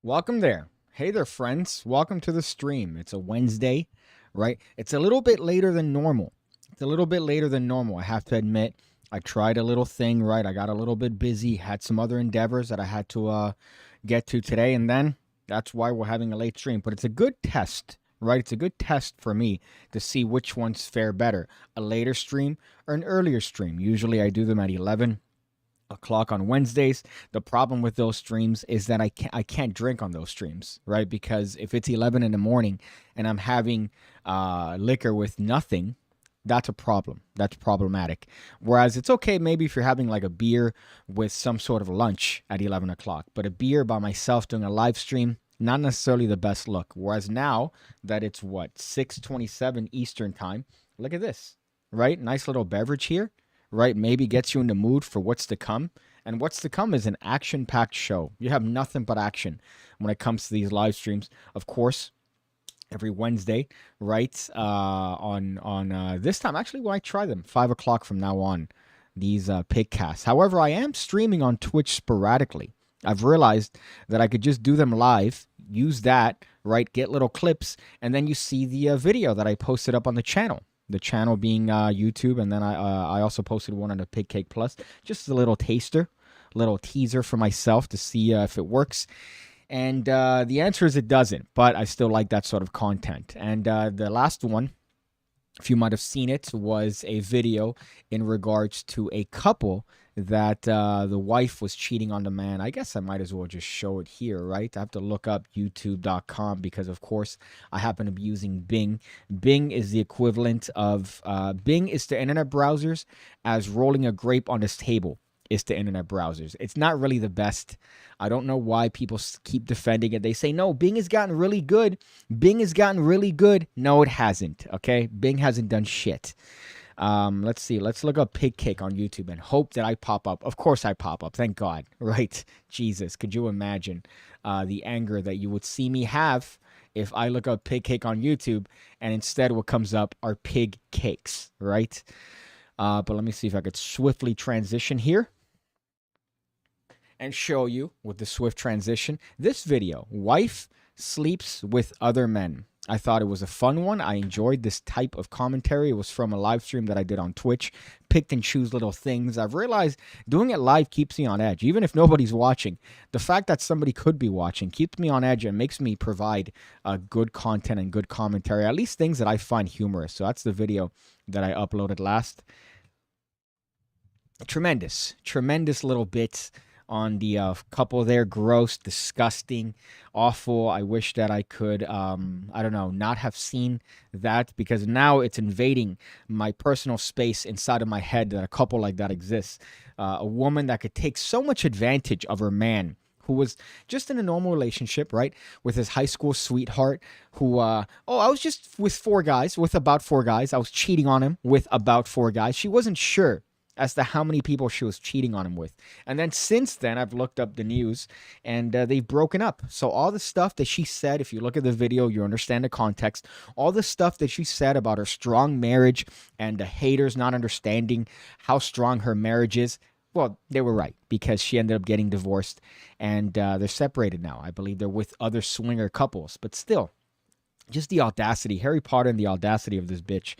Welcome there. Hey there, friends. Welcome to the stream. It's a Wednesday, right? It's a little bit later than normal. I have to admit. I tried a little thing, right? I got a little bit busy, had some other endeavors that I had to get to today, and then that's why we're having a late stream. But it's a good test, right? It's a good test for me to see which ones fare better, a later stream or an earlier stream. Usually I do them at 11 o'clock on Wednesdays. The problem with those streams is that I can't drink on those streams, right? Because if it's 11 in the morning and I'm having liquor with nothing, that's a problem. That's problematic. Whereas it's okay maybe if you're having like a beer with some sort of lunch at 11 o'clock, but a beer by myself doing a live stream, not necessarily the best look. Whereas now that it's what, 6:27 Eastern time, look at this, right? Nice little beverage here, right? Maybe gets you in the mood for what's to come. And what's to come is an action packed show. You have nothing but action when it comes to these live streams. Of course, every Wednesday, right? On this time, actually, when I try them, 5 o'clock from now on, these PigCasts. However, I am streaming on Twitch sporadically. I've realized that I could just do them live, use that, right? Get little clips, and then you see the video that I posted up on the channel. The channel being YouTube, and then I also posted one on the PigCake Plus. Just a little taster, little teaser for myself to see if it works. And the answer is it doesn't, but I still like that sort of content. And the last one, if you might have seen it, was a video in regards to a couple that the wife was cheating on the man. I guess I might as well just show it here, right? I have to look up youtube.com because, of course, I happen to be using Bing. Bing is the equivalent of, Bing is to internet browsers as rolling a grape on this table is to internet browsers. It's not really the best. I don't know why people keep defending it. They say, no, Bing has gotten really good. Bing has gotten really good. No, it hasn't, okay? Bing hasn't done shit. Let's see. Let's look up PigCake on YouTube and hope that I pop up. Of course I pop up. Thank God, right? Jesus, could you imagine the anger that you would see me have if I look up PigCake on YouTube and instead what comes up are pig cakes, right? But let me see if I could swiftly transition here and show you with the swift transition. This video, wife sleeps with other men. I thought it was a fun one. I enjoyed this type of commentary. It was from a live stream that I did on Twitch. Picked and choose little things. I've realized doing it live keeps me on edge. Even if nobody's watching, the fact that somebody could be watching keeps me on edge and makes me provide good content and good commentary, at least things that I find humorous. So that's the video that I uploaded last. Tremendous little bits on the couple there. Gross, disgusting, awful. I wish that I could, I don't know, not have seen that, because now it's invading my personal space inside of my head that a couple like that exists. A woman that could take so much advantage of her man, who was just in a normal relationship, right, with his high school sweetheart, who, I was just with about four guys. I was cheating on him with about four guys. She wasn't sure as to how many people she was cheating on him with. And then since then, I've looked up the news, and they've broken up. So all the stuff that she said, if you look at the video, you understand the context. All the stuff that she said about her strong marriage and the haters not understanding how strong her marriage is, well, they were right, because she ended up getting divorced, and they're separated now. I believe they're with other swinger couples. But still, just the audacity, Harry Potter and the audacity of this bitch.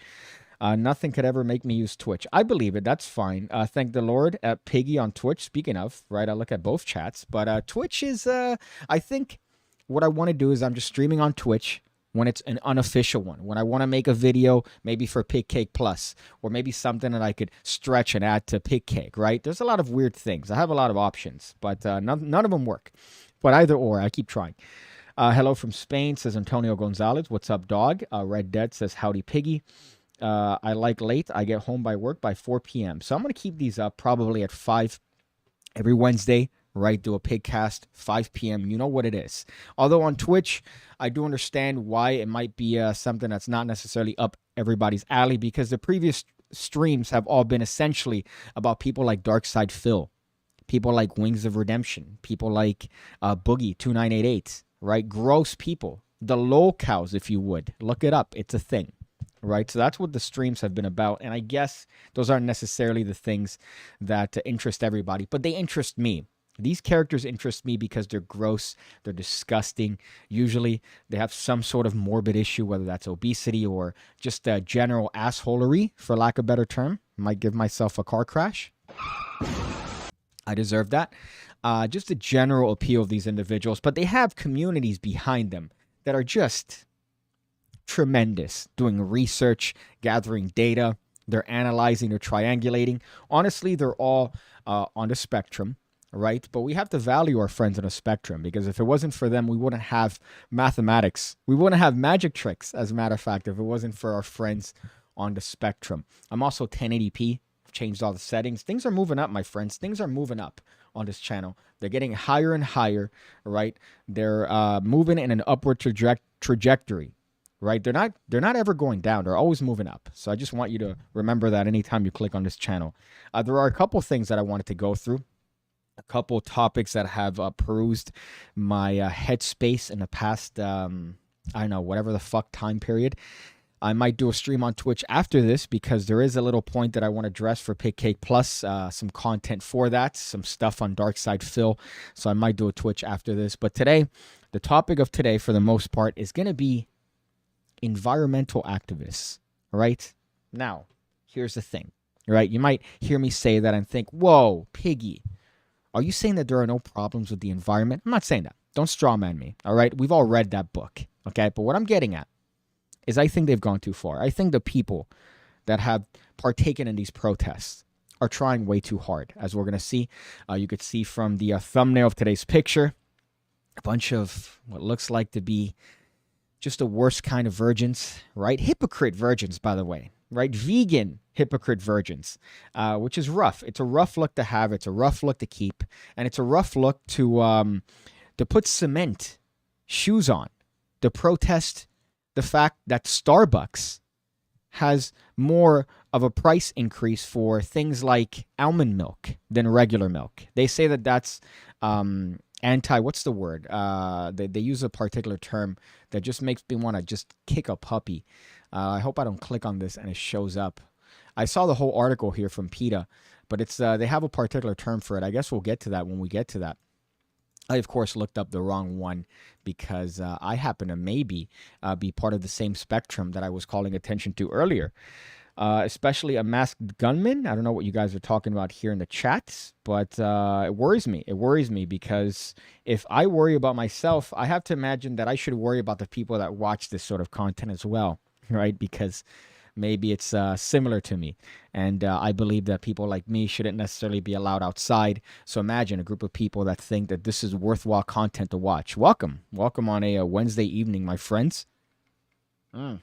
Nothing could ever make me use Twitch. I believe it. That's fine. Thank the Lord at Piggy on Twitch. Speaking of, right, I look at both chats. But Twitch is, I think what I want to do is I'm just streaming on Twitch when it's an unofficial one. When I want to make a video, maybe for PigCake Plus, or maybe something that I could stretch and add to PigCake, right? There's a lot of weird things. I have a lot of options, but none of them work. But either or, I keep trying. Hello from Spain, says Antonio Gonzalez. What's up, dog? Red Dead says, howdy, Piggy. I like late. I get home by work by 4 p.m. So I'm going to keep these up probably at 5 every Wednesday, right? Do a PigCast, 5 p.m. You know what it is. Although on Twitch, I do understand why it might be something that's not necessarily up everybody's alley, because the previous streams have all been essentially about people like Darkside Phil, people like Wings of Redemption, people like Boogie2988, right? Gross people. The lolcows, if you would. Look it up. It's a thing. Right, so that's what the streams have been about, and I guess those aren't necessarily the things that interest everybody, but they interest me. These characters interest me because they're gross, they're disgusting. Usually they have some sort of morbid issue, whether that's obesity or just a general assholery, for lack of a better term. Might give myself a car crash. I deserve that. Just the general appeal of these individuals, but they have communities behind them that are just tremendous, doing research, gathering data. They're analyzing, they're triangulating. Honestly, they're all on the spectrum, right? But we have to value our friends on a spectrum, because if it wasn't for them, we wouldn't have mathematics. We wouldn't have magic tricks, as a matter of fact, if it wasn't for our friends on the spectrum. I'm also 1080p. Changed all the settings. Things are moving up, my friends. Things are moving up on this channel. They're getting higher and higher, right? They're moving in an upward trajectory, right? They're not ever going down. They're always moving up. So I just want you to remember that anytime you click on this channel. There are a couple things that I wanted to go through, a couple topics that have perused my headspace in the past, I don't know, whatever the fuck time period. I might do a stream on Twitch after this, because there is a little point that I want to address for PigCake Plus, some content for that, some stuff on Dark Side Phil. So I might do a Twitch after this. But today, the topic of today, for the most part, is going to be environmental activists, right? Now, here's the thing, right? You might hear me say that and think, whoa, Piggy, are you saying that there are no problems with the environment? I'm not saying that. Don't strawman me, all right? We've all read that book, okay? But what I'm getting at is I think they've gone too far. I think the people that have partaken in these protests are trying way too hard, as we're going to see. You could see from the thumbnail of today's picture, a bunch of what looks like to be just the worst kind of virgins, right? Hypocrite virgins, by the way, right? Vegan hypocrite virgins, which is rough. It's a rough look to have. It's a rough look to keep. And it's a rough look to put cement shoes on, to protest the fact that Starbucks has more of a price increase for things like almond milk than regular milk. They say that that's what's the word? They use a particular term that just makes me want to just kick a puppy. I hope I don't click on this and it shows up. I saw the whole article here from PETA, but it's they have a particular term for it. I guess we'll get to that when we get to that. I, of course, looked up the wrong one, because I happen to maybe be part of the same spectrum that I was calling attention to earlier, especially a masked gunman. I don't know what you guys are talking about here in the chats, but it worries me. It worries me, because if I worry about myself, I have to imagine that I should worry about the people that watch this sort of content as well, right? Because maybe it's similar to me. And I believe that people like me shouldn't necessarily be allowed outside. So imagine a group of people that think that this is worthwhile content to watch. Welcome. Welcome on a Wednesday evening, my friends. A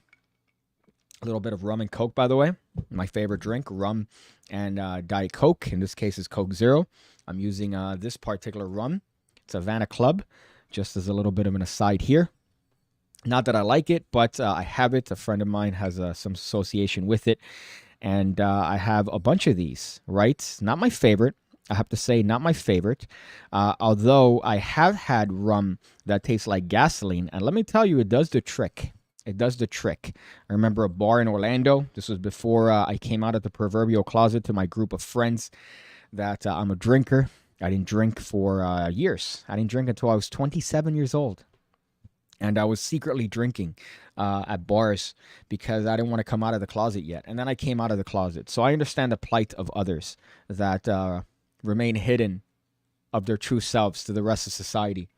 little bit of rum and Coke, by the way. My favorite drink, rum and Diet Coke. In this case, is Coke Zero. I'm using this particular rum. It's Havana Club, just as a little bit of an aside here. Not that I like it, but I have it. A friend of mine has some association with it. And I have a bunch of these, right? Not my favorite. I have to say, not my favorite. Although I have had rum that tastes like gasoline. And let me tell you, it does the trick. It does the trick. I remember a bar in Orlando. This was before I came out of the proverbial closet to my group of friends that I'm a drinker. I didn't drink for years. I didn't drink until I was 27 years old. And I was secretly drinking at bars because I didn't want to come out of the closet yet. And then I came out of the closet. So I understand the plight of others that remain hidden of their true selves to the rest of society.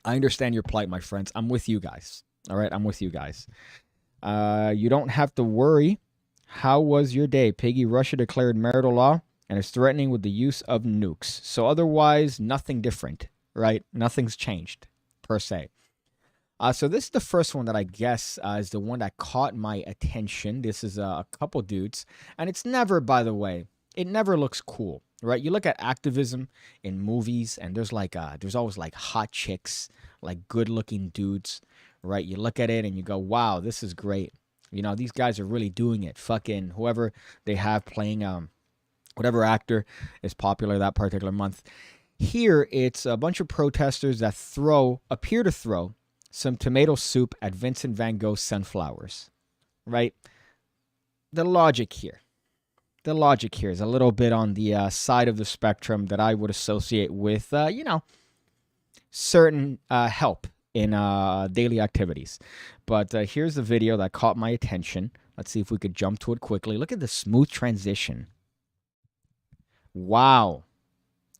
I understand your plight, my friends. I'm with you guys. All right, I'm with you guys. You don't have to worry. How was your day, Piggy? Russia declared martial law and is threatening with the use of nukes. So otherwise, nothing different, right? Nothing's changed, per se. So this is the first one that I guess is the one that caught my attention. This is a couple dudes. And it's never, by the way, it never looks cool, right? You look at activism in movies, and there's always like hot chicks, like good-looking dudes, right? You look at it and you go, wow, this is great. You know, these guys are really doing it. Fucking whoever they have playing, whatever actor is popular that particular month. Here, it's a bunch of protesters that appear to throw some tomato soup at Vincent van Gogh's sunflowers, right? The logic here the logic here is a little bit on the side of the spectrum that I would associate with, you know, certain help in daily activities. But here's the video that caught my attention. Let's see if we could jump to it quickly. Look at the smooth transition. Wow.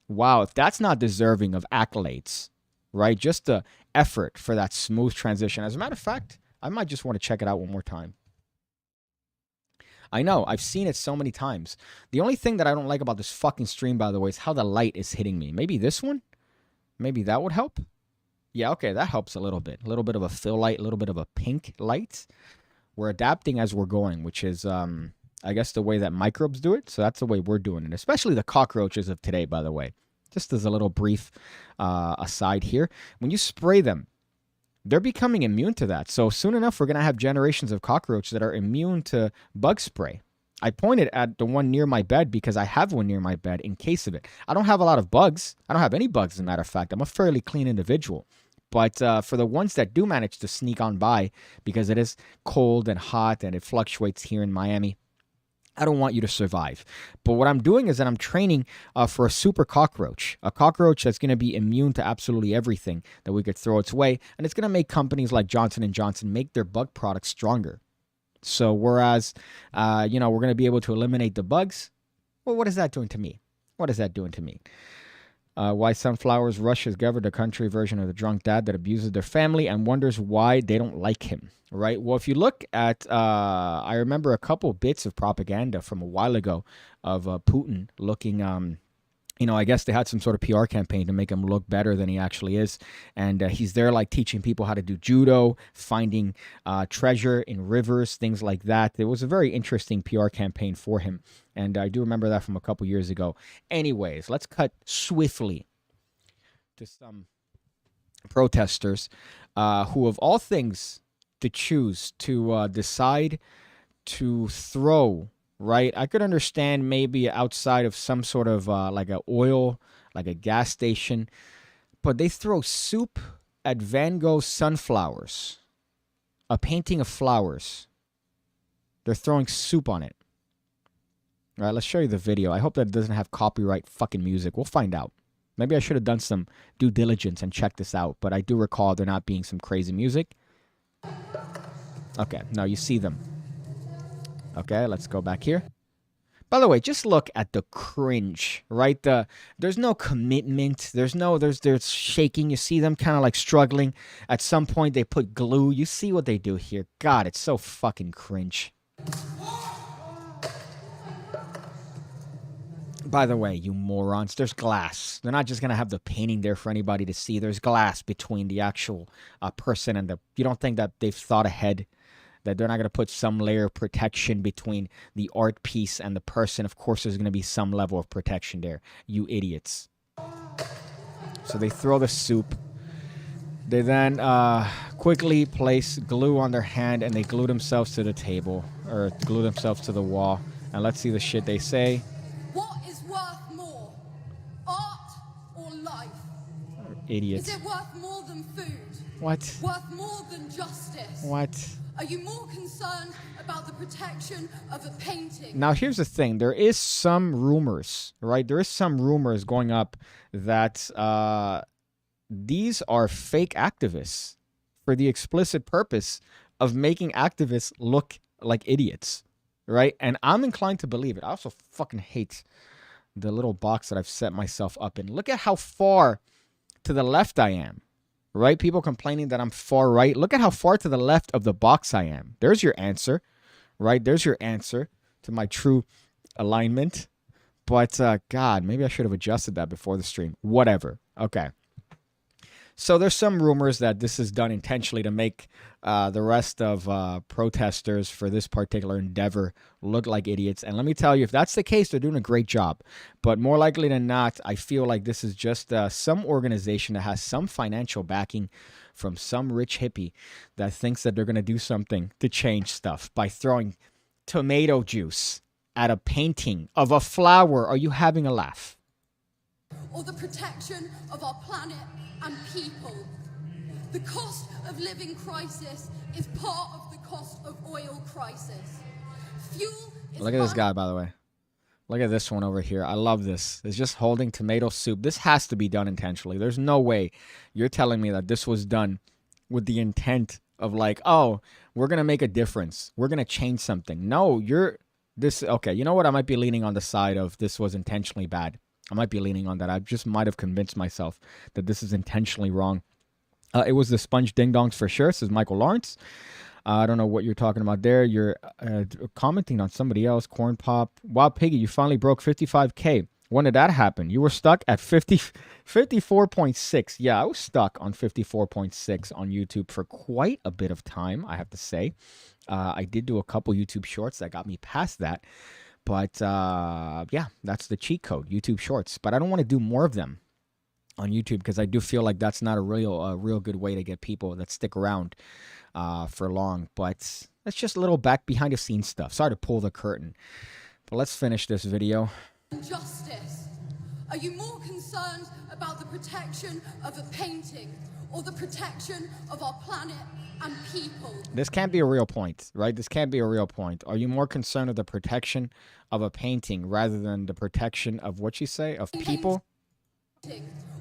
Wow, if that's not deserving of accolades, right? Just the effort for that smooth transition. As a matter of fact, I might just want to check it out one more time. I know, I've seen it so many times. The only thing that I don't like about this fucking stream, by the way, is how the light is hitting me. Maybe this one? Maybe that would help? Yeah, okay, that helps a little bit. A little bit of a fill light, a little bit of a pink light. We're adapting as we're going, which is, I guess, the way that microbes do it. So that's the way we're doing it, especially the cockroaches of today, by the way. Just as a little brief aside here. When you spray them, they're becoming immune to that. So soon enough, we're going to have generations of cockroaches that are immune to bug spray. I pointed at the one near my bed because I have one near my bed in case of it. I don't have a lot of bugs. I don't have any bugs, as a matter of fact. I'm a fairly clean individual. But for the ones that do manage to sneak on by, because it is cold and hot and it fluctuates here in Miami, I don't want you to survive. But what I'm doing is that I'm training for a super cockroach, a cockroach that's going to be immune to absolutely everything that we could throw its way. And it's going to make companies like Johnson & Johnson make their bug products stronger. So whereas, you know, we're going to be able to eliminate the bugs, well, what is that doing to me? What is that doing to me? Why sunflowers rush his governed a country version of the drunk dad that abuses their family and wonders why they don't like him, right? Well, if you look at, I remember a couple bits of propaganda from a while ago of Putin looking, you know, I guess they had some sort of PR campaign to make him look better than he actually is. And he's there like teaching people how to do judo, finding treasure in rivers, things like that. It was a very interesting PR campaign for him. And I do remember that from a couple years ago. Anyways, let's cut swiftly to some protesters who, of all things, to choose to decide to throw, right? I could understand maybe outside of some sort of like a oil, like a gas station, but they throw soup at Van Gogh sunflowers, a painting of flowers. They're throwing soup on it. All right, let's show you the video. I hope that it doesn't have copyright fucking music. We'll find out. Maybe I should have done some due diligence and checked this out, but I do recall there not being some crazy music. Okay, now you see them. Okay, let's go back here. By the way, just look at the cringe, right? There's no commitment. There's shaking. You see them kind of like struggling. At some point, they put glue. You see what they do here. God, it's so fucking cringe. By the way, you morons, there's glass. They're not just going to have the painting there for anybody to see. There's glass between the actual person and the... You don't think that they've thought ahead? That they're not going to put some layer of protection between the art piece and the person? Of course, there's going to be some level of protection there. You idiots. So they throw the soup. They then quickly place glue on their hand and they glue themselves to the table. Or glue themselves to the wall. And let's see the shit they say. What is worth more? Art or life? Idiots. Is it worth more than food? What? Worth more than justice? What? Are you more concerned about the protection of a painting? Now, here's the thing. There is some rumors, right? There is some rumors going up that these are fake activists for the explicit purpose of making activists look like idiots, right? And I'm inclined to believe it. I also fucking hate the little box that I've set myself up in. Look at how far to the left I am. Right? People complaining that I'm far right. Look at how far to the left of the box I am. There's your answer, right? There's your answer to my true alignment. But, God, maybe I should have adjusted that before the stream. Whatever. Okay. So there's some rumors that this is done intentionally to make the rest of protesters for this particular endeavor look like idiots. And let me tell you, if that's the case, they're doing a great job. But more likely than not, I feel like this is just some organization that has some financial backing from some rich hippie that thinks that they're going to do something to change stuff by throwing tomato juice at a painting of a flower. Are you having a laugh? Or the protection of our planet and people. The cost of living crisis is part of the cost of oil crisis. Fuel is... Look at this guy, by the way. Look at this one over here. I love this. It's just holding tomato soup. This has to be done intentionally. There's no way you're telling me that this was done with the intent of like, oh, we're going to make a difference. We're going to change something. No, okay, you know what? I might be leaning on the side of this was intentionally bad. I might be leaning on that. I just might have convinced myself that this is intentionally wrong. It was the sponge ding-dongs for sure, says Michael Lawrence. I don't know what you're talking about there. You're commenting on somebody else. Corn Pop. Wow, Piggy, you finally broke 55K. When did that happen? You were stuck at 54.6. Yeah, I was stuck on 54.6 on YouTube for quite a bit of time, I have to say. I did do a couple YouTube shorts that got me past that. But, yeah, that's the cheat code, YouTube shorts. But I don't want to do more of them on YouTube because I do feel like that's not a real good way to get people that stick around for long. But that's just a little back behind the scenes stuff. Sorry to pull the curtain, but let's finish this video. Justice. Are you more concerned about the protection of a painting or the protection of our planet and people? This can't be a real point, right? This can't be a real point. Are you more concerned with the protection of a painting rather than the protection of what you say, of people?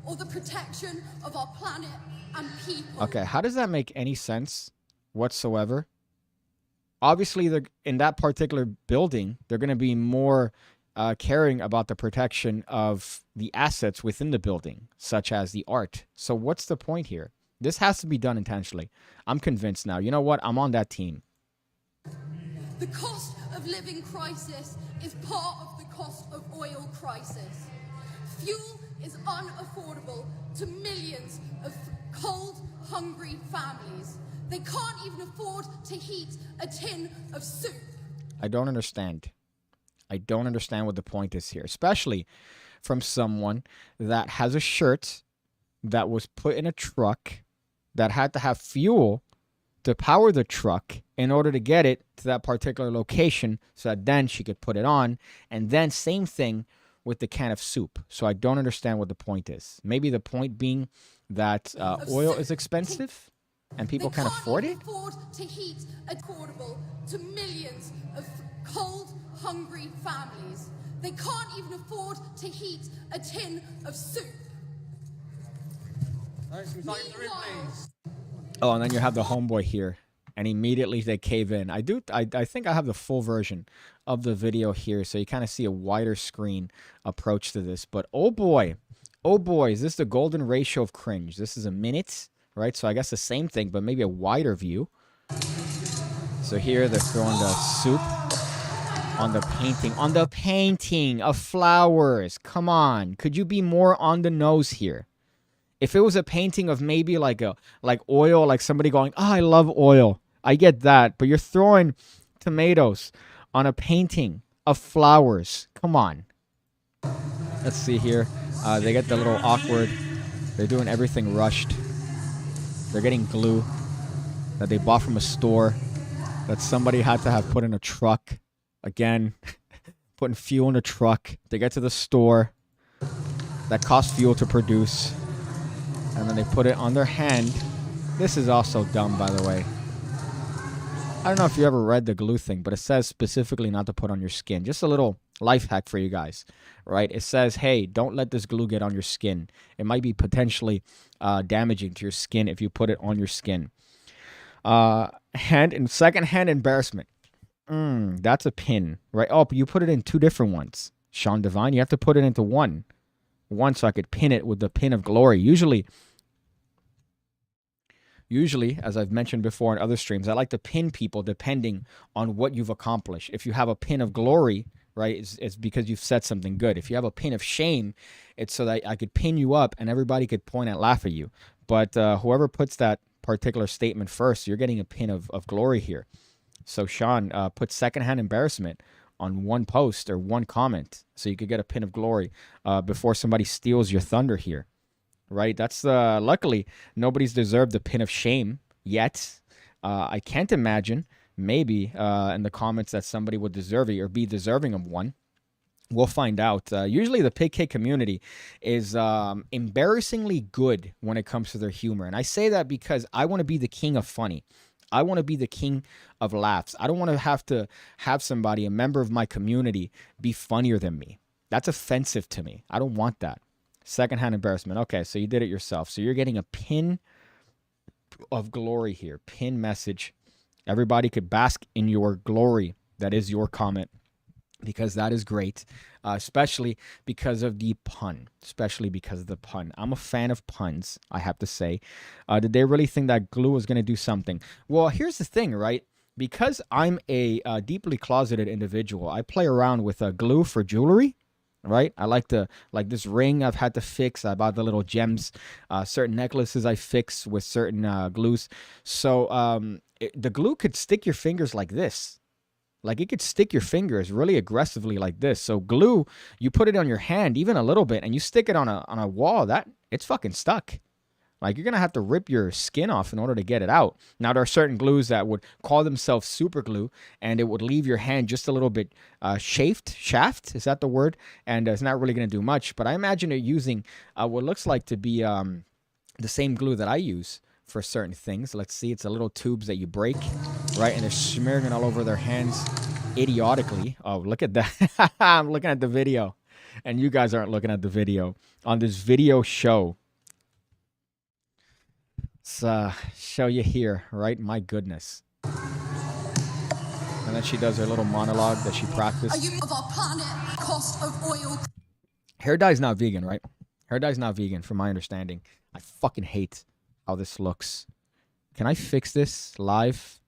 Or the protection of our planet and people. Okay, how does that make any sense whatsoever? Obviously, in that particular building, they're going to be more caring about the protection of the assets within the building, such as the art. So what's the point here? This has to be done intentionally. I'm convinced now. You know what? I'm on that team. The cost of living crisis is part of the cost of oil crisis. Fuel is unaffordable to millions of cold, hungry families. They can't even afford to heat a tin of soup. I don't understand. I don't understand what the point is here, especially from someone that has a shirt that was put in a truck that had to have fuel to power the truck in order to get it to that particular location so that then she could put it on. And then same thing with the can of soup. So I don't understand what the point is. Maybe the point being that oil is expensive and people can't afford it? Afford to heat affordable to millions of cold, hungry families. They can't even afford to heat a tin of soup. Oh, and then you have the homeboy here, and immediately they cave in. I think I have the full version of the video here, so you kind of see a wider screen approach to this. But oh boy, is this the golden ratio of cringe? This is a minute, right? So I guess the same thing, but maybe a wider view. So here they're throwing the soup on the painting of flowers. Come on, could you be more on the nose here? If it was a painting of maybe like oil, like somebody going, oh, I love oil, I get that. But you're throwing tomatoes on a painting of flowers. Come on. Let's see here. They get the little awkward. They're doing everything rushed. They're getting glue that they bought from a store that somebody had to have put in a truck. Again, putting fuel in a truck. They get to the store that cost fuel to produce. And then they put it on their hand. This is also dumb, by the way. I don't know if you ever read the glue thing, but it says specifically not to put on your skin. Just a little life hack for you guys, right? It says, hey, don't let this glue get on your skin. It might be potentially damaging to your skin if you put it on your skin. Second-hand embarrassment. That's a pin, right? Oh, but you put it in two different ones. Sean Devine, you have to put it into one so I could pin it with the pin of glory. Usually, as I've mentioned before in other streams, I like to pin people depending on what you've accomplished. If you have a pin of glory, right, it's because you've said something good. If you have a pin of shame, it's so that I could pin you up and everybody could point and laugh at you. But whoever puts that particular statement first, you're getting a pin of glory here. So Sean, put secondhand embarrassment on one post or one comment so you could get a pin of glory before somebody steals your thunder here. Right? That's luckily nobody's deserved the pin of shame yet. I can't imagine maybe in the comments that somebody would deserve it or be deserving of one. We'll find out. Usually the PigCake community is embarrassingly good when it comes to their humor. And I say that because I want to be the king of funny. I want to be the king of laughs. I don't want to have somebody, a member of my community, be funnier than me. That's offensive to me. I don't want that. Secondhand embarrassment. Okay, so you did it yourself. So you're getting a pin of glory here. Pin message. Everybody could bask in your glory. That is your comment, because that is great, especially because of the pun. I'm a fan of puns, I have to say. Did they really think that glue was going to do something? Well, here's the thing, right? Because I'm a deeply closeted individual, I play around with glue for jewelry, right? I like this ring I've had to fix. I bought the little gems. Certain necklaces I fix with certain glues. So the glue could stick your fingers like this. Like, it could stick your fingers really aggressively like this. So glue, you put it on your hand even a little bit and you stick it on a wall, that it's fucking stuck. Like, you're going to have to rip your skin off in order to get it out. Now, there are certain glues that would call themselves super glue, and it would leave your hand just a little bit shaft, is that the word? And it's not really going to do much. But I imagine it using what looks like to be the same glue that I use for certain things. Let's see, it's a little tubes that you break, right? And they're smearing it all over their hands idiotically. Oh, look at that. I'm looking at the video, and you guys aren't looking at the video. On this video show, let's show you here, right? My goodness. And then she does her little monologue that she practiced. Are you of our planet, cost of oil? Hair dye's not vegan, right? Hair dye's not vegan, from my understanding. I fucking hate how this looks. Can I fix this live?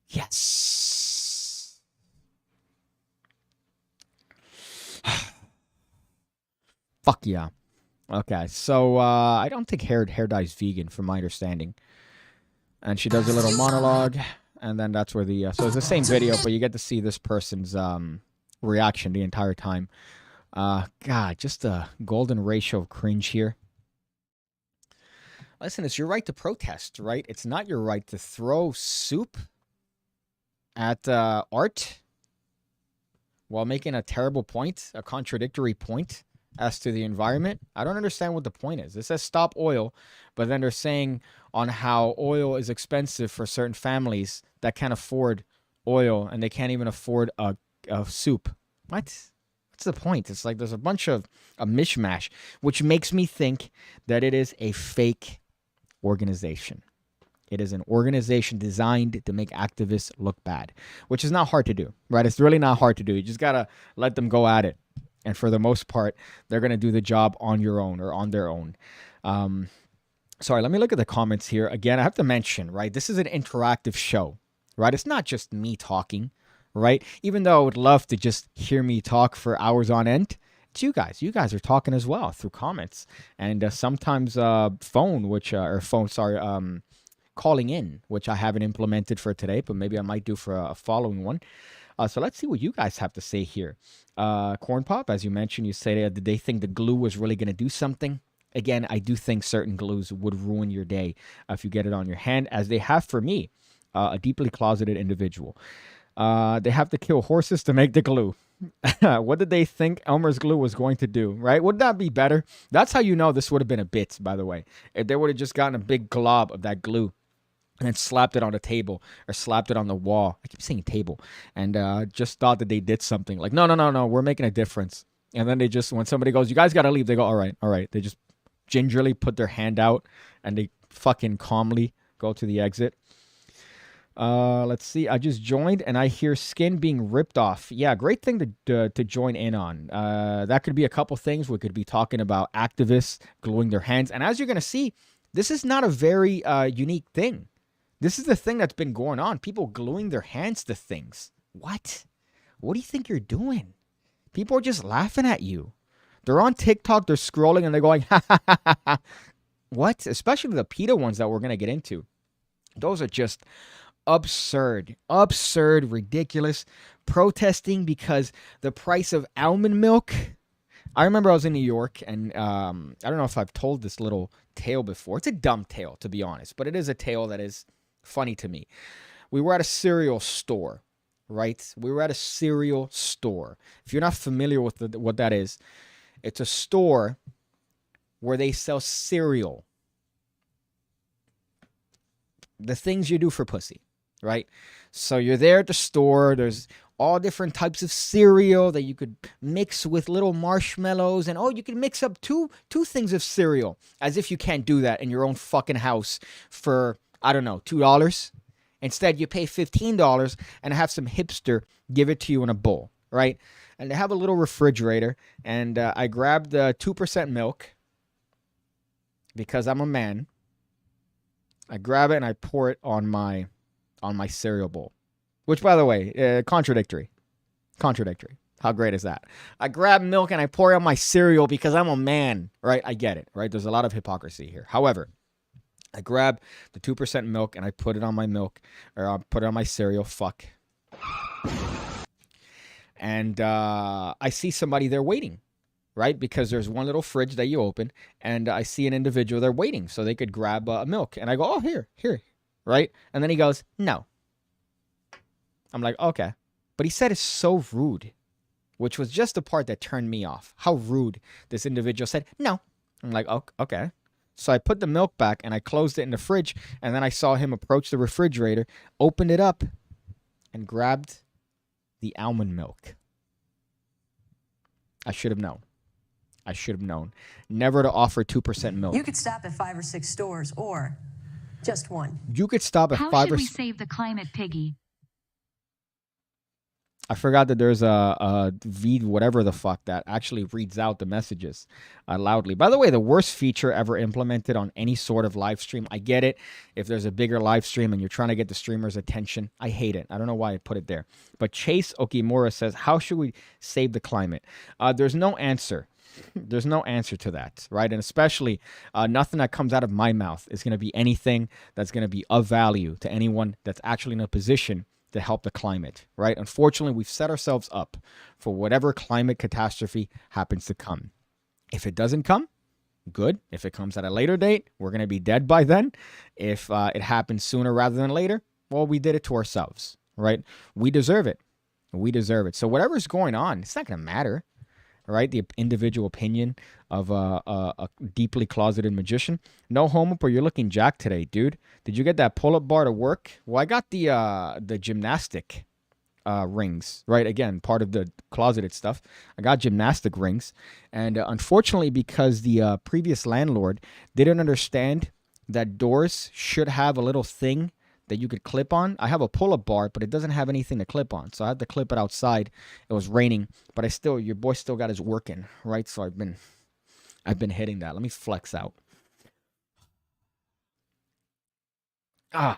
Yes. Fuck yeah. Okay, so I don't think hair dye is vegan, from my understanding. And she does a little monologue, and then that's where the so it's the same video, but you get to see this person's reaction the entire time. God, just a golden ratio of cringe here. Listen, it's your right to protest, right? It's not your right to throw soup at art while making a terrible point, a contradictory point as to the environment. I don't understand what the point is. It says stop oil, but then they're saying on how oil is expensive for certain families that can't afford oil, and they can't even afford a soup. What? What's the point? It's like there's a bunch of a mishmash, which makes me think that it is a fake organization. It is an organization designed to make activists look bad, which is not hard to do, right? It's really not hard to do. You just got to let them go at it. And for the most part, they're going to do the job on your own or on their own. Sorry, let me look at the comments here. Again, I have to mention, right? This is an interactive show, right? It's not just me talking, right? Even though I would love to just hear me talk for hours on end, it's you guys. You guys are talking as well through comments. And sometimes calling in, which I haven't implemented for today, but maybe I might do for a following one. So let's see what you guys have to say here. Corn Pop, as you mentioned, you say, did they think the glue was really going to do something? Again, I do think certain glues would ruin your day if you get it on your hand, as they have for me, a deeply closeted individual. They have to kill horses to make the glue. What did they think Elmer's glue was going to do, right? Would that be better? That's how you know this would have been a bit, by the way. If they would have just gotten a big glob of that glue and then slapped it on the table or slapped it on the wall. I keep saying table. And just thought that they did something. Like, no, we're making a difference. And then they just, when somebody goes, you guys got to leave, they go, all right. They just gingerly put their hand out and they fucking calmly go to the exit. Let's see. I just joined and I hear skin being ripped off. Yeah, great thing to join in on. That could be a couple things. We could be talking about activists gluing their hands. And as you're going to see, this is not a very unique thing. This is the thing that's been going on. People gluing their hands to things. What? What do you think you're doing? People are just laughing at you. They're on TikTok. They're scrolling and they're going, ha, ha, ha, ha, ha. What? Especially the PETA ones that we're going to get into. Those are just absurd, ridiculous. Protesting because the price of almond milk. I remember I was in New York, and I don't know if I've told this little tale before. It's a dumb tale, to be honest, but it is a tale that is funny to me. We were at a cereal store, right? We were at a cereal store. If you're not familiar with what that is, it's a store where they sell cereal. the things you do for pussy, right? So you're there at the store. There's all different types of cereal that you could mix with little marshmallows, and you can mix up two things of cereal, as if you can't do that in your own fucking house for, I don't know, $2. Instead, you pay $15 and have some hipster give it to you in a bowl, right? And they have a little refrigerator, and I grabbed the 2% milk because I'm a man. I grab it and I pour it on my cereal bowl, which, by the way, contradictory. How great is that? I grab milk and I pour it on my cereal because I'm a man, right? I get it, right? There's a lot of hypocrisy here. However, I grab the 2% milk and I put it on my milk, or I put it on my cereal. Fuck. And I see somebody there waiting, right? Because there's one little fridge that you open, and I see an individual there waiting so they could grab milk. And I go, oh, here, right? And then he goes, no. I'm like, okay. But he said it's so rude, which was just the part that turned me off. How rude this individual said, no. I'm like, oh, okay. So I put the milk back and I closed it in the fridge, and then I saw him approach the refrigerator, opened it up, and grabbed the almond milk. I should have known. Never to offer 2% milk. You could stop at 5 or 6 stores, or just one. You could stop at How 5 should or we save the climate, Piggy? I forgot that there's a V, whatever the fuck, that actually reads out the messages loudly. By the way, the worst feature ever implemented on any sort of live stream. I get it. If there's a bigger live stream and you're trying to get the streamer's attention, I hate it. I don't know why I put it there. But Chase Okimura says, how should we save the climate? There's no answer. There's no answer to that, right? And especially nothing that comes out of my mouth is going to be anything that's going to be of value to anyone that's actually in a position to help the climate, right? Unfortunately, we've set ourselves up for whatever climate catastrophe happens to come. If it doesn't come, good. If it comes at a later date, we're going to be dead by then. If it happens sooner rather than later, well, we did it to ourselves, right? We deserve it. So whatever's going on, it's not going to matter, right? The individual opinion of a deeply closeted magician. No homo, but you're looking jacked today, dude. Did you get that pull-up bar to work? Well, I got the gymnastic rings, right? Again, part of the closeted stuff. I got gymnastic rings. And unfortunately, because the previous landlord didn't understand that doors should have a little thing that you could clip on. I have a pull-up bar, but it doesn't have anything to clip on. So I had to clip it outside. It was raining, but your boy still got his work in, right? So I've been hitting that. Let me flex out. I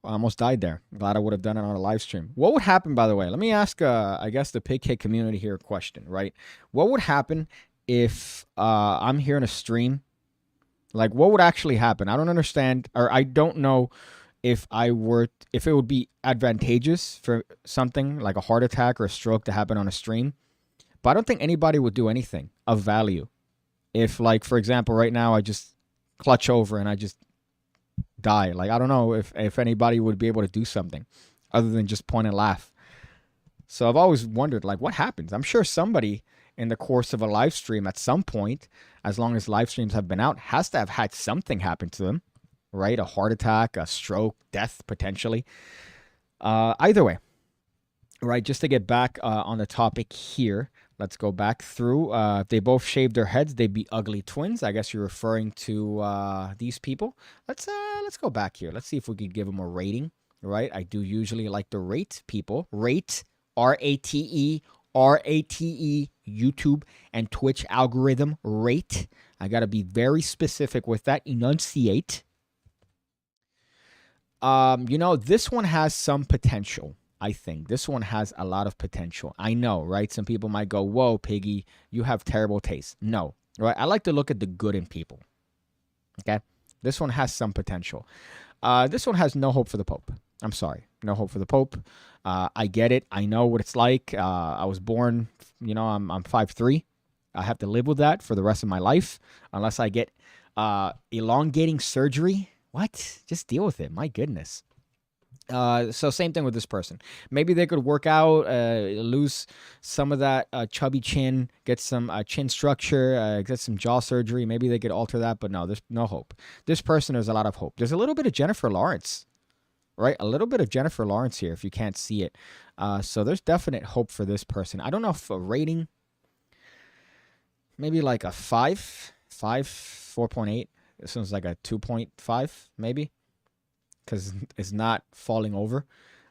almost died there. Glad I would have done it on a live stream. What would happen, by the way? Let me ask, I guess, the PigCake community here a question, right? What would happen if I'm here in a stream? Like, what would actually happen? I don't understand, or I don't know if it would be advantageous for something like a heart attack or a stroke to happen on a stream. But I don't think anybody would do anything of value. If, like, for example, right now I just clutch over and I just die. Like, I don't know if anybody would be able to do something other than just point and laugh. So I've always wondered, like, what happens? I'm sure somebody in the course of a live stream at some point, as long as live streams have been out, has to have had something happen to them, right? A heart attack, a stroke, death, potentially. Either way, right? Just to get back on the topic here, let's go back through. If they both shaved their heads, they'd be ugly twins. I guess you're referring to these people. Let's go back here. Let's see if we could give them a rating, right? I do usually like to rate people. Rate, R-A-T-E, YouTube and Twitch algorithm rate. I got to be very specific with that. Enunciate. This one has some potential. I think this one has a lot of potential. I know, right? Some people might go, whoa, Piggy, you have terrible taste. No, right? I like to look at the good in people. Okay? This one has some potential. This one has no hope for the Pope. I'm sorry. No hope for the Pope. I get it. I know what it's like. I was born, I'm 5'3". I have to live with that for the rest of my life unless I get elongating surgery. What? Just deal with it. My goodness. So same thing with this person. Maybe they could work out, lose some of that chubby chin, get some chin structure, get some jaw surgery. Maybe they could alter that, but no, there's no hope. This person, there's a lot of hope. There's a little bit of Jennifer Lawrence, right? A little bit of Jennifer Lawrence here if you can't see it. So there's definite hope for this person. I don't know if a rating, maybe like a 4.8. This one's like a 2.5, maybe, because it's not falling over.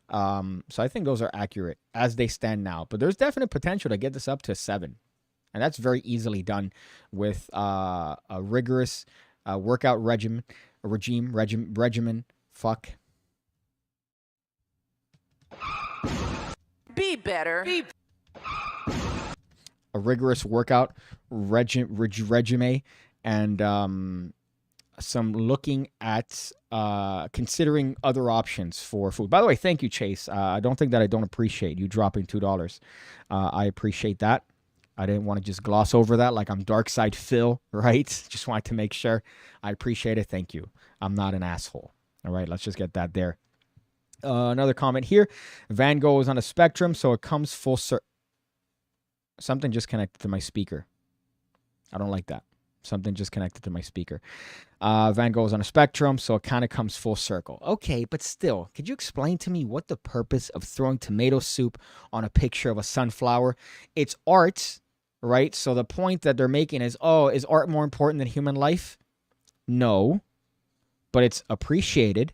So I think those are accurate as they stand now. But there's definite potential to get this up to 7. And that's very easily done with a rigorous workout regimen. Fuck. Be better. A rigorous workout regimen and some looking at considering other options for food. By the way, thank you, Chase. I don't think that I don't appreciate you dropping $2. I appreciate that. I didn't want to just gloss over that like I'm Dark Side Phil, right? Just wanted to make sure. I appreciate it. Thank you. I'm not an asshole. All right, let's just get that there. Another comment here. Van Gogh is on a spectrum, so it comes full circle. Something just connected to my speaker. I don't like that. Something just connected to my speaker. Van Gogh is on a spectrum, so it kind of comes full circle. Okay, but still, could you explain to me what the purpose of throwing tomato soup on a picture of a sunflower? It's art, right? So the point that they're making is, oh, is art more important than human life? No, but it's appreciated.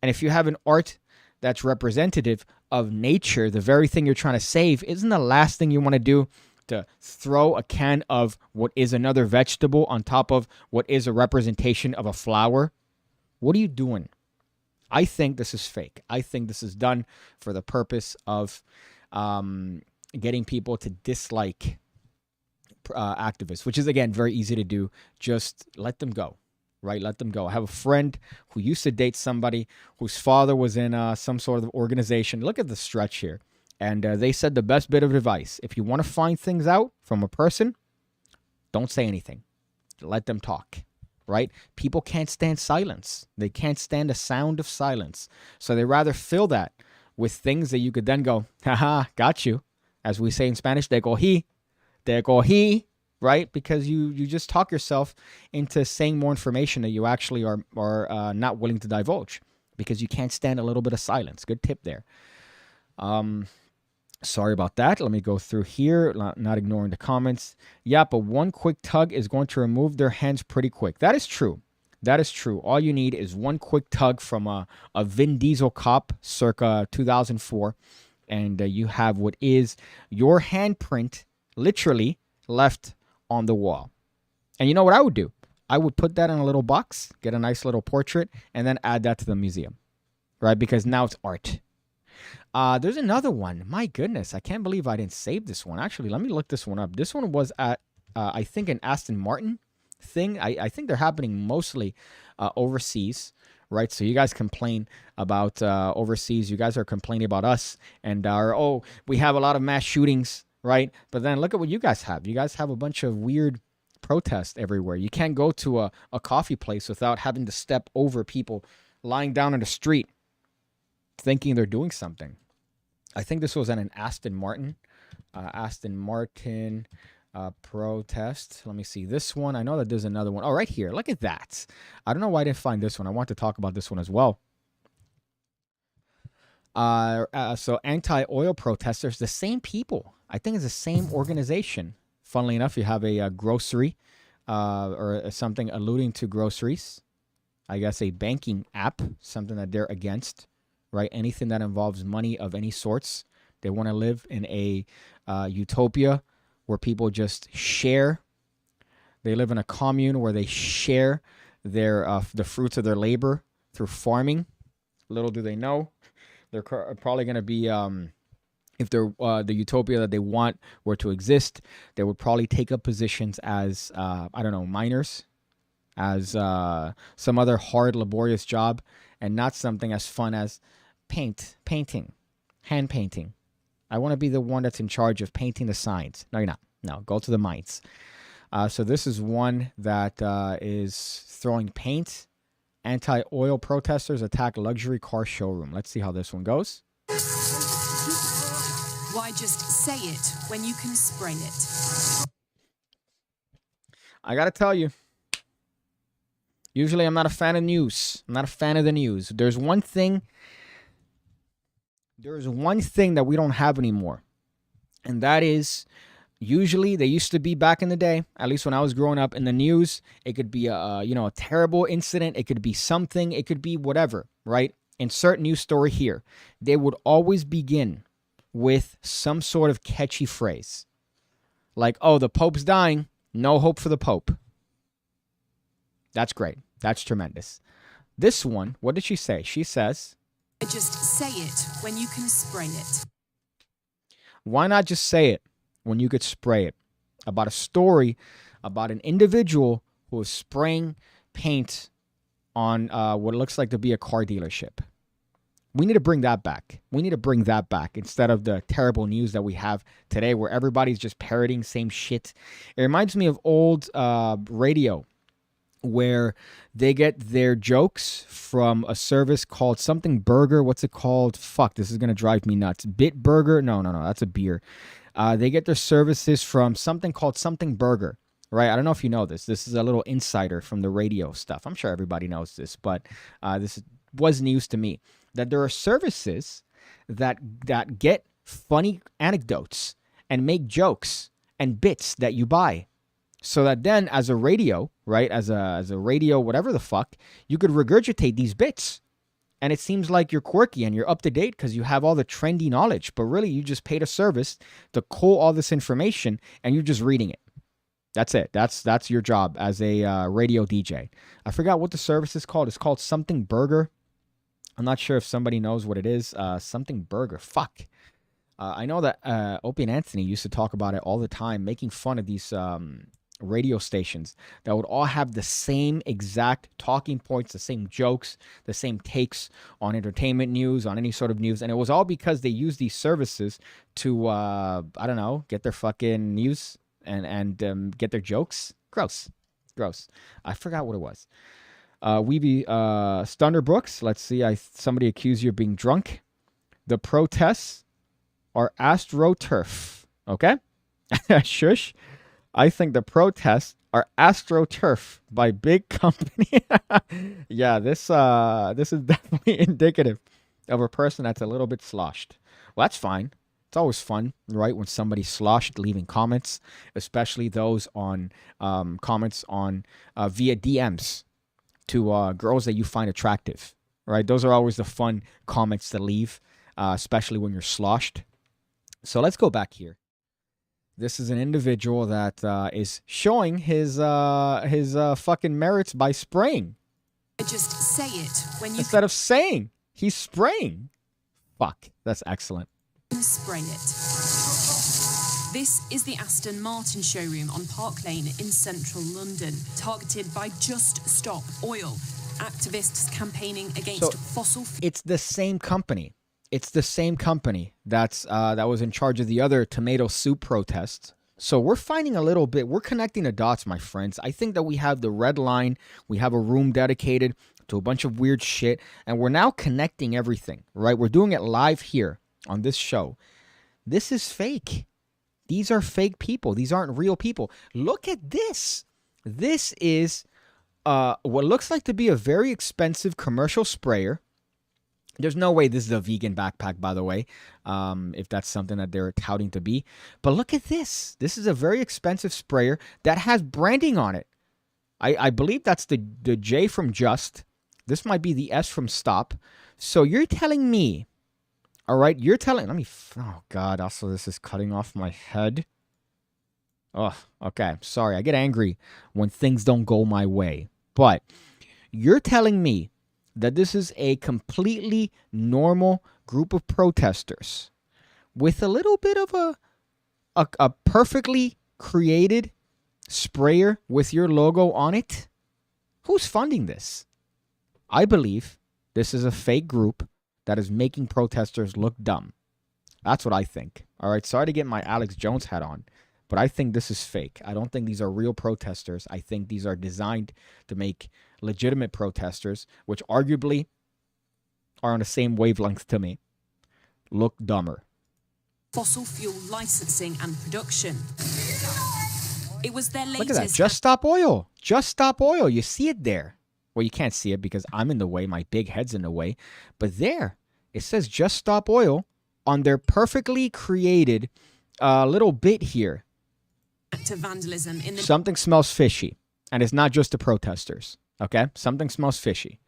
And if you have an art that's representative of nature, the very thing you're trying to save, isn't the last thing you want to do to throw a can of what is another vegetable on top of what is a representation of a flower? What are you doing? I think this is fake. I think this is done for the purpose of getting people to dislike activists, which is, again, very easy to do. Just let them go. Right? Let them go. I have a friend who used to date somebody whose father was in some sort of organization. Look at the stretch here. And they said the best bit of advice: if you want to find things out from a person, don't say anything. Let them talk. Right? People can't stand silence. They can't stand the sound of silence. So they rather fill that with things that you could then go, haha, got you. As we say in Spanish, te cogí. Right? Because you just talk yourself into saying more information that you actually are not willing to divulge because you can't stand a little bit of silence. Good tip there. Sorry about that. Let me go through here, not ignoring the comments. Yeah, but one quick tug is going to remove their hands pretty quick. That is true. That is true. All you need is one quick tug from a Vin Diesel cop circa 2004, and you have what is your handprint literally left on the wall. And you know what I would do? I would put that in a little box, get a nice little portrait, and then add that to the museum, right? Because now it's art. There's another one. My goodness, I can't believe I didn't save this one. Actually, let me look this one up. This one was at, I think, an Aston Martin thing. I think they're happening mostly overseas, right? So you guys complain about overseas. You guys are complaining about us and we have a lot of mass shootings, right? But then look at what you guys have. You guys have a bunch of weird protests everywhere. You can't go to a coffee place without having to step over people lying down in the street thinking they're doing something. I think this was at an Aston Martin protest. Let me see this one. I know that there's another one. Oh, right here. Look at that. I don't know why I didn't find this one. I want to talk about this one as well. So anti-oil protesters, the same people. I think it's the same organization. Funnily enough, you have a grocery or something alluding to groceries. I guess a banking app, something that they're against, right? Anything that involves money of any sorts. They want to live in a utopia where people just share. They live in a commune where they share their the fruits of their labor through farming. Little do they know, they're probably going to be, if they're the utopia that they want were to exist, they would probably take up positions as, I don't know, miners, as some other hard, laborious job, and not something as fun as painting, hand painting. I want to be the one that's in charge of painting the signs. No, you're not. No, go to the mines. So this is one that is throwing paint Anti-oil protesters attack luxury car showroom. Let's see how this one goes. Why just say it when you can spray it? I gotta tell you, usually I'm not a fan of news. I'm not a fan of the news. There's one thing that we don't have anymore, and that is, usually they used to be back in the day, at least when I was growing up, in the news, it could be a terrible incident, it could be something, it could be whatever, right? Insert news story here. They would always begin with some sort of catchy phrase. Like, oh, the Pope's dying, no hope for the Pope. That's great. That's tremendous. This one, what did she say? She says, Just say it when you can spray it. why not just say it when you could spray it? About a story about an individual who is spraying paint on what looks like to be a car dealership. We need to bring that back. We need to bring that back instead of the terrible news that we have today where everybody's just parroting same shit. It reminds me of old radio where they get their jokes from a service called something burger. What's it called? Fuck, this is going to drive me nuts. Bit Burger? No, that's a beer. They get their services from something called something burger, right? I don't know if you know this. This is a little insider from the radio stuff. I'm sure everybody knows this, but this was news to me. That there are services that get funny anecdotes and make jokes and bits that you buy. So that then as a radio, right, as a radio, whatever the fuck, you could regurgitate these bits. And it seems like you're quirky and you're up to date because you have all the trendy knowledge. But really, you just paid a service to cull all this information and you're just reading it. That's it. That's your job as a radio DJ. I forgot what the service is called. It's called something burger. I'm not sure if somebody knows what it is. Something burger. Fuck. I know that Opie and Anthony used to talk about it all the time, making fun of these radio stations that would all have the same exact talking points, the same jokes, the same takes on entertainment news, on any sort of news. And it was all because they used these services to, get their fucking news and get their jokes. Gross. I forgot what it was. Stunner Brooks, let's see. Somebody accused you of being drunk. The protests are AstroTurf. Okay? Shush. I think the protests are AstroTurf by big company. Yeah, this is definitely indicative of a person that's a little bit sloshed. Well, that's fine. It's always fun, right, when somebody's sloshed, leaving comments, especially those on comments on via DMs to girls that you find attractive, right? Those are always the fun comments to leave, especially when you're sloshed. So let's go back here. This is an individual that is showing his fucking merits by spraying. Just say it when you Instead of saying, he's spraying. Fuck, that's excellent. can spray it. This is the Aston Martin showroom on Park Lane in central London, targeted by Just Stop Oil, activists campaigning against fossil fuels. It's the same company. It's the same company that was in charge of the other tomato soup protests. So we're finding a little bit, we're connecting the dots, my friends. I think that we have the red line. We have a room dedicated to a bunch of weird shit. And we're now connecting everything, right? We're doing it live here on this show. This is fake. These are fake people. These aren't real people. Look at this. This is what looks like to be a very expensive commercial sprayer. There's no way this is a vegan backpack, by the way, if that's something that they're touting to be. But look at this. This is a very expensive sprayer that has branding on it. I believe that's the J from Just. This might be the S from Stop. So you're telling me, all right, oh, God, also this is cutting off my head. Oh, okay, sorry. I get angry when things don't go my way. But you're telling me that this is a completely normal group of protesters with a little bit of a perfectly created sprayer with your logo on it? Who's funding this? I believe this is a fake group that is making protesters look dumb. That's what I think. All right, sorry to get my Alex Jones hat on, but I think this is fake. I don't think these are real protesters. I think these are designed to make legitimate protesters, which arguably are on the same wavelength to me, look dumber. Fossil fuel licensing and production. It was their latest... Look at that. Just Stop Oil. Just Stop Oil. You see it there. Well, you can't see it because I'm in the way. My big head's in the way. But there, it says Just Stop Oil on their perfectly created little bit here. To vandalism in the... Something smells fishy. And it's not just the protesters. Okay? Something smells fishy.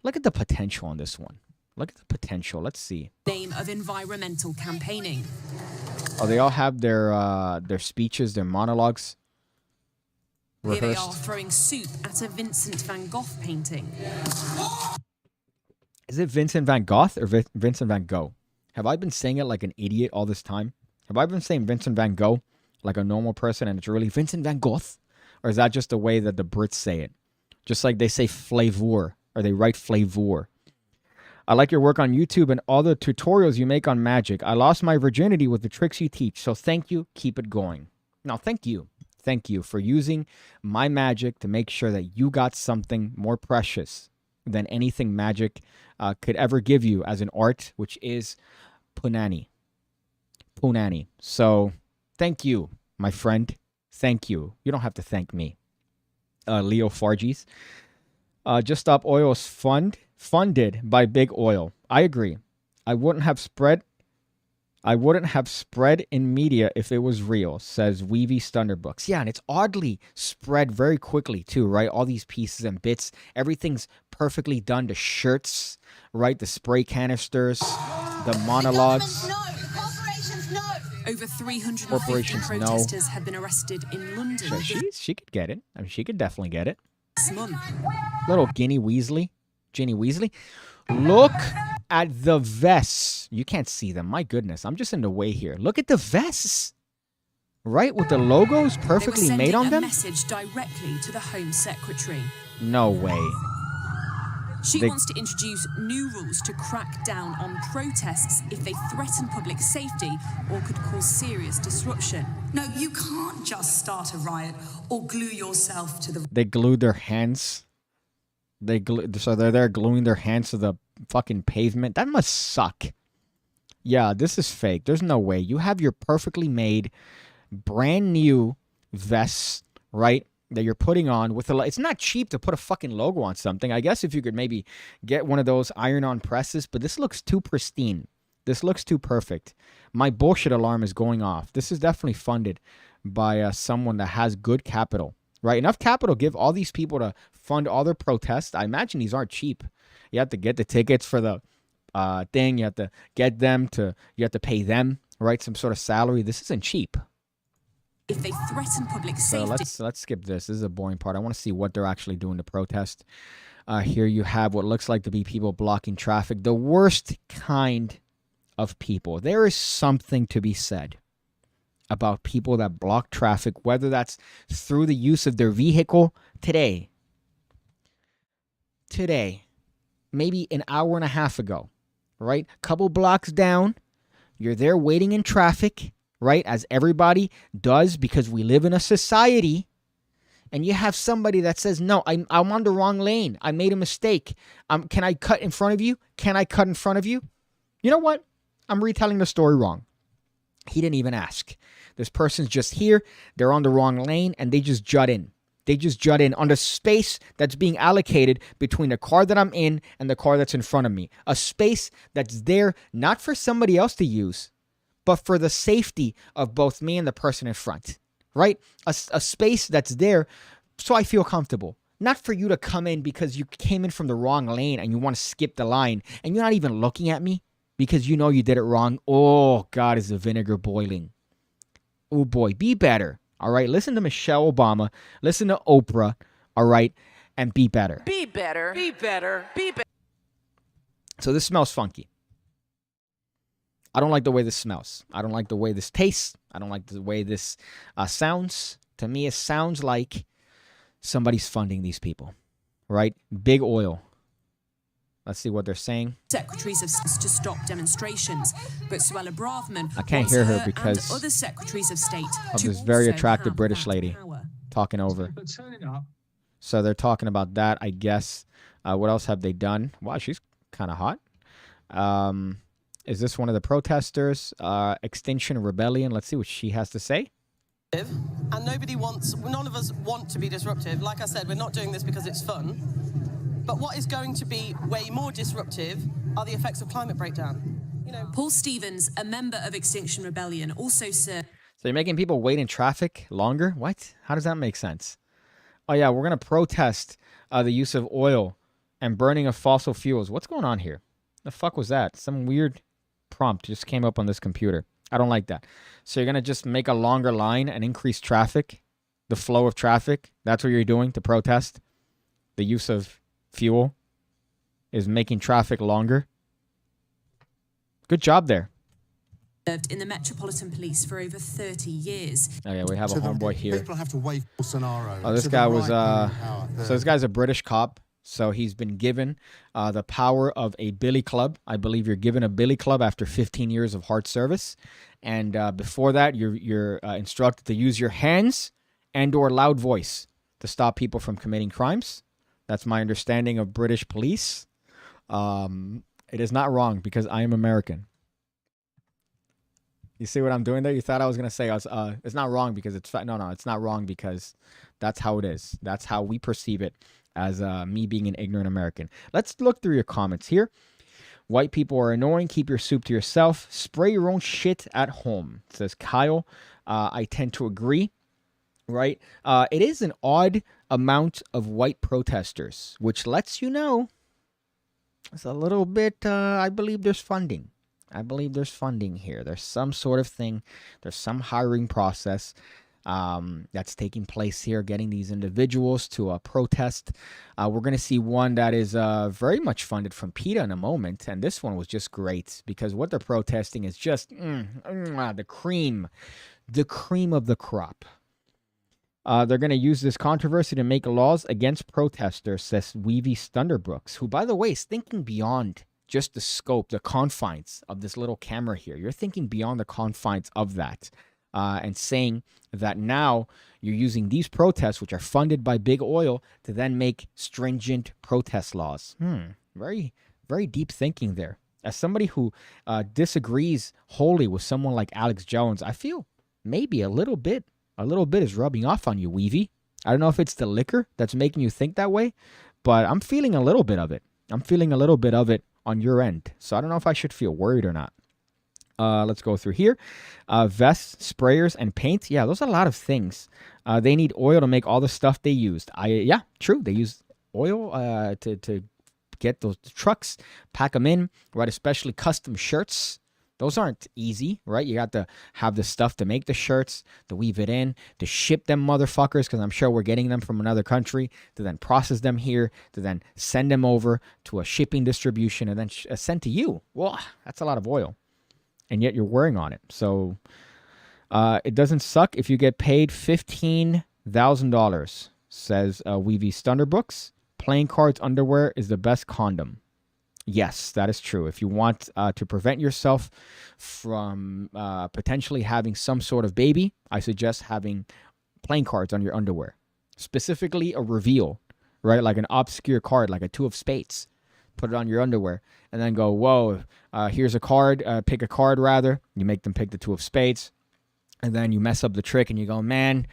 Look at the potential on this one. Look at the potential. Let's see. Name of environmental campaigning. Oh, they all have their speeches, their monologues rehearsed. Here they are throwing soup at a Vincent van Gogh painting. Is it Vincent van Gogh or Vincent van Gogh? Have I been saying it like an idiot all this time? Have I been saying Vincent van Gogh like a normal person and it's really Vincent van Gogh? Or is that just the way that the Brits say it? Just like they say flavor, or they write flavor. I like your work on YouTube and all the tutorials you make on magic. I lost my virginity with the tricks you teach, so thank you. Keep it going. Now, thank you. Thank you for using my magic to make sure that you got something more precious than anything magic could ever give you as an art, which is punani. Punani. So, thank you, my friend. Thank you. You don't have to thank me. Leo Farges. Just Stop Oil is funded by big oil. I agree. I wouldn't have spread in media if it was real, says Weavy Stunderbooks. Yeah, and it's oddly spread very quickly too, right? All these pieces and bits, everything's perfectly done. The shirts, right? The spray canisters, the monologues. The governments know. The corporations know. Over 350 protesters have been arrested in London. So she could get it. I mean, she could definitely get it. This month. Little Ginny Weasley. Look at the vests. You can't see them. My goodness. I'm just in the way here. Look at the vests. Right? With the logos perfectly made on them. They were sending a message directly to the Home Secretary. No way. She wants to introduce new rules to crack down on protests if they threaten public safety or could cause serious disruption. No, you can't just start a riot or glue yourself to the... They glued their hands. So they're there gluing their hands to the fucking pavement. That must suck. Yeah, this is fake. There's no way. You have your perfectly made, brand new vests, right? That you're putting on with a... It's not cheap to put a fucking logo on something. I guess if you could maybe get one of those iron-on presses, but this looks too pristine. This looks too perfect. My bullshit alarm is going off. This is definitely funded by someone that has good capital, right? Enough capital give all these people to fund all their protests. I imagine these aren't cheap. You have to get the tickets for the thing. You have to get them to... You have to pay them, right? Some sort of salary. This isn't cheap. If they threaten public safety. So let's skip this. This is a boring part. I want to see what they're actually doing to protest. Here you have what looks like to be people blocking traffic. The worst kind of people. There is something to be said about people that block traffic, whether that's through the use of their vehicle today, maybe an hour and a half ago, right? Couple blocks down, you're there waiting in traffic, right? As everybody does because we live in a society. And you have somebody that says, no, I'm on the wrong lane. I made a mistake. Can I cut in front of you? Can I cut in front of you? You know what? I'm retelling the story wrong. He didn't even ask. This person's just here. They're on the wrong lane and they just jut in. They just jut in on the space that's being allocated between the car that I'm in and the car that's in front of me. A space that's there not for somebody else to use, but for the safety of both me and the person in front, right? A space that's there so I feel comfortable. Not for you to come in because you came in from the wrong lane and you want to skip the line and you're not even looking at me because you know you did it wrong. Oh, God, is the vinegar boiling. Oh, boy, be better, all right? Listen to Michelle Obama. Listen to Oprah, all right? And be better. Be better. Be better. Be better. So this smells funky. I don't like the way this smells. I don't like the way this tastes. I don't like the way this sounds. To me, it sounds like somebody's funding these people, right? Big oil. Let's see what they're saying. Secretaries of State to stop demonstrations, but Suella Braverman I can't hear her because other secretaries of state of this very attractive British lady talking over. So they're talking about that, I guess. What else have they done? Wow, she's kind of hot. Is this one of the protesters? Extinction Rebellion. Let's see what she has to say. And none of us want to be disruptive. Like I said, we're not doing this because it's fun. But what is going to be way more disruptive are the effects of climate breakdown. Paul Stevens, a member of Extinction Rebellion, also said... So you're making people wait in traffic longer? What? How does that make sense? Oh, yeah, we're going to protest the use of oil and burning of fossil fuels. What's going on here? The fuck was that? Some weird prompt just came up on this computer. I don't like that. So you're going to just make a longer line and increase traffic, the flow of traffic. That's what you're doing to protest. The use of fuel is making traffic longer. Good job there. Served in the Metropolitan Police for over 30 years. Oh, yeah, we have a homeboy here. People have to wait for scenario. Oh, this guy was... So this guy's a British cop. So he's been given the power of a billy club. I believe you're given a billy club after 15 years of hard service. And before that, you're instructed to use your hands and or loud voice to stop people from committing crimes. That's my understanding of British police. It is not wrong because I am American. You see what I'm doing there? You thought I was going to say it's not wrong because it's... No, it's not wrong because that's how it is. That's how we perceive it. As me being an ignorant American. Let's look through your comments here. White people are annoying. Keep your soup to yourself. Spray your own shit at home, says Kyle. I tend to agree, right? It is an odd amount of white protesters, which lets you know it's a little bit, I believe there's funding. I believe there's funding here. There's some sort of thing. There's some hiring process that's taking place here, getting these individuals to protest. We're going to see one that is very much funded from PETA in a moment, and this one was just great because what they're protesting is just the cream of the crop. They're going to use this controversy to make laws against protesters, says Weavy Stunderbrooks, who, by the way, is thinking beyond just the scope, the confines of this little camera here. You're thinking beyond the confines of that. And saying that now you're using these protests, which are funded by big oil, to then make stringent protest laws. Very, very deep thinking there. As somebody who disagrees wholly with someone like Alex Jones, I feel maybe a little bit is rubbing off on you, Weavy. I don't know if it's the liquor that's making you think that way, but I'm feeling a little bit of it. I'm feeling a little bit of it on your end. So I don't know if I should feel worried or not. Let's go through here. Vests, sprayers, and paint. Yeah, those are a lot of things. They need oil to make all the stuff they used. Yeah, true. They use oil to get those trucks, pack them in, right? Especially custom shirts. Those aren't easy, right? You got to have the stuff to make the shirts, to weave it in, to ship them motherfuckers, because I'm sure we're getting them from another country, to then process them here, to then send them over to a shipping distribution, and then sent to you. Well, that's a lot of oil. And yet you're wearing on it. So it doesn't suck if you get paid $15,000, says Weavy Stunderbooks. Playing cards underwear is the best condom. Yes, that is true. If you want to prevent yourself from potentially having some sort of baby, I suggest having playing cards on your underwear. Specifically a reveal, right? Like an obscure card, like a 2 of spades. Put it on your underwear and then go, whoa, here's a card. Pick a card, rather. You make them pick the 2 of spades. And then you mess up the trick and you go, man,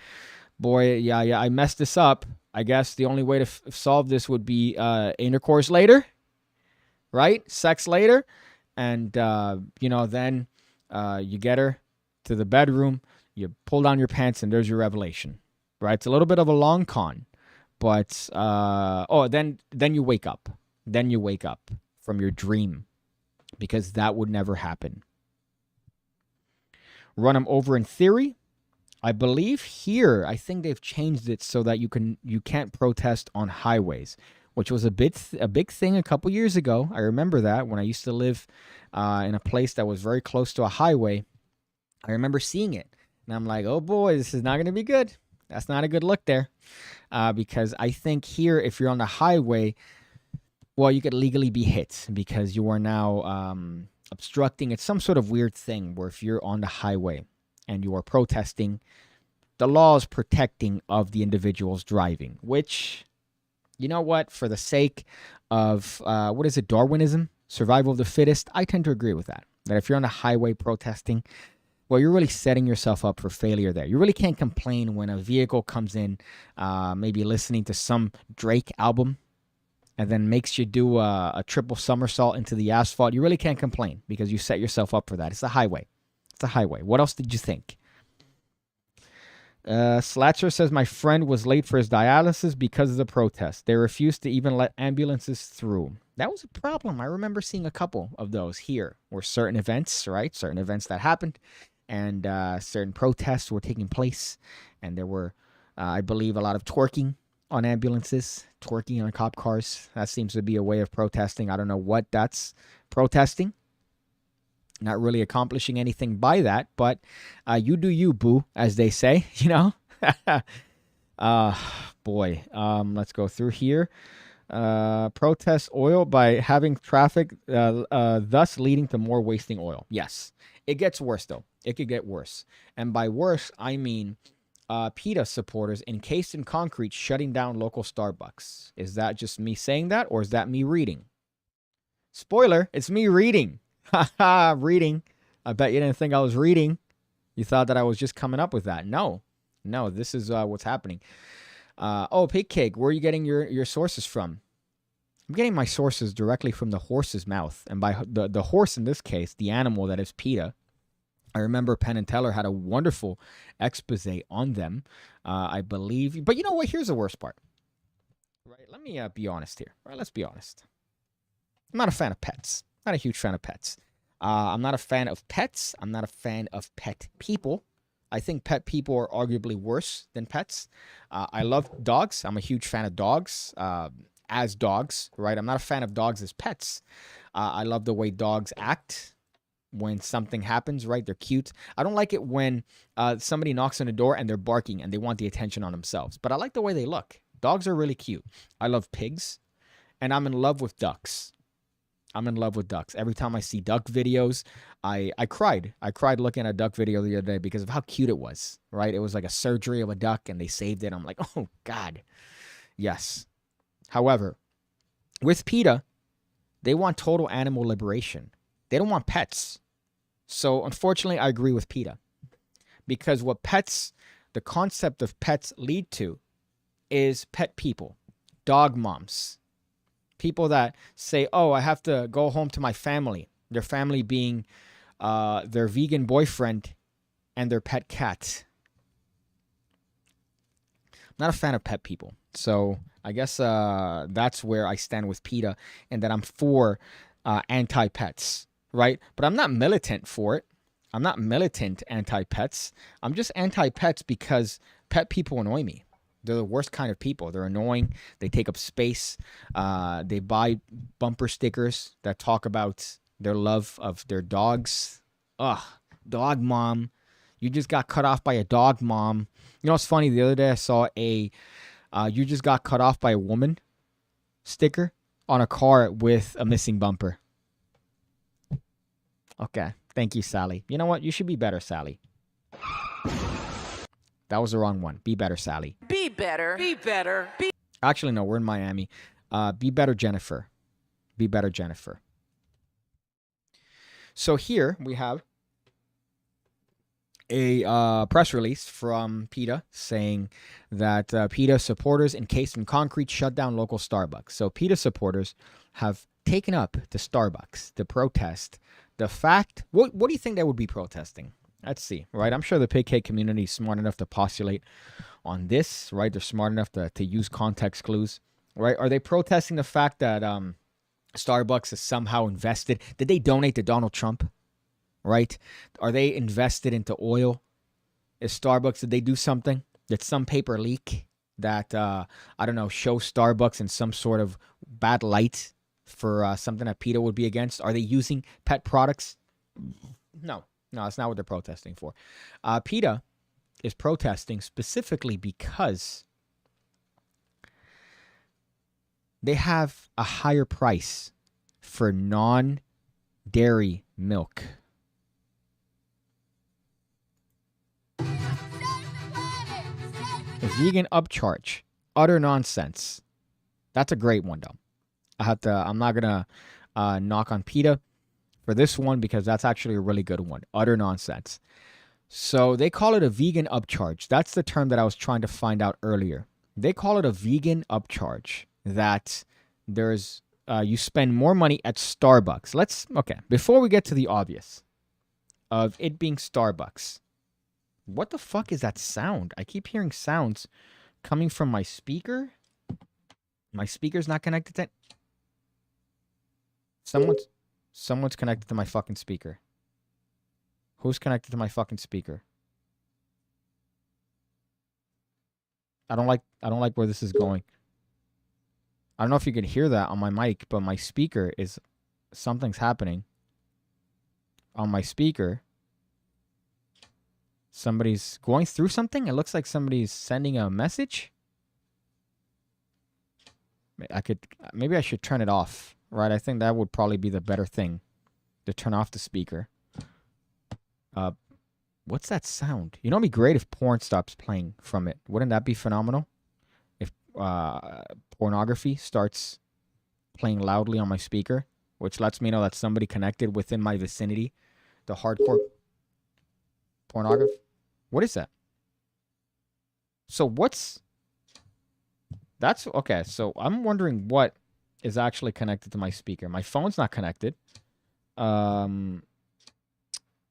boy, yeah, I messed this up. I guess the only way to solve this would be intercourse later, right? Sex later. And, then you get her to the bedroom. You pull down your pants and there's your revelation, right? It's a little bit of a long con. But, then you wake up. Then you wake up from your dream because that would never happen. Run them over in theory. I believe here, I think they've changed it so that you can't protest on highways, which was a big thing a couple years ago. I remember that when I used to live in a place that was very close to a highway. I remember seeing it. And I'm like, oh boy, this is not going to be good. That's not a good look there. Because I think here, if you're on the highway, well, you could legally be hit because you are now obstructing. It's some sort of weird thing where if you're on the highway and you are protesting, the law is protecting of the individuals driving, which you know what? For the sake of, what is it, Darwinism, survival of the fittest, I tend to agree with that. That if you're on the highway protesting, well, you're really setting yourself up for failure there. You really can't complain when a vehicle comes in, maybe listening to some Drake album, and then makes you do a triple somersault into the asphalt. You really can't complain because you set yourself up for that. It's a highway. It's a highway. What else did you think? Slatcher says, my friend was late for his dialysis because of the protest. They refused to even let ambulances through. That was a problem. I remember seeing a couple of those here where certain events, right? Certain events that happened and certain protests were taking place. And there were, I believe, a lot of twerking on ambulances, twerking on cop cars. That seems to be a way of protesting. I don't know what that's protesting. Not really accomplishing anything by that, but you do you, boo, as they say, you know? Boy, let's go through here. Protest oil by having traffic, thus leading to more wasting oil. Yes, it gets worse, though. It could get worse. And by worse, I mean PETA supporters encased in concrete shutting down local Starbucks. Is that just me saying that, or is that me reading? Spoiler, it's me reading. Haha, reading. I bet you didn't think I was reading. You thought that I was just coming up with that. No, this is what's happening. Oh, PigCake, where are you getting your sources from? I'm getting my sources directly from the horse's mouth. And by the horse in this case, the animal that is PETA. I remember Penn and Teller had a wonderful expose on them, I believe. But you know what? Here's the worst part. Right? Let me be honest here. Right? Let's be honest. I'm not a fan of pets. Not a huge fan of pets. I'm not a fan of pets. I'm not a fan of pet people. I think pet people are arguably worse than pets. I love dogs. I'm a huge fan of dogs as dogs, right? I'm not a fan of dogs as pets. I love the way dogs act when something happens, right? They're cute. I don't like it when somebody knocks on the door and they're barking and they want the attention on themselves. But I like the way they look. Dogs are really cute. I love pigs. And I'm in love with ducks. I'm in love with ducks. Every time I see duck videos, I cried. I cried looking at a duck video the other day because of how cute it was, right? It was like a surgery of a duck and they saved it. I'm like, oh, God. Yes. However, with PETA, they want total animal liberation. They don't want pets. So, unfortunately, I agree with PETA. Because what pets, the concept of pets lead to is pet people, dog moms. People that say, oh, I have to go home to my family. Their family being their vegan boyfriend and their pet cat. I'm not a fan of pet people. So I guess that's where I stand with PETA and that I'm for anti-pets, right? But I'm not militant for it. I'm not militant anti-pets. I'm just anti-pets because pet people annoy me. They're the worst kind of people. They're annoying. They take up space. They buy bumper stickers that talk about their love of their dogs. Ugh, dog mom. You just got cut off by a dog mom. You know what's funny? The other day I saw a you just got cut off by a woman sticker on a car with a missing bumper. Okay. Thank you, Sally. You know what? You should be better, Sally. That was the wrong one. Be better, Sally. Be better. Be better. Actually, no, we're in Miami. Be better, Jennifer. Be better, Jennifer. So here we have a press release from PETA saying that PETA supporters encased in concrete shut down local Starbucks. So PETA supporters have taken up to Starbucks to protest the fact. What do you think they would be protesting? Let's see, right? I'm sure the PigCake community is smart enough to postulate on this, right? They're smart enough to use context clues, right? Are they protesting the fact that Starbucks is somehow invested? Did they donate to Donald Trump, right? Are they invested into oil? Is Starbucks, did they do something? Did some paper leak that, I don't know, show Starbucks in some sort of bad light for something that PETA would be against? Are they using pet products? No, that's not what they're protesting for. PETA is protesting specifically because they have a higher price for non-dairy milk. A vegan upcharge. Utter nonsense. That's a great one, though. I'm not going to knock on PETA for this one because that's actually a really good one. Utter nonsense. So they call it a vegan upcharge. That's the term that I was trying to find out earlier. They call it a vegan upcharge, that there's you spend more money at Starbucks. Okay, before we get to the obvious of it being Starbucks, what the fuck is that sound? I keep hearing sounds coming from my speaker. My speaker's not connected to... Someone's connected to my fucking speaker. Who's connected to my fucking speaker? I don't like where this is going. I don't know if you can hear that on my mic, but my speaker is... Something's happening on my speaker. Somebody's going through something? It looks like somebody's sending a message. Maybe I should turn it off, right? I think that would probably be the better thing, to turn off the speaker. What's that sound? You know, it'd be great if porn stops playing from it. Wouldn't that be phenomenal? If pornography starts playing loudly on my speaker, which lets me know that somebody connected within my vicinity. The hardcore pornography. What is that? So that's okay. So I'm wondering what is actually connected to my speaker. My phone's not connected.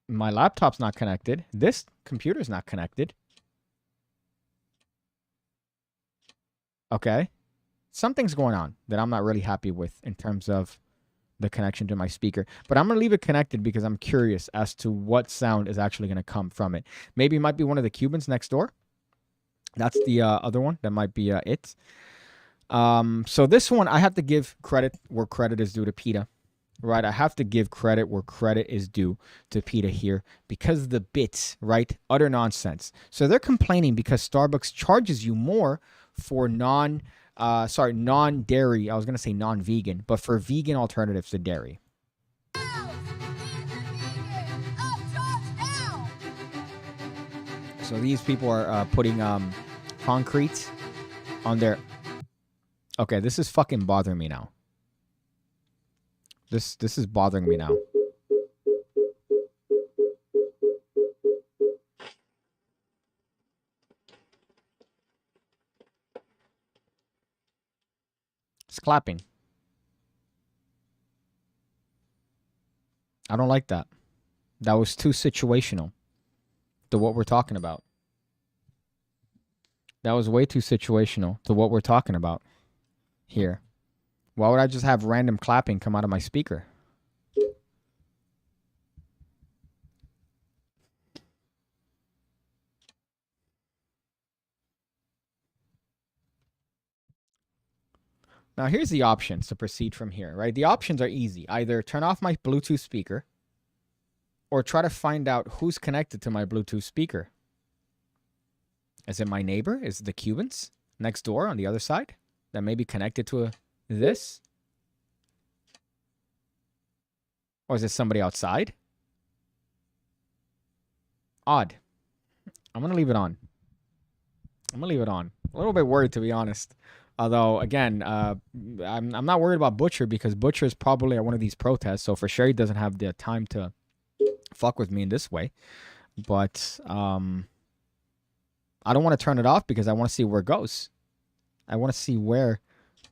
My laptop's not connected. This computer's not connected. Okay. Something's going on that I'm not really happy with in terms of the connection to my speaker. But I'm going to leave it connected because I'm curious as to what sound is actually going to come from it. Maybe it might be one of the Cubans next door. That's the other one. That might be it. So this one, I have to give credit where credit is due to PETA. Right? I have to give credit where credit is due to PETA here because of the bits, right? Utter nonsense. So they're complaining because Starbucks charges you more for non-dairy. I was going to say non-vegan, but for vegan alternatives to dairy. So these people are putting concrete on their... Okay, this is fucking bothering me now. This is bothering me now. It's clapping. I don't like that. That was too situational to what we're talking about. That was way too situational to what we're talking about here. Why would I just have random clapping come out of my speaker? Now, here's the options to proceed from here, right? The options are easy. Either turn off my Bluetooth speaker or try to find out who's connected to my Bluetooth speaker. Is it my neighbor? Is it the Cubans next door on the other side that may be connected to this? Or is it somebody outside? Odd. I'm going to leave it on. I'm going to leave it on. A little bit worried, to be honest. Although, again, I'm not worried about Butcher because Butcher is probably at one of these protests. So for sure he doesn't have the time to fuck with me in this way. But I don't want to turn it off because I want to see where it goes. I want to see where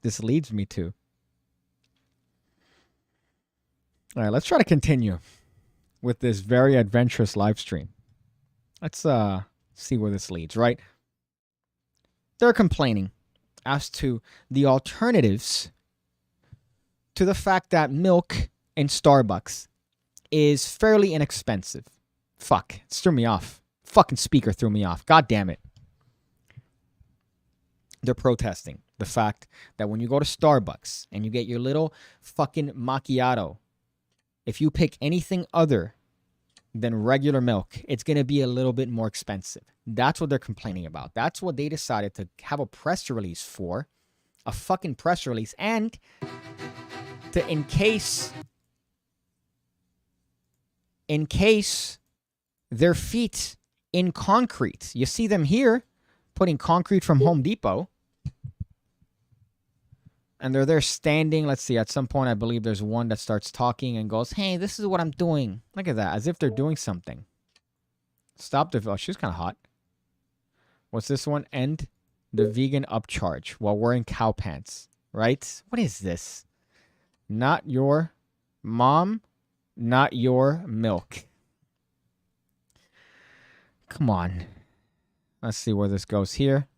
this leads me to. All right, let's try to continue with this very adventurous live stream. Let's see where this leads, right? They're complaining as to the alternatives to the fact that milk in Starbucks is fairly inexpensive. Fuck, it threw me off. Fucking speaker threw me off. God damn it. They're protesting the fact that when you go to Starbucks and you get your little fucking macchiato, if you pick anything other than regular milk, it's going to be a little bit more expensive. That's what they're complaining about. That's what they decided to have a press release for. A fucking press release. And to encase their feet in concrete. You see them here putting concrete from Home Depot. And they're there standing. Let's see. At some point, I believe there's one that starts talking and goes, hey, this is what I'm doing. Look at that. As if they're doing something. Stop the... Oh, she's kind of hot. What's this one? End the vegan upcharge while wearing cow pants. Right? What is this? Not your mom, not your milk. Come on. Let's see where this goes here.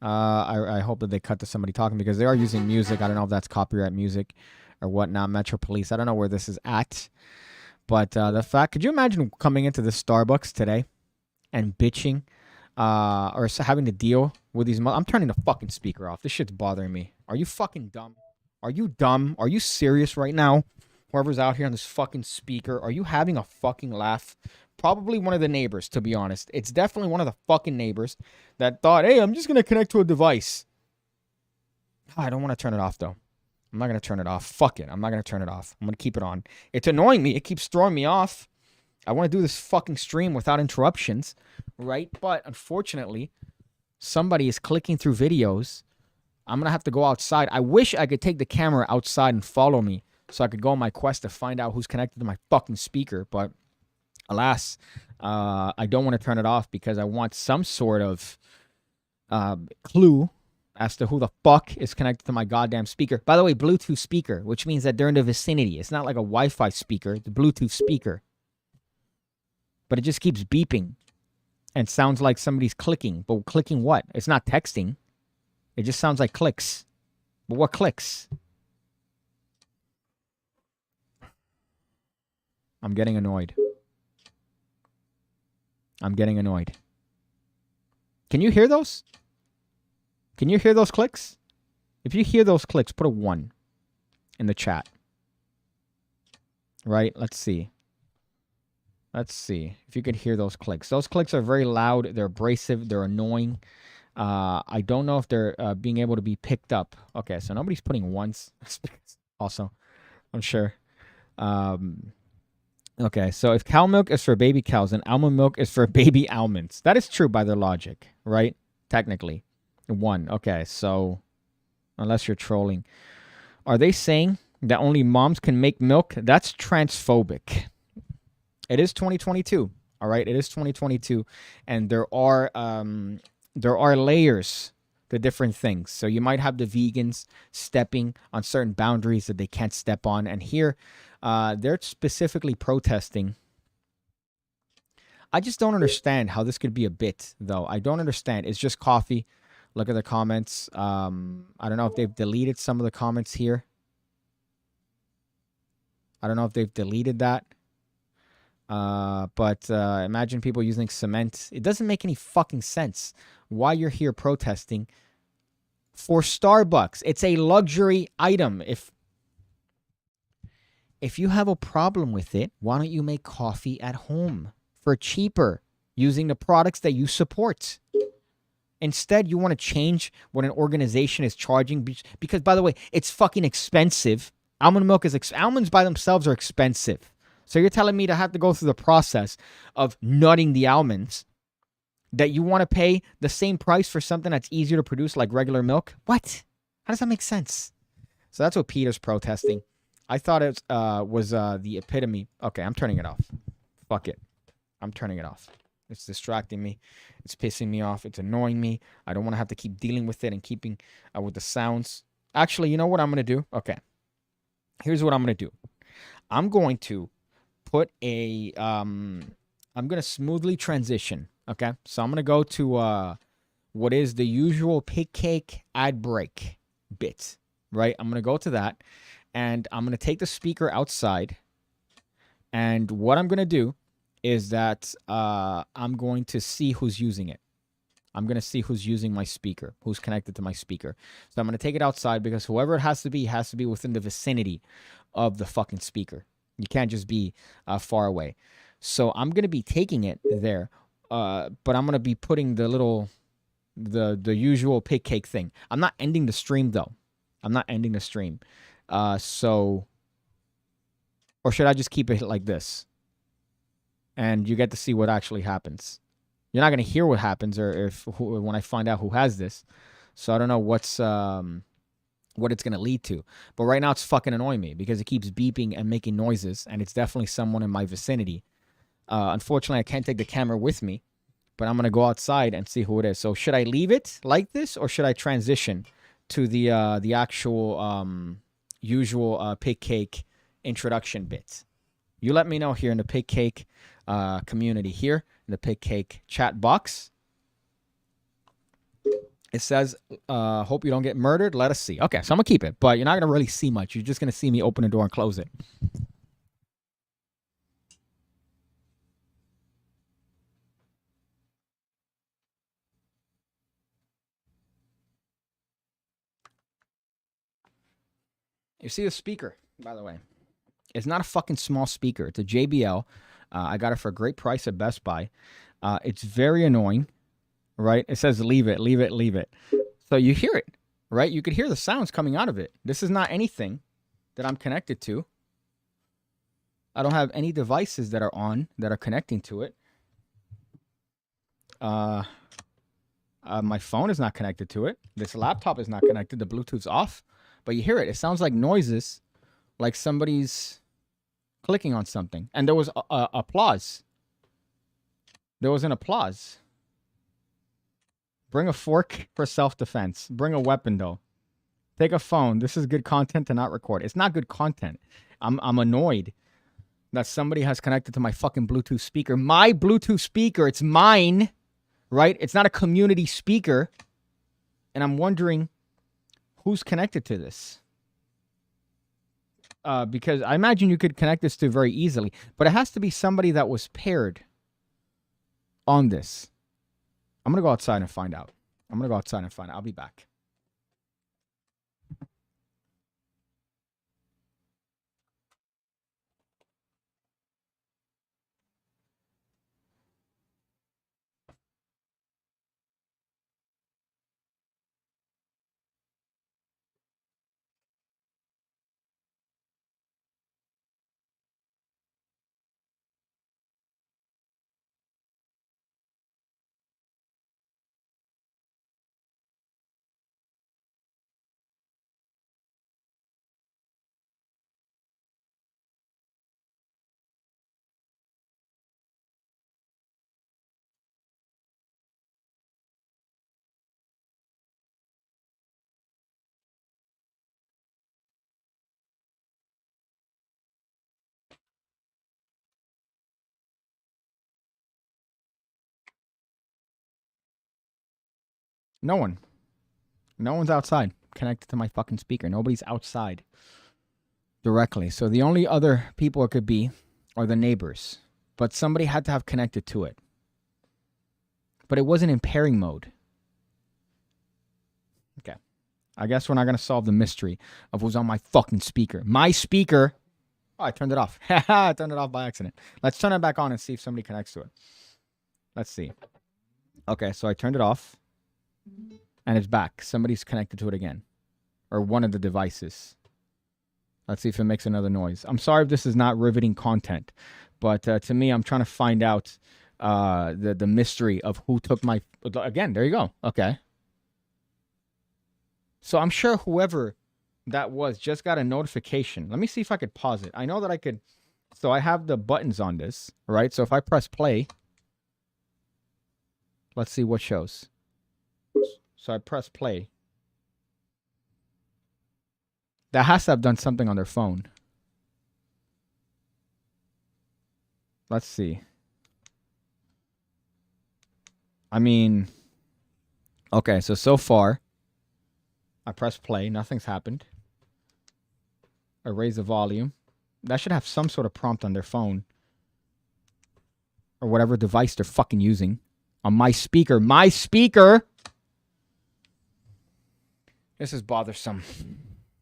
I hope that they cut to somebody talking because they are using music. I don't know if that's copyright music or whatnot. Metro Police. I don't know where this is at. But the fact... Could you imagine coming into the Starbucks today and bitching or having to deal with these... I'm turning the fucking speaker off. This shit's bothering me. Are you fucking dumb? Are you dumb? Are you serious right now? Whoever's out here on this fucking speaker, are you having a fucking laugh? Probably one of the neighbors, to be honest. It's definitely one of the fucking neighbors that thought, hey, I'm just going to connect to a device. I don't want to turn it off, though. I'm not going to turn it off. Fuck it. I'm not going to turn it off. I'm going to keep it on. It's annoying me. It keeps throwing me off. I want to do this fucking stream without interruptions, right? But unfortunately, somebody is clicking through videos. I'm going to have to go outside. I wish I could take the camera outside and follow me so I could go on my quest to find out who's connected to my fucking speaker. But alas, I don't want to turn it off because I want some sort of clue as to who the fuck is connected to my goddamn speaker. By the way, Bluetooth speaker, which means that they're in the vicinity. It's not like a Wi-Fi speaker, the Bluetooth speaker. But it just keeps beeping and sounds like somebody's clicking. But clicking what? It's not texting. It just sounds like clicks. But what clicks? I'm getting annoyed. I'm getting annoyed. Can you hear those? Can you hear those clicks? If you hear those clicks, put a 1 in the chat. Right? Let's see. Let's see if you could hear those clicks. Those clicks are very loud. They're abrasive. They're annoying. I don't know if they're being able to be picked up. Okay, so nobody's putting 1s. Also, I'm sure. Okay, so if cow milk is for baby cows and almond milk is for baby almonds. That is true by their logic, right? Technically. 1. Okay, so unless you're trolling. Are they saying that only moms can make milk? That's transphobic. It is 2022, all right? It is 2022, and there are layers to different things. So you might have the vegans stepping on certain boundaries that they can't step on, and here they're specifically protesting. I just don't understand how this could be a bit, though. I don't understand. It's just coffee. Look at the comments. I don't know if they've deleted some of the comments here. I don't know if they've deleted that. But imagine people using cement. It doesn't make any fucking sense why you're here protesting for Starbucks. It's a luxury item. If you have a problem with it, why don't you make coffee at home for cheaper using the products that you support? Instead, you want to change what an organization is charging because, by the way, it's fucking expensive. Almond milk is almonds by themselves are expensive. So you're telling me to have to go through the process of nutting the almonds, that you want to pay the same price for something that's easier to produce like regular milk? What? How does that make sense? So that's what PETA's protesting. I thought it was the epitome. Okay, I'm turning it off. Fuck it. I'm turning it off. It's distracting me. It's pissing me off. It's annoying me. I don't want to have to keep dealing with it and keeping with the sounds. Actually, you know what I'm going to do? Okay. Here's what I'm going to do. I'm going to put a... I'm going to smoothly transition. Okay? So I'm going to go to what is the usual PigCake ad break bit. Right? I'm going to go to that. And I'm going to take the speaker outside. And what I'm going to do is that I'm going to see who's using it. I'm going to see who's using my speaker, who's connected to my speaker. So I'm going to take it outside because whoever it has to be within the vicinity of the fucking speaker. You can't just be far away. So I'm going to be taking it there, but I'm going to be putting the usual PigCake thing. I'm not ending the stream, though. I'm not ending the stream. Or should I just keep it like this? And you get to see what actually happens. You're not going to hear what happens when I find out who has this. So I don't know what's what it's going to lead to. But right now it's fucking annoying me because it keeps beeping and making noises, and it's definitely someone in my vicinity. Unfortunately, I can't take the camera with me, but I'm going to go outside and see who it is. So should I leave it like this, or should I transition to the actual usual PigCake introduction bit? You let me know here in the PigCake community, here in the PigCake chat box. It says, hope you don't get murdered. Let us see. Okay, so I'm going to keep it, but you're not going to really see much. You're just going to see me open the door and close it. You see the speaker, by the way. It's not a fucking small speaker. It's a JBL. I got it for a great price at Best Buy. It's very annoying, right? It says leave it, leave it, leave it. So you hear it, right? You could hear the sounds coming out of it. This is not anything that I'm connected to. I don't have any devices that are on that are connecting to it. My phone is not connected to it. This laptop is not connected. The Bluetooth's off. But you hear it. It sounds like noises, like somebody's clicking on something. And there was applause. There was an applause. Bring a fork for self-defense. Bring a weapon, though. Take a phone. This is good content to not record. It's not good content. I'm annoyed that somebody has connected to my fucking Bluetooth speaker. My Bluetooth speaker. It's mine, right? It's not a community speaker. And I'm wondering who's connected to this. Because I imagine you could connect this to very easily. But it has to be somebody that was paired on this. I'm going to go outside and find out. I'll be back. No one. No one's outside connected to my fucking speaker. Nobody's outside directly. So the only other people it could be are the neighbors. But somebody had to have connected to it. But it wasn't in pairing mode. Okay. I guess we're not going to solve the mystery of who's on my fucking speaker. My speaker. Oh, I turned it off. I turned it off by accident. Let's turn it back on and see if somebody connects to it. Let's see. Okay, so I turned it off. And it's back. Somebody's connected to it again. Or one of the devices. Let's see if it makes another noise. I'm sorry if this is not riveting content. But to me, I'm trying to find out the mystery of who took my... Again, there you go. Okay. So I'm sure whoever that was just got a notification. Let me see if I could pause it. I know that I could... So I have the buttons on this, right? So if I press play... Let's see what shows. So I press play. That has to have done something on their phone. Let's see. I mean, okay, so far, I press play. Nothing's happened. I raise the volume. That should have some sort of prompt on their phone. Or whatever device they're fucking using. On my speaker. My speaker! This is bothersome.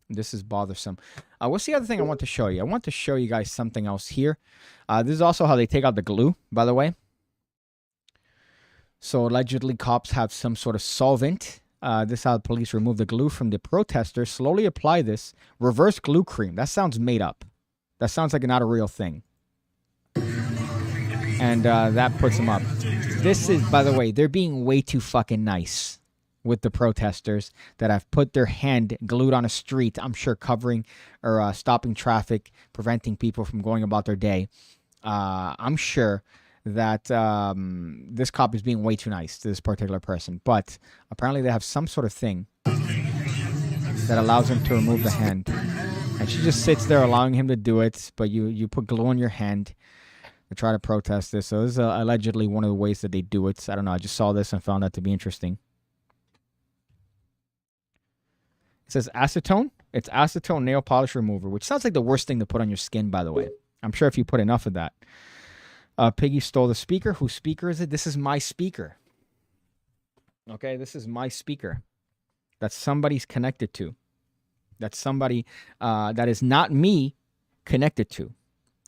This is bothersome. What's the other thing I want to show you? I want to show you guys something else here. This is also how they take out the glue, by the way. So allegedly cops have some sort of solvent. This is how the police remove the glue from the protesters. Slowly apply this. Reverse glue cream. That sounds made up. That sounds like not a real thing. And that puts them up. This is, by the way, they're being way too fucking nice. with the protesters that have put their hand glued on a street, I'm sure covering or stopping traffic, preventing people from going about their day. I'm sure that this cop is being way too nice to this particular person. But apparently they have some sort of thing that allows him to remove the hand. And she just sits there allowing him to do it, but you put glue on your hand to try to protest this. So this is allegedly one of the ways that they do it. I don't know. I just saw this and found that to be interesting. It says acetone. It's acetone nail polish remover, which sounds like the worst thing to put on your skin, by the way. I'm sure if you put enough of that. Piggy stole the speaker. Whose speaker is it? This is my speaker. Okay, this is my speaker that somebody's connected to. That's somebody that is not me connected to.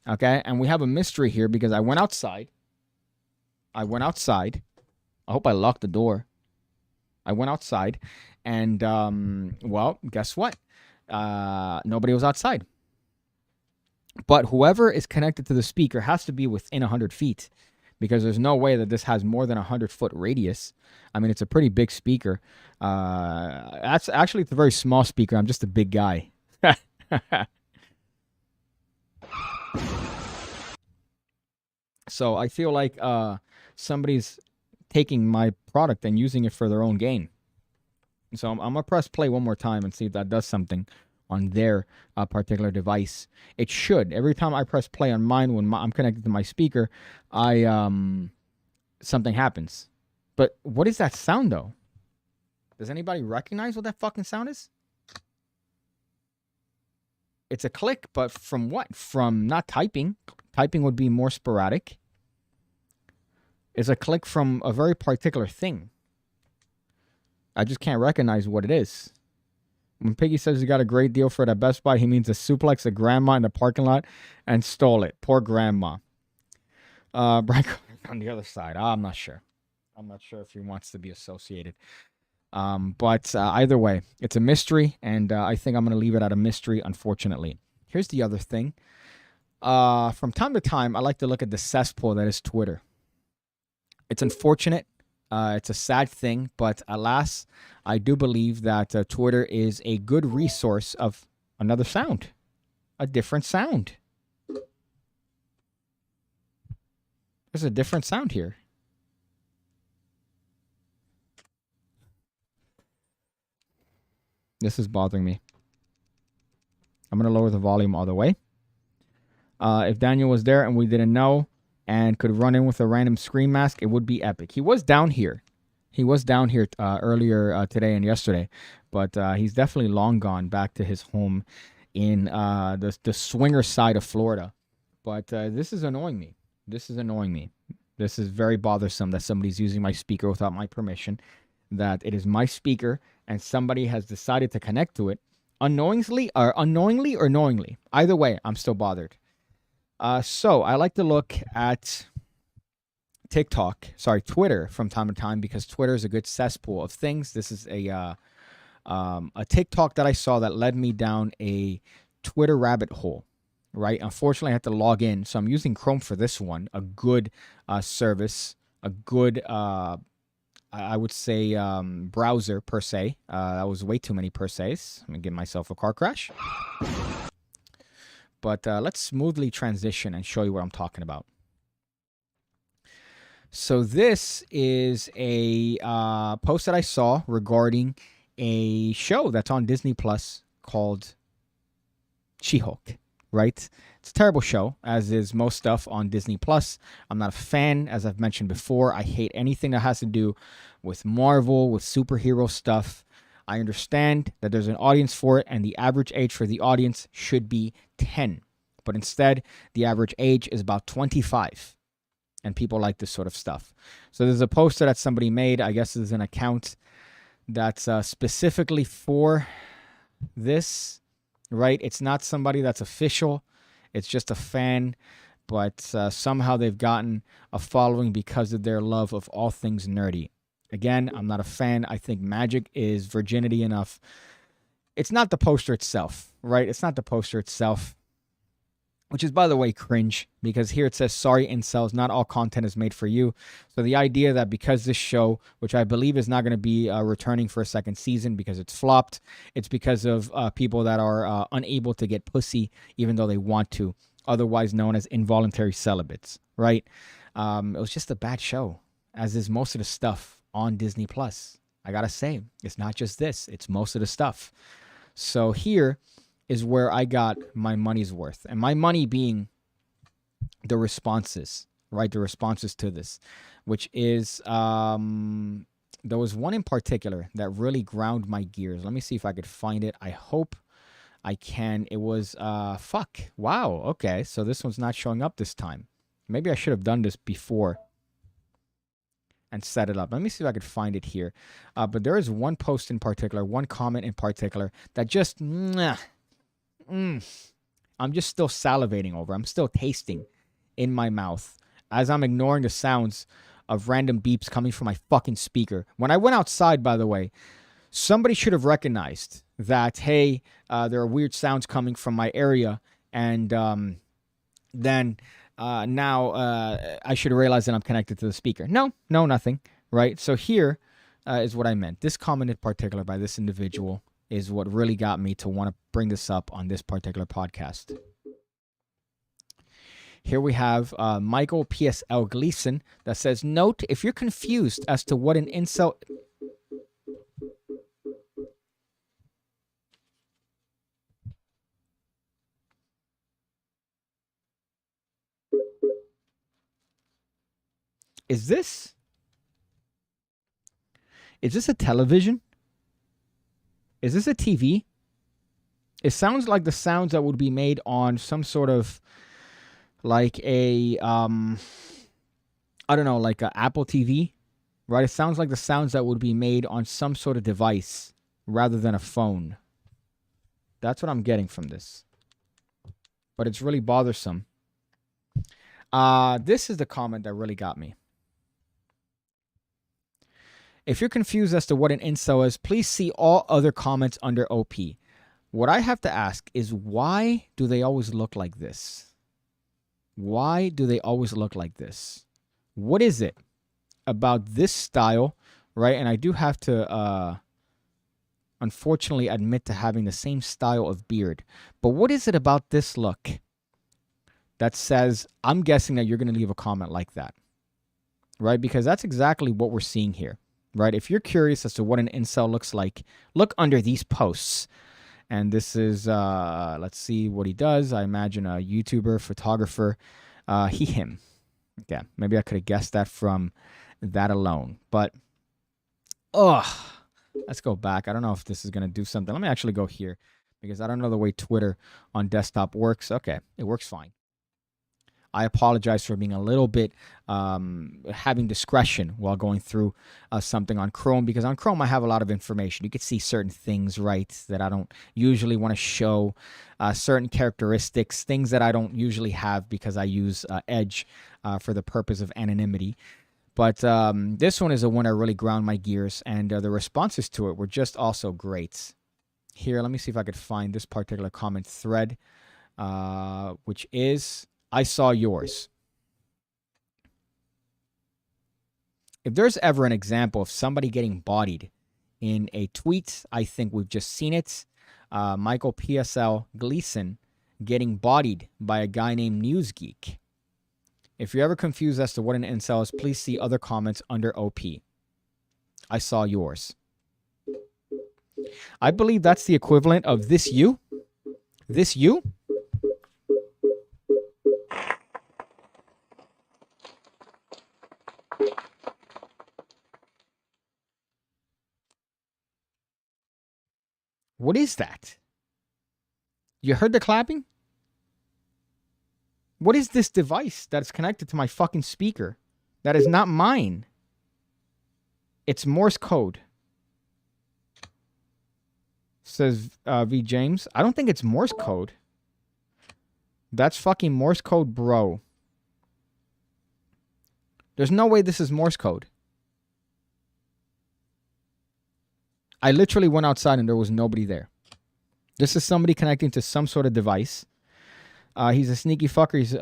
Okay, and we have a mystery here because I went outside. I hope I locked the door. I went outside and, well, guess what? Nobody was outside. But whoever is connected to the speaker has to be within 100 feet because there's no way that this has more than a 100-foot radius. I mean, it's a pretty big speaker. It's a very small speaker. I'm just a big guy. So I feel like somebody's taking my product and using it for their own gain. So I'm going to press play one more time and see if that does something on their particular device. It should. Every time I press play on mine when I'm connected to my speaker, something happens. But what is that sound, though? Does anybody recognize what that fucking sound is? It's a click, but from what? From not typing. Typing would be more sporadic. It's a click from a very particular thing. I just can't recognize what it is. When Piggy says he got a great deal for it at Best Buy, he means to suplex a grandma in the parking lot and stole it. Poor grandma. Brian on the other side. I'm not sure. I'm not sure if he wants to be associated. But either way, it's a mystery, and I think I'm going to leave it at a mystery, unfortunately. Here's the other thing. From time to time, I like to look at the cesspool that is Twitter. It's unfortunate. It's a sad thing, but alas, I do believe that Twitter is a good resource of another sound, a different sound. There's a different sound here. This is bothering me. I'm going to lower the volume all the way. If Daniel was there and we didn't know and could run in with a random screen mask, it would be epic. He was down here. He was down here earlier today and yesterday, but he's definitely long gone back to his home in the swinger side of Florida. But this is annoying me. This is annoying me. This is very bothersome that somebody's using my speaker without my permission, that it is my speaker and somebody has decided to connect to it unknowingly or knowingly. Either way, I'm still bothered. So I like to look at Twitter from time to time because Twitter is a good cesspool of things. This is a TikTok that I saw that led me down a Twitter rabbit hole, right? Unfortunately, I had to log in, so I'm using Chrome for this one, a good service, a good, I would say, browser per se. That was way too many per se's. I'm going to give myself a car crash. But let's smoothly transition and show you what I'm talking about. So this is a post that I saw regarding a show that's on Disney Plus called She-Hulk, right? It's a terrible show, as is most stuff on Disney Plus. I'm not a fan, as I've mentioned before. I hate anything that has to do with Marvel, with superhero stuff. I understand that there's an audience for it, and the average age for the audience should be 10. But instead, the average age is about 25. And people like this sort of stuff. So there's a poster that somebody made. I guess there's an account that's specifically for this, right? It's not somebody that's official. It's just a fan. But somehow they've gotten a following because of their love of all things nerdy. Again, I'm not a fan. I think magic is virginity enough. It's not the poster itself, right? It's not the poster itself. which is, by the way, cringe, because here it says, sorry, incels, not all content is made for you. So the idea that because this show, which I believe is not going to be returning for a second season because it's flopped, it's because of people that are unable to get pussy even though they want to, otherwise known as involuntary celibates, right? It was just a bad show, as is most of the stuff on Disney+. I got to say, it's not just this, it's most of the stuff. So here is where I got my money's worth. And my money being the responses, right? The responses to this, which is, there was one in particular that really ground my gears. Let me see if I could find it. I hope I can. It was, fuck. Wow. Okay. So this one's not showing up this time. Maybe I should have done this before and set it up. Let me see if I could find it here. But there is one post in particular, one comment in particular that just, I'm just still salivating over. I'm still tasting in my mouth as I'm ignoring the sounds of random beeps coming from my fucking speaker. When I went outside, by the way, somebody should have recognized that, hey, there are weird sounds coming from my area. And then now I should realize that I'm connected to the speaker. No, nothing. Right? So here is what I meant. This comment in particular by this individual is what really got me to want to bring this up on this particular podcast. Here we have Michael PSL Gleason that says, note, if you're confused as to what an incel... Is this a television? Is this a TV? It sounds like the sounds that would be made on some sort of like a, I don't know, like an Apple TV, right? It sounds like the sounds that would be made on some sort of device rather than a phone. That's what I'm getting from this. But it's really bothersome. This is the comment that really got me. If you're confused as to what an incel is, please see all other comments under OP. What I have to ask is, why do they always look like this? Why do they always look like this? What is it about this style, right? And I do have to, unfortunately, admit to having the same style of beard. But what is it about this look that says, I'm guessing that you're going to leave a comment like that, right? Because that's exactly what we're seeing here. Right? If you're curious as to what an incel looks like, look under these posts. And this is, let's see what he does. I imagine a YouTuber, photographer, him. Yeah, maybe I could have guessed that from that alone. But, let's go back. I don't know if this is going to do something. Let me actually go here because I don't know the way Twitter on desktop works. Okay, it works fine. I apologize for being a little bit having discretion while going through something on Chrome, because on Chrome I have a lot of information. You can see certain things, right, that I don't usually want to show, certain characteristics, things that I don't usually have because I use Edge for the purpose of anonymity. But this one is the one that really ground my gears, and the responses to it were just also great. Here, let me see if I could find this particular comment thread, which is... I saw yours. If there's ever an example of somebody getting bodied in a tweet, I think we've just seen it. Michael PSL Gleason getting bodied by a guy named Newsgeek. If you're ever confused as to what an incel is, please see other comments under OP. I saw yours. I believe that's the equivalent of this you. This you. What is that? You heard the clapping? What is this device that's connected to my fucking speaker? That is not mine. It's Morse code. Says V. James. I don't think it's Morse code. That's fucking Morse code, bro. There's no way this is Morse code. I literally went outside and there was nobody there. This is somebody connecting to some sort of device He's a sneaky fucker. He's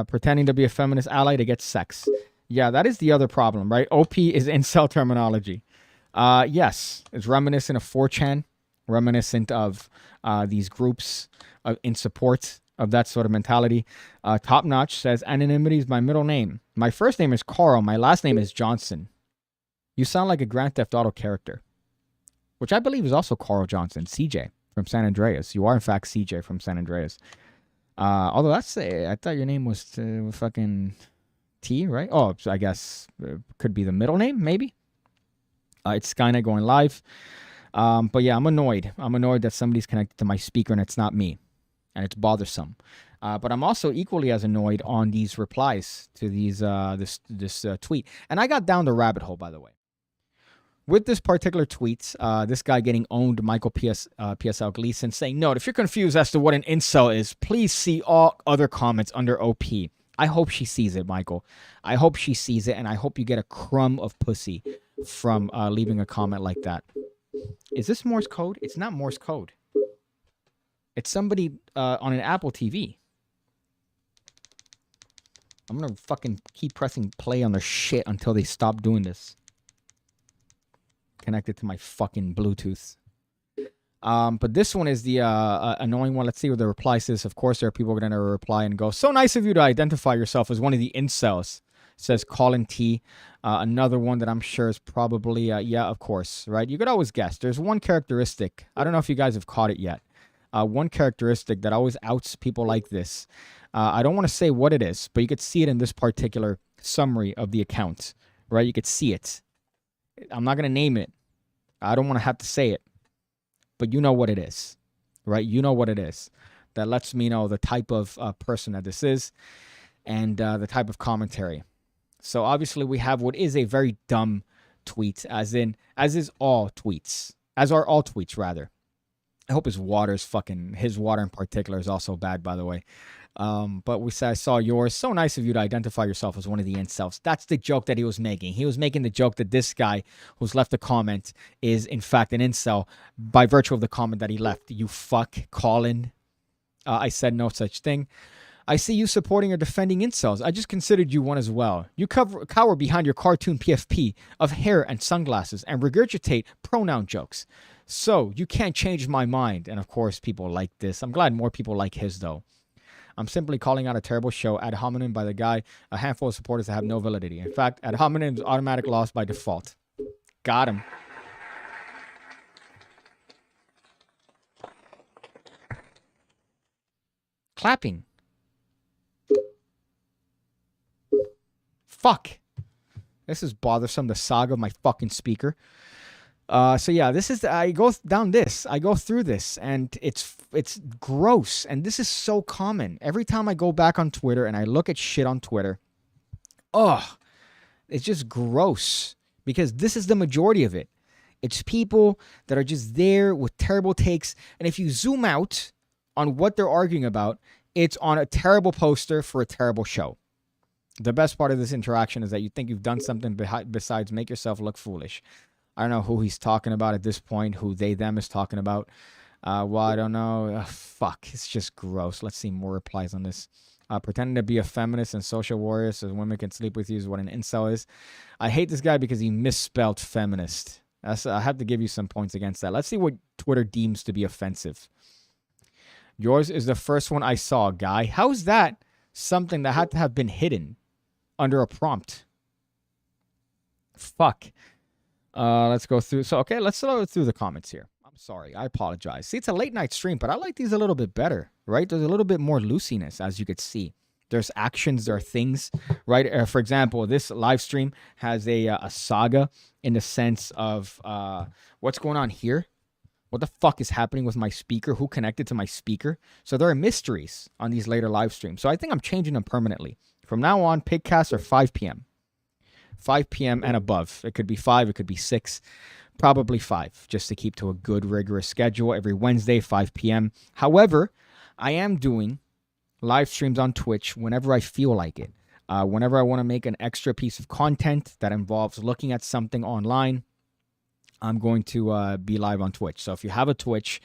pretending to be a feminist ally to get sex. Yeah, that is the other problem, right? OP is incel terminology. Yes, it's reminiscent of 4chan, reminiscent of these groups in support of that sort of mentality. Top Notch says, anonymity is my middle name. My first name is Carl. My last name is Johnson. You sound like a Grand Theft Auto character, which I believe is also Carl Johnson, CJ from San Andreas. You are, in fact, CJ from San Andreas. Although I thought your name was fucking T, right? Oh, so I guess could be the middle name, maybe. It's Skynet going live. But yeah, I'm annoyed. I'm annoyed that somebody's connected to my speaker and it's not me. And it's bothersome. But I'm also equally as annoyed on these replies to these this tweet. And I got down the rabbit hole, by the way. With this particular tweet, this guy getting owned, Michael PSL Gleason, saying, note, if you're confused as to what an incel is, please see all other comments under OP. I hope she sees it, Michael. I hope she sees it, and I hope you get a crumb of pussy from leaving a comment like that. Is this Morse code? It's not Morse code. It's somebody on an Apple TV. I'm going to fucking keep pressing play on their shit until they stop doing this. Connected to my fucking Bluetooth. But this one is the annoying one. Let's see what the reply says. Of course, there are people going to reply and go, so nice of you to identify yourself as one of the incels, says Colin T. Another one that I'm sure is probably, yeah, of course, right? You could always guess. There's one characteristic. I don't know if you guys have caught it yet. One characteristic that always outs people like this. I don't want to say what it is, but you could see it in this particular summary of the account, right? You could see it. I'm not going to name it. I don't want to have to say it, but you know what it is, right? You know what it is. That lets me know the type of person that this is and the type of commentary. So obviously we have what is a very dumb tweet, as is all tweets, as are all tweets, rather. I hope his water in particular is also bad, by the way. But I saw yours. So nice of you to identify yourself as one of the incels. That's the joke that he was making. He was making the joke that this guy who's left a comment is, in fact, an incel by virtue of the comment that he left. You fuck, Colin. I said no such thing. I see you supporting or defending incels. I just considered you one as well. You cower behind your cartoon PFP of hair and sunglasses and regurgitate pronoun jokes. So you can't change my mind. And of course, people like this. I'm glad more people like his, though. I'm simply calling out a terrible show ad hominem by the guy, a handful of supporters that have no validity. In fact, ad hominem is automatic loss by default. Got him. Clapping. Fuck. This is bothersome, the saga of my fucking speaker. So yeah, I go through this, and it's gross, and this is so common. Every time I go back on Twitter and I look at shit on Twitter, it's just gross, because this is the majority of it. It's people that are just there with terrible takes, and if you zoom out on what they're arguing about, it's on a terrible poster for a terrible show. The best part of this interaction is that you think you've done something besides make yourself look foolish. I don't know who he's talking about at this point, who they, them is talking about. Well, I don't know. Fuck, it's just gross. Let's see more replies on this. Pretending to be a feminist and social warrior so women can sleep with you is what an incel is. I hate this guy because he misspelled feminist. I have to give you some points against that. Let's see what Twitter deems to be offensive. Yours is the first one I saw, guy. How is that something that had to have been hidden under a prompt? Fuck. Let's go through. So, okay, let's go through the comments here. I'm sorry. I apologize. See, it's a late night stream, but I like these a little bit better, right? There's a little bit more loosiness, as you could see. There's actions, there are things, right? For example, this live stream has a saga in the sense of what's going on here. What the fuck is happening with my speaker? Who connected to my speaker? So there are mysteries on these later live streams. So I think I'm changing them permanently. From now on, PigCasts are 5 p.m. 5 p.m. and above. It could be 5, it could be 6, probably 5, just to keep to a good, rigorous schedule every Wednesday, 5 p.m. However, I am doing live streams on Twitch whenever I feel like it. Whenever I want to make an extra piece of content that involves looking at something online, I'm going to be live on Twitch. So if you have a Twitch,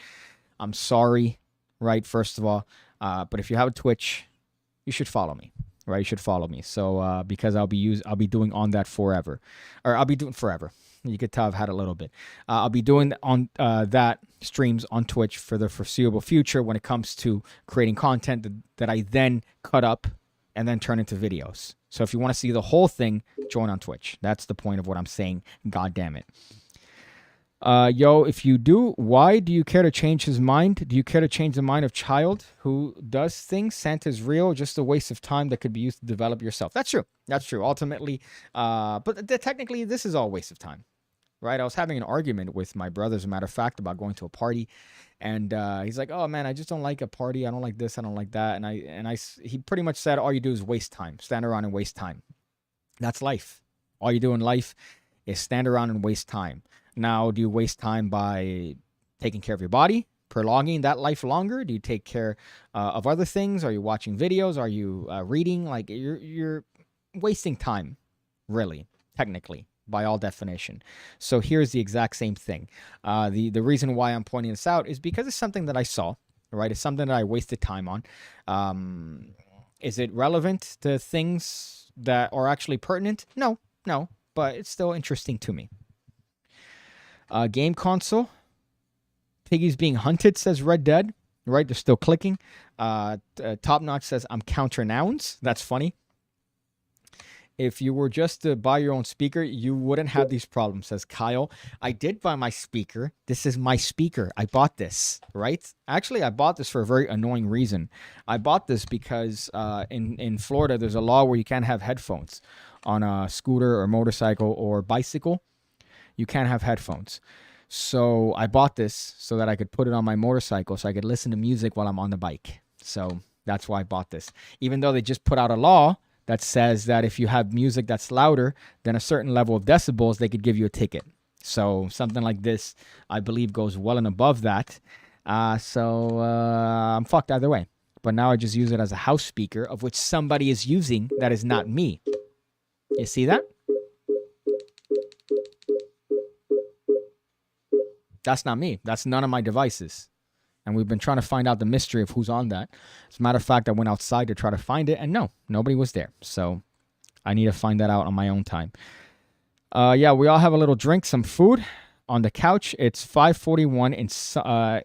I'm sorry, right? First of all, but if you have a Twitch, you should follow me, right? You should follow me. So because I'll be doing on that forever, or I'll be doing forever. You could tell I've had a little bit. I'll be doing on that streams on Twitch for the foreseeable future when it comes to creating content that I then cut up and then turn into videos. So if you want to see the whole thing, join on Twitch. That's the point of what I'm saying. God damn it. Yo, if you do, why do you care to change his mind? Do you care to change the mind of child who does things? Santa's real, just a waste of time that could be used to develop yourself. That's true. That's true. Ultimately, but technically, this is all a waste of time. Right, I was having an argument with my brother, as a matter of fact, about going to a party, and he's like, "Oh man, I just don't like a party. I don't like this. I don't like that." And he pretty much said, "All you do is waste time, stand around and waste time." That's life. All you do in life is stand around and waste time. Now, do you waste time by taking care of your body, prolonging that life longer? Do you take care of other things? Are you watching videos? Are you reading? Like you're wasting time, really, technically, by all definition. So here's the exact same thing. The reason why I'm pointing this out is because it's something that I saw, right? It's something that I wasted time on. Is it relevant to things that are actually pertinent? No, but it's still interesting to me. Game console. Piggy's being hunted, says Red Dead. Right, they're still clicking. Top Notch says, I'm counter nouns. That's funny. If you were just to buy your own speaker, you wouldn't have these problems, says Kyle. I did buy my speaker. This is my speaker. I bought this, right? Actually, I bought this for a very annoying reason. I bought this because in Florida, there's a law where you can't have headphones on a scooter or motorcycle or bicycle. You can't have headphones. So I bought this so that I could put it on my motorcycle so I could listen to music while I'm on the bike. So that's why I bought this. Even though they just put out a law that says that if you have music that's louder than a certain level of decibels, they could give you a ticket. So something like this, I believe, goes well and above that. So I'm fucked either way. But now I just use it as a house speaker, of which somebody is using that is not me. You see that? That's not me. That's none of my devices. And we've been trying to find out the mystery of who's on that. As a matter of fact, I went outside to try to find it, and no, nobody was there. So I need to find that out on my own time. Yeah, we all have a little drink, some food on the couch. It's 5:41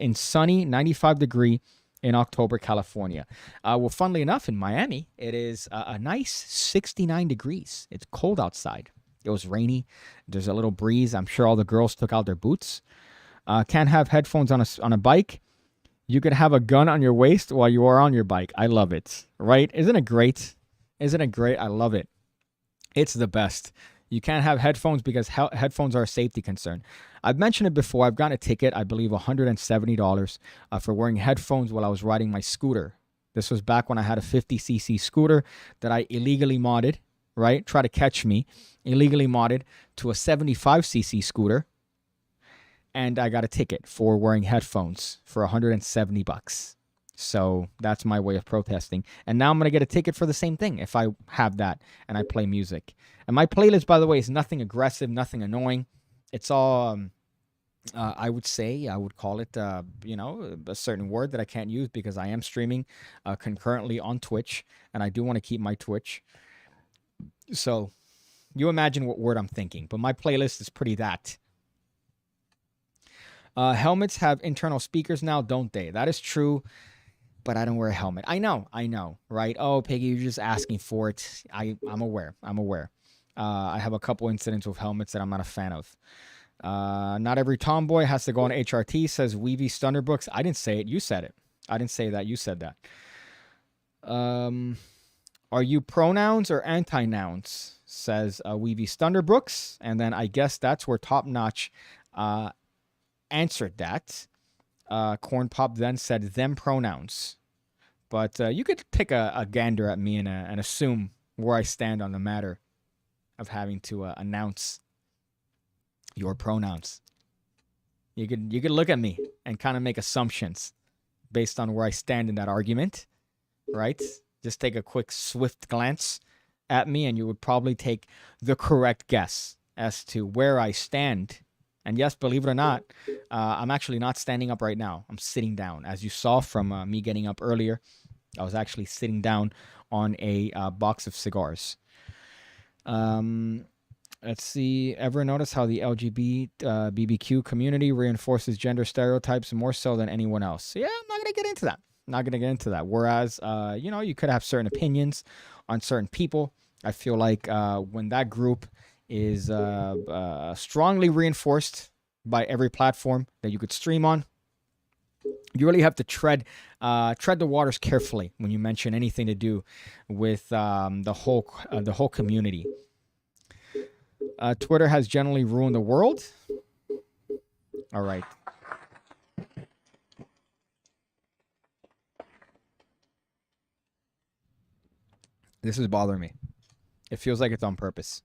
in sunny 95-degree in October, California. Well, funnily enough, in Miami, it is a nice 69 degrees. It's cold outside. It was rainy. There's a little breeze. I'm sure all the girls took out their boots. Can't have headphones on a bike. You could have a gun on your waist while you are on your bike. I love it, right? Isn't it great? Isn't it great? I love it. It's the best. You can't have headphones because headphones are a safety concern. I've mentioned it before. I've gotten a ticket, I believe $170 for wearing headphones while I was riding my scooter. This was back when I had a 50cc scooter that I illegally modded, right? Try to catch me. Illegally modded to a 75cc scooter. And I got a ticket for wearing headphones for $170. So that's my way of protesting. And now I'm going to get a ticket for the same thing if I have that and I play music. And my playlist, by the way, is nothing aggressive, nothing annoying. It's all, I would call it, a certain word that I can't use because I am streaming concurrently on Twitch. And I do want to keep my Twitch. So you imagine what word I'm thinking. But my playlist is pretty that. Helmets have internal speakers now, don't they? That is true, but I don't wear a helmet. I know, right? Oh, Piggy, you're just asking for it. I'm aware. I have a couple incidents with helmets that I'm not a fan of. Not every tomboy has to go on HRT, says Weavy Stunderbrooks. I didn't say it. You said it. I didn't say that. You said that. Are you pronouns or anti-nouns, says Weavy Stunderbrooks. And then I guess that's where Top Notch answered that. Corn Pop then said them pronouns. But you could take a gander at me and assume where I stand on the matter of having to announce your pronouns. You could look at me and kind of make assumptions based on where I stand in that argument, right? Just take a quick, swift glance at me and you would probably take the correct guess as to where I stand And yes, believe it or not, I'm actually not standing up right now. I'm sitting down. As you saw from me getting up earlier, I was actually sitting down on a box of cigars. Let's see. Ever notice how the LGBT BBQ community reinforces gender stereotypes more so than anyone else? Yeah, I'm not going to get into that. Not going to get into that. Whereas, you could have certain opinions on certain people. I feel like when that group is strongly reinforced by every platform that you could stream on, you really have to tread the waters carefully when you mention anything to do with the whole community. Twitter has generally ruined the world. All right. This is bothering me. It feels like it's on purpose.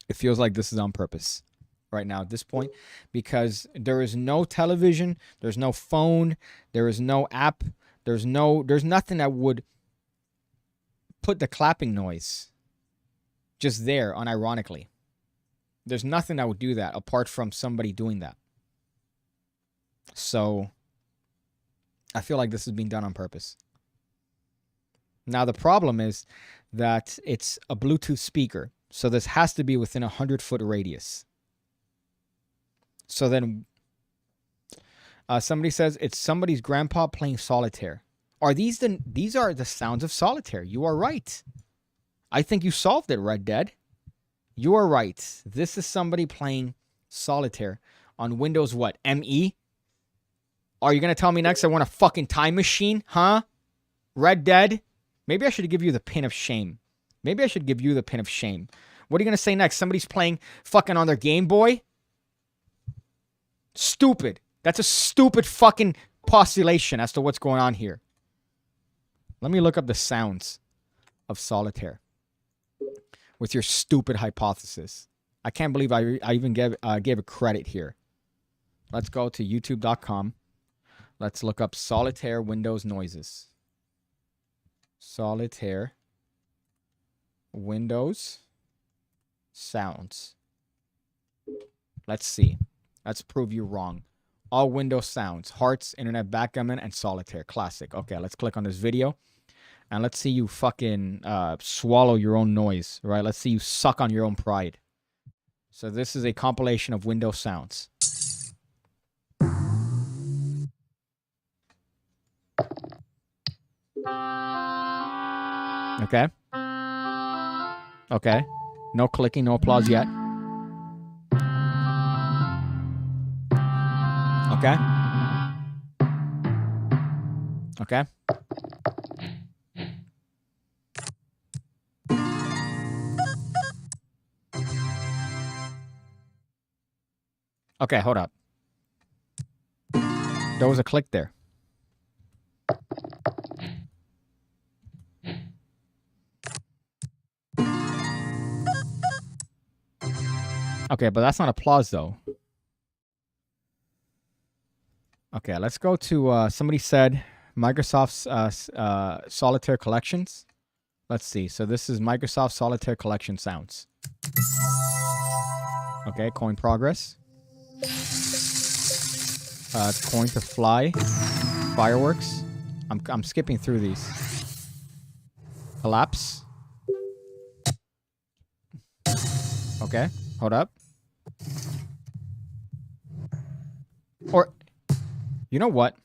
It feels like this is on purpose right now at this point, because there is no television, there's no phone, there is no app, there's nothing that would put the clapping noise just there unironically. There's nothing that would do that apart from somebody doing that. So I feel like this is being done on purpose. Now the problem is that it's a Bluetooth speaker, so this has to be within 100-foot radius. So then somebody says it's somebody's grandpa playing solitaire. These are the sounds of solitaire. You are right. I think you solved it, Red Dead. You are right. This is somebody playing solitaire on Windows what? ME? Are you going to tell me next I want a fucking time machine? Huh? Red Dead? Maybe I should give you the pin of shame. What are you going to say next? Somebody's playing fucking on their Game Boy? Stupid. That's a stupid fucking postulation as to what's going on here. Let me look up the sounds of solitaire with your stupid hypothesis. I can't believe I even gave a credit here. Let's go to youtube.com. Let's look up solitaire Windows noises. Solitaire Windows sounds. Let's see. Let's prove you wrong. All Windows sounds. Hearts, internet backgammon, and solitaire. Classic. Okay, let's click on this video. And let's see you fucking swallow your own noise, right? Let's see you suck on your own pride. So this is a compilation of Windows sounds. Okay. Okay. No clicking, no applause yet. Okay. Okay. Okay, hold up. There was a click there. Okay, but that's not applause, though. Okay, let's go to, somebody said Microsoft's Solitaire Collections. Let's see. So this is Microsoft Solitaire Collection sounds. Okay, coin progress. Coin to fly. Fireworks. I'm skipping through these. Collapse. Okay, hold up. Or, you know what?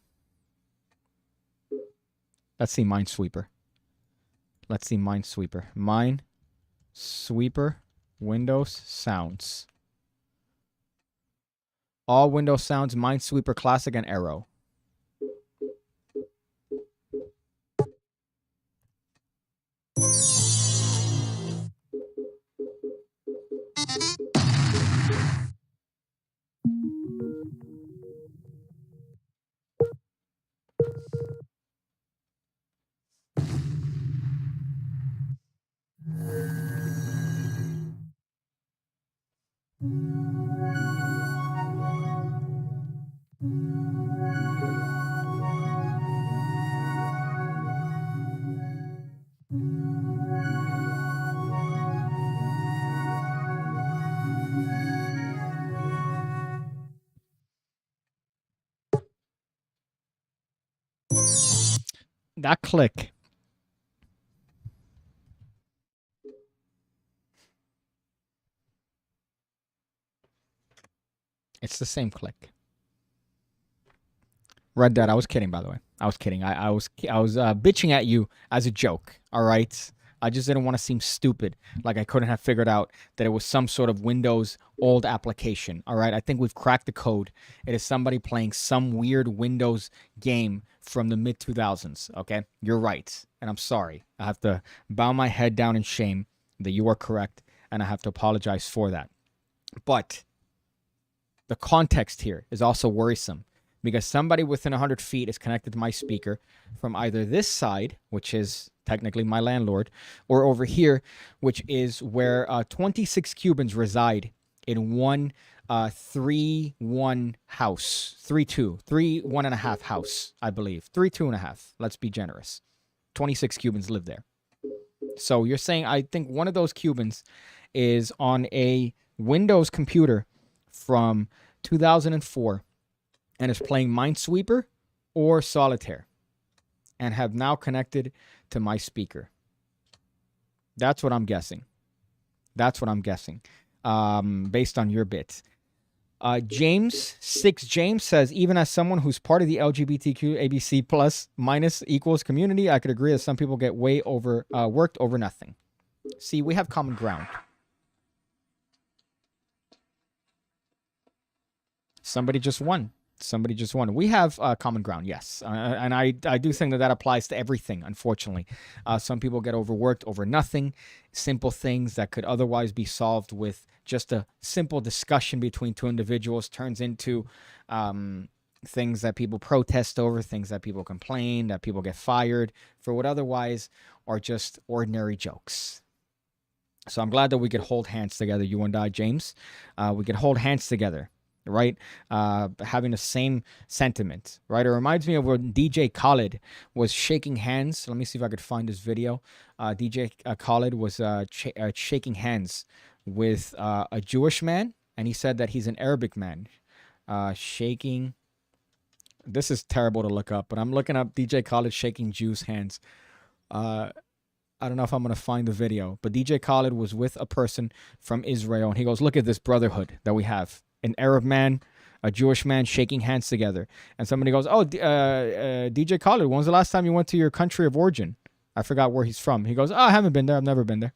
Let's see Minesweeper. Let's see Minesweeper. Minesweeper Windows sounds. All Windows sounds, Minesweeper Classic and Arrow. That click. It's the same click. Red Dead, I was kidding, by the way. I was kidding. I was bitching at you as a joke, all right? I just didn't want to seem stupid, like I couldn't have figured out that it was some sort of Windows old application, all right? I think we've cracked the code. It is somebody playing some weird Windows game from the mid-2000s, okay? You're right, and I'm sorry. I have to bow my head down in shame that you are correct, and I have to apologize for that. But the context here is also worrisome, because somebody within 100 feet is connected to my speaker from either this side, which is technically my landlord, or over here, which is where 26 Cubans reside in one 3-1 house. 3-2. 3-1.5 house, I believe. 3-2.5. Let's be generous. 26 Cubans live there. So you're saying I think one of those Cubans is on a Windows computer from 2004 and is playing Minesweeper or Solitaire and have now connected to my speaker. That's what I'm guessing. That's what I'm guessing, based on your bits. James says, even as someone who's part of the LGBTQ ABC plus minus equals community, I could agree that some people get way worked over nothing. See, we have common ground. Somebody just won. We have common ground, yes. And I do think that applies to everything, unfortunately. Some people get overworked over nothing. Simple things that could otherwise be solved with just a simple discussion between two individuals turns into things that people protest over, things that people complain, that people get fired for what otherwise are just ordinary jokes. So I'm glad that we could hold hands together, you and I, James. We could hold hands together. Right? Having the same sentiment, right? It reminds me of when DJ Khaled was shaking hands. Let me see if I could find this video. DJ Khaled was shaking hands with a Jewish man, and he said that he's an Arabic man. Shaking. This is terrible to look up, but I'm looking up DJ Khaled shaking Jews' hands. I don't know if I'm going to find the video, but DJ Khaled was with a person from Israel, and he goes, look at this brotherhood that we have. An Arab man, a Jewish man shaking hands together. And somebody goes, oh, DJ Khaled, when was the last time you went to your country of origin? I forgot where he's from. He goes, oh, I haven't been there. I've never been there.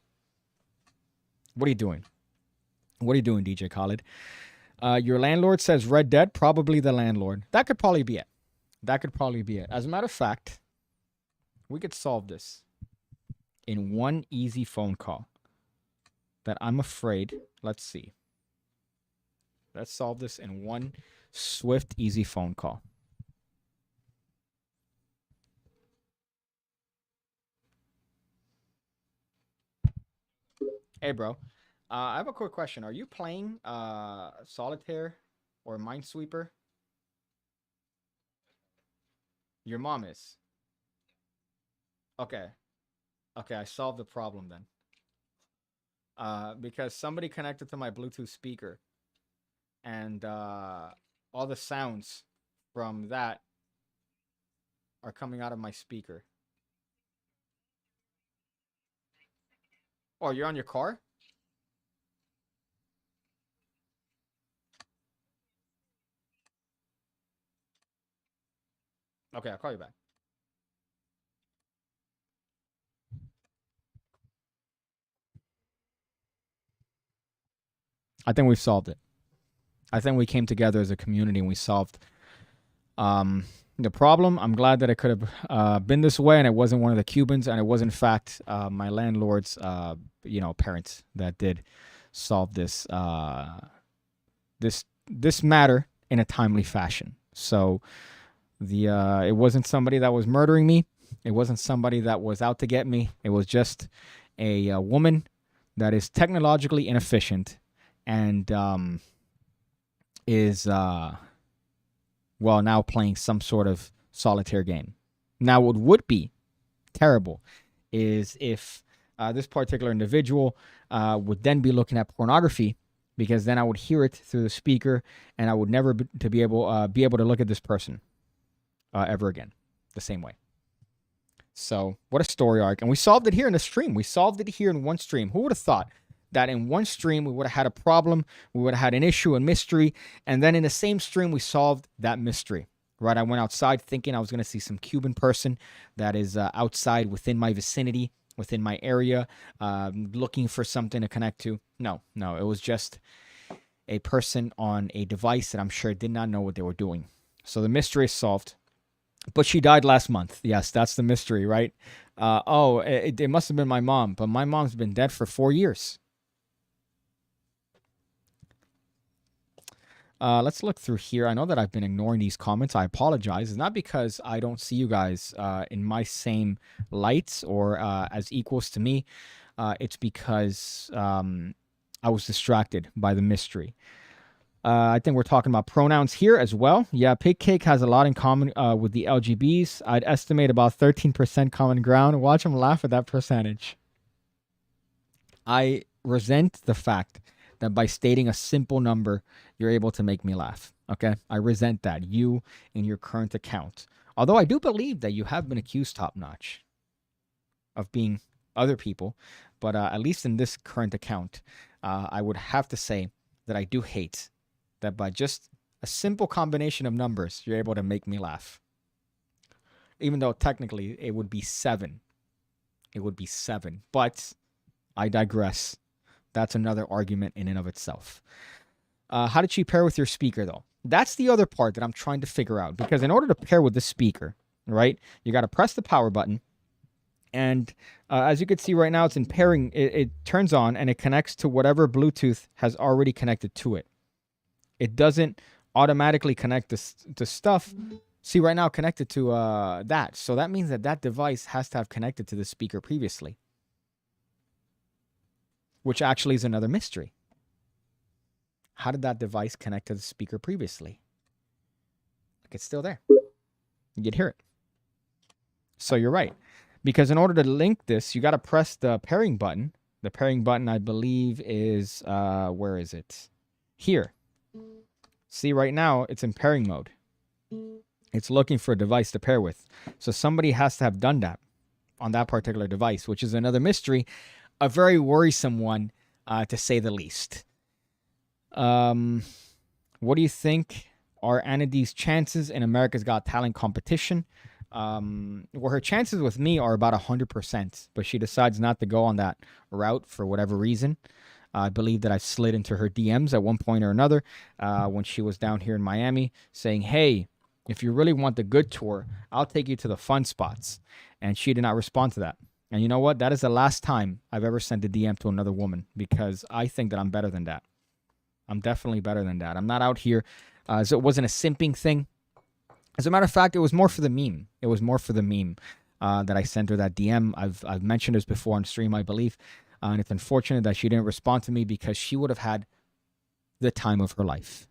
What are you doing? What are you doing, DJ Khaled? Your landlord says Red Dead, probably the landlord. That could probably be it. As a matter of fact, we could solve this in one easy phone call that I'm afraid, let's see. Let's solve this in one swift, easy phone call. Hey, bro. I have a quick question. Are you playing Solitaire or Minesweeper? Your mom is. Okay. Okay, I solved the problem then. Because somebody connected to my Bluetooth speaker. And all the sounds from that are coming out of my speaker. Oh, you're on your car? Okay, I'll call you back. I think we've solved it. I think we came together as a community and we solved the problem. I'm glad that it could have been this way and it wasn't one of the Cubans and it was in fact my landlord's parents that did solve this this matter in a timely fashion. So it wasn't somebody that was murdering me. It wasn't somebody that was out to get me. It was just a woman that is technologically inefficient and is now playing some sort of solitaire game. Now, what would be terrible is if this particular individual would then be looking at pornography, because then I would hear it through the speaker, and I would never be able to look at this person ever again the same way. So what a story arc. And we solved it here in the stream. We solved it here in one stream. Who would have thought that in one stream we would have had a problem, we would have had an issue, a mystery, and then in the same stream we solved that mystery, right? I went outside thinking I was going to see some Cuban person that is outside within my vicinity, within my area, looking for something to connect to. No, it was just a person on a device that I'm sure did not know what they were doing. So the mystery is solved. But she died last month. Yes, that's the mystery, right? It must have been my mom, but my mom's been dead for 4 years. Let's look through here. I know that I've been ignoring these comments. I apologize. It's not because I don't see you guys in my same lights or as equals to me. It's because I was distracted by the mystery. I think we're talking about pronouns here as well. Yeah, PigCake has a lot in common with the LGBs. I'd estimate about 13% common ground. Watch them laugh at that percentage. I resent the fact that by stating a simple number, you're able to make me laugh. Okay? I resent that. You in your current account. Although I do believe that you have been accused top-notch of being other people. But at least in this current account, I would have to say that I do hate that by just a simple combination of numbers, you're able to make me laugh. Even though technically it would be 7. It would be 7. But I digress. That's another argument in and of itself. How did she pair with your speaker, though? That's the other part that I'm trying to figure out. Because in order to pair with the speaker, right, you got to press the power button. And as you can see right now, it's in pairing. It turns on and it connects to whatever Bluetooth has already connected to it. It doesn't automatically connect to stuff. See, right now connected to that. So that means that that device has to have connected to the speaker previously. Which actually is another mystery. How did that device connect to the speaker previously? Like, it's still there. You'd hear it. So you're right. Because in order to link this, you got to press the pairing button. The pairing button, I believe, is... where is it? Here. See, right now, it's in pairing mode. It's looking for a device to pair with. So somebody has to have done that on that particular device, which is another mystery. A very worrisome one, to say the least. What do you think are Anadi's chances in America's Got Talent competition? Well, her chances with me are about 100%, but she decides not to go on that route for whatever reason. I believe that I slid into her DMs at one point or another when she was down here in Miami saying, hey, if you really want the good tour, I'll take you to the fun spots. And she did not respond to that. And you know what? That is the last time I've ever sent a DM to another woman because I think that I'm better than that. I'm definitely better than that. I'm not out here. So it wasn't a simping thing. As a matter of fact, it was more for the meme. It was more for the meme that I sent her that DM. I've mentioned this before on stream, I believe. And it's unfortunate that she didn't respond to me because she would have had the time of her life.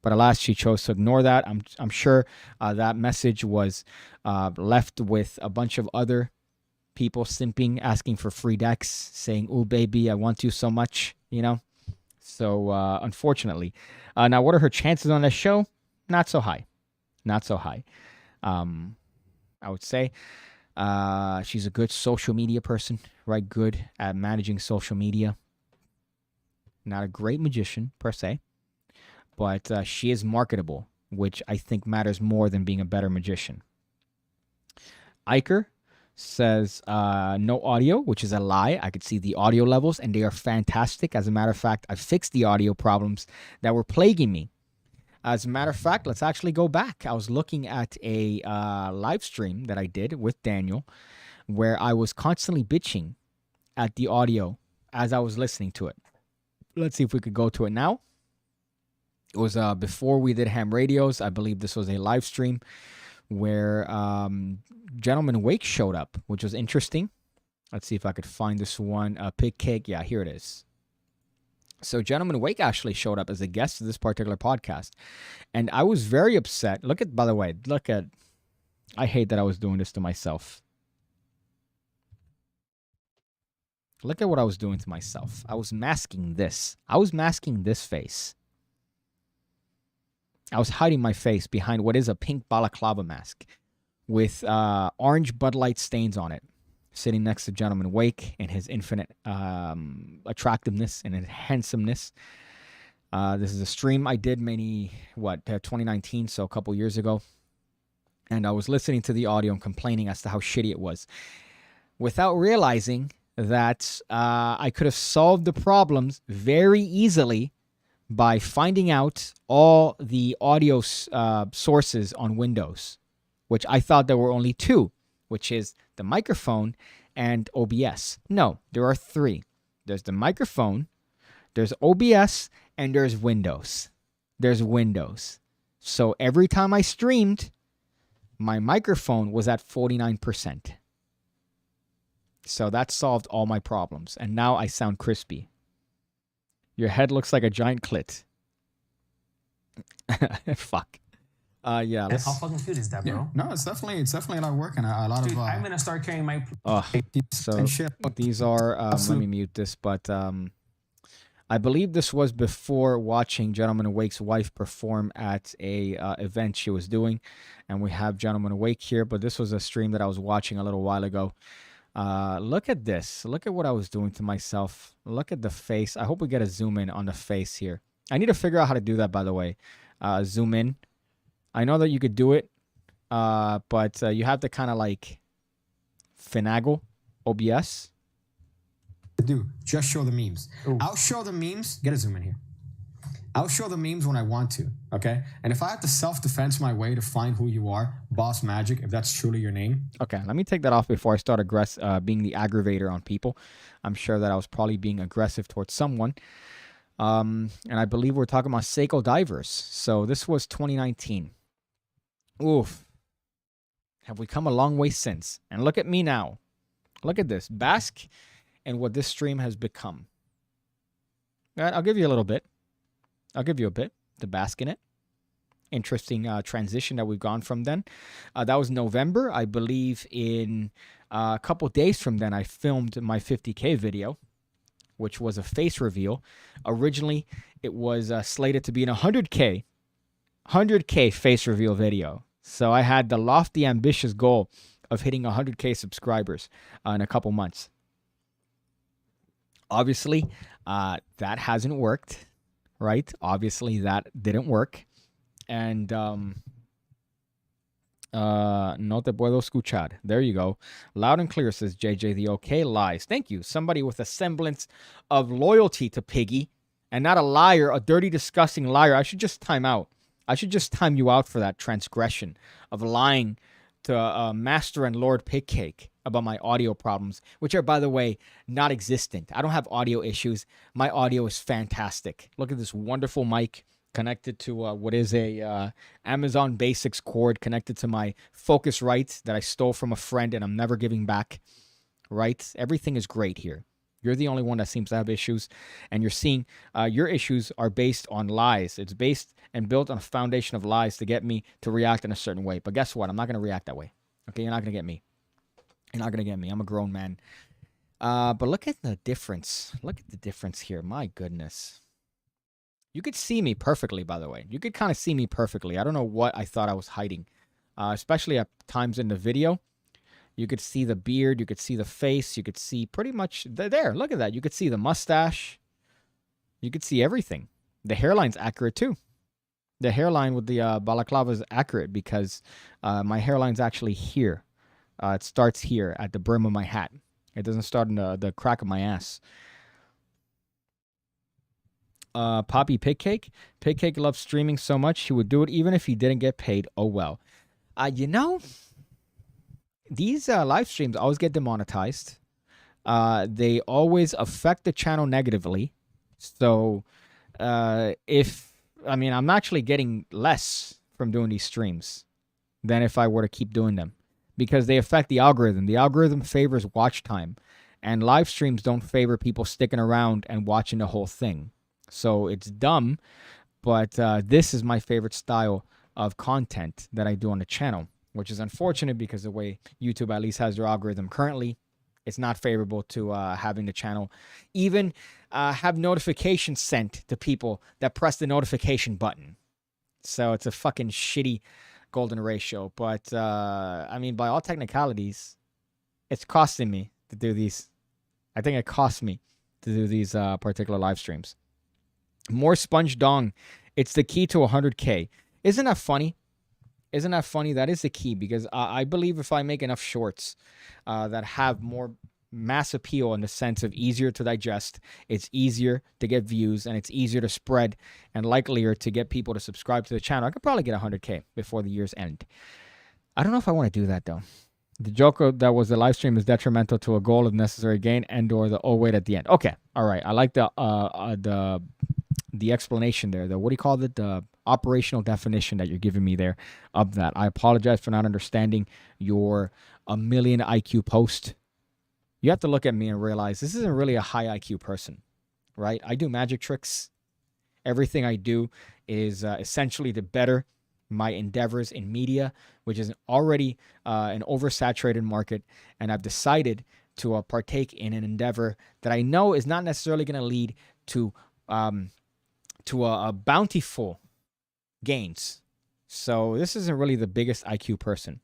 But alas, she chose to ignore that. I'm sure that message was left with a bunch of other people simping, asking for free decks, saying, "Oh, baby, I want you so much," you know? So, unfortunately. Now, what are her chances on this show? Not so high. Not so high. I would say she's a good social media person, right? Good at managing social media. Not a great magician, per se. But she is marketable, which I think matters more than being a better magician. Iker says no audio, which is a lie. I could see the audio levels, and they are fantastic. As a matter of fact, I fixed the audio problems that were plaguing me. As a matter of fact, let's actually go back. I was looking at a live stream that I did with Daniel where I was constantly bitching at the audio as I was listening to it. Let's see if we could go to it now. It was before we did ham radios. I believe this was a live stream where Gentleman Wake showed up, which was interesting. Let's see if I could find this one. PigCake. Yeah, here it is. So Gentleman Wake actually showed up as a guest to this particular podcast. And I was very upset. Look at, by the way, look at, I hate that I was doing this to myself. Look at what I was doing to myself. I was masking this. I was masking this face. I was hiding my face behind what is a pink balaclava mask. with orange Bud Light stains on it, sitting next to Gentleman Wake and his infinite attractiveness and his handsomeness. This is a stream I did 2019, so a couple years ago. And I was listening to the audio and complaining as to how shitty it was, without realizing that I could have solved the problems very easily by finding out all the audio sources on Windows, which I thought there were only two, which is the microphone and OBS. No, there are three. There's the microphone, there's OBS, and there's Windows. There's Windows. So every time I streamed, my microphone was at 49%. So that solved all my problems. And now I sound crispy. Your head looks like a giant clit. Fuck. Yeah. How fucking cute is that, bro? Yeah. No, it's definitely a lot of work and a lot Dude, of. I'm gonna start carrying my. So these are. Let me mute this, but I believe this was before watching Gentleman Awake's wife perform at a event she was doing, and we have Gentleman Awake here. But this was a stream that I was watching a little while ago. Look at this. Look at what I was doing to myself. Look at the face. I hope we get a zoom in on the face here. I need to figure out how to do that, by the way. Zoom in. I know that you could do it, but you have to kind of like finagle OBS. Do just show the memes. Ooh. I'll show the memes. Get a zoom in here. I'll show the memes when I want to, okay? And if I have to self-defense my way to find who you are, Boss Magic, if that's truly your name. Okay, let me take that off before I start being the aggravator on people. I'm sure that I was probably being aggressive towards someone. And I believe we're talking about Seiko Divers. So this was 2019. Oof. Have we come a long way since? And look at me now. Look at this. Bask in what this stream has become. All right, I'll give you a little bit. I'll give you a bit to bask in it. Interesting transition that we've gone from then. That was November. I believe in a couple days from then, I filmed my 50K video, which was a face reveal. Originally, it was slated to be an 100K face reveal video. So I had the lofty, ambitious goal of hitting 100K subscribers in a couple months. Obviously, that hasn't worked. Right? Obviously, that didn't work. And no te puedo escuchar. There you go. Loud and clear, says JJ. The OK lies. Thank you. Somebody with a semblance of loyalty to Piggy and not a liar, a dirty, disgusting liar. I should just time out. I should just time you out for that transgression of lying to Master and Lord PigCake about my audio problems, which are, by the way, not existent. I don't have audio issues. My audio is fantastic. Look at this wonderful mic connected to what is a Amazon Basics cord connected to my Focusrite that I stole from a friend and I'm never giving back. Right? Everything is great here. You're the only one that seems to have issues, and you're seeing your issues are based on lies. It's based and built on a foundation of lies to get me to react in a certain way. But guess what? I'm not going to react that way. Okay? You're not going to get me. You're not going to get me. I'm a grown man. But look at the difference. Look at the difference here. My goodness. You could see me perfectly, by the way. You could kind of see me perfectly. I don't know what I thought I was hiding, especially at times in the video. You could see the beard. You could see the face. You could see pretty much there. Look at that. You could see the mustache. You could see everything. The hairline's accurate too. The hairline with the balaclava is accurate because my hairline's actually here. It starts here at the brim of my hat. It doesn't start in the crack of my ass. Poppy PigCake. PigCake loves streaming so much he would do it even if he didn't get paid. Oh well. You know, these live streams always get demonetized. They always affect the channel negatively. So I'm actually getting less from doing these streams than if I were to keep doing them because they affect the algorithm. The algorithm favors watch time, and live streams don't favor people sticking around and watching the whole thing. So it's dumb, but this is my favorite style of content that I do on the channel, which is unfortunate because the way YouTube at least has their algorithm currently, it's not favorable to having the channel even have notifications sent to people that press the notification button. So it's a fucking shitty golden ratio. But I mean, by all technicalities, it's costing me to do these. I think it costs me to do these particular live streams. More sponge dong. It's the key to 100K. Isn't that funny? Isn't that funny? That is the key, because I believe if I make enough shorts that have more mass appeal in the sense of easier to digest, it's easier to get views, and it's easier to spread and likelier to get people to subscribe to the channel, I could probably get 100K before the year's end. I don't know if I want to do that, though. The joke that was the live stream is detrimental to a goal of necessary gain and or the oh wait at the end. Okay, all right. I like the explanation there. The what do you call it? The operational definition that you're giving me there of that. I apologize for not understanding your 1 million IQ post. You have to look at me and realize this isn't really a high IQ person, right? I do magic tricks. Everything I do is essentially to better my endeavors in media, which is already an oversaturated market, and I've decided to partake in an endeavor that I know is not necessarily going to lead to a bountiful gains. So this isn't really the biggest IQ person.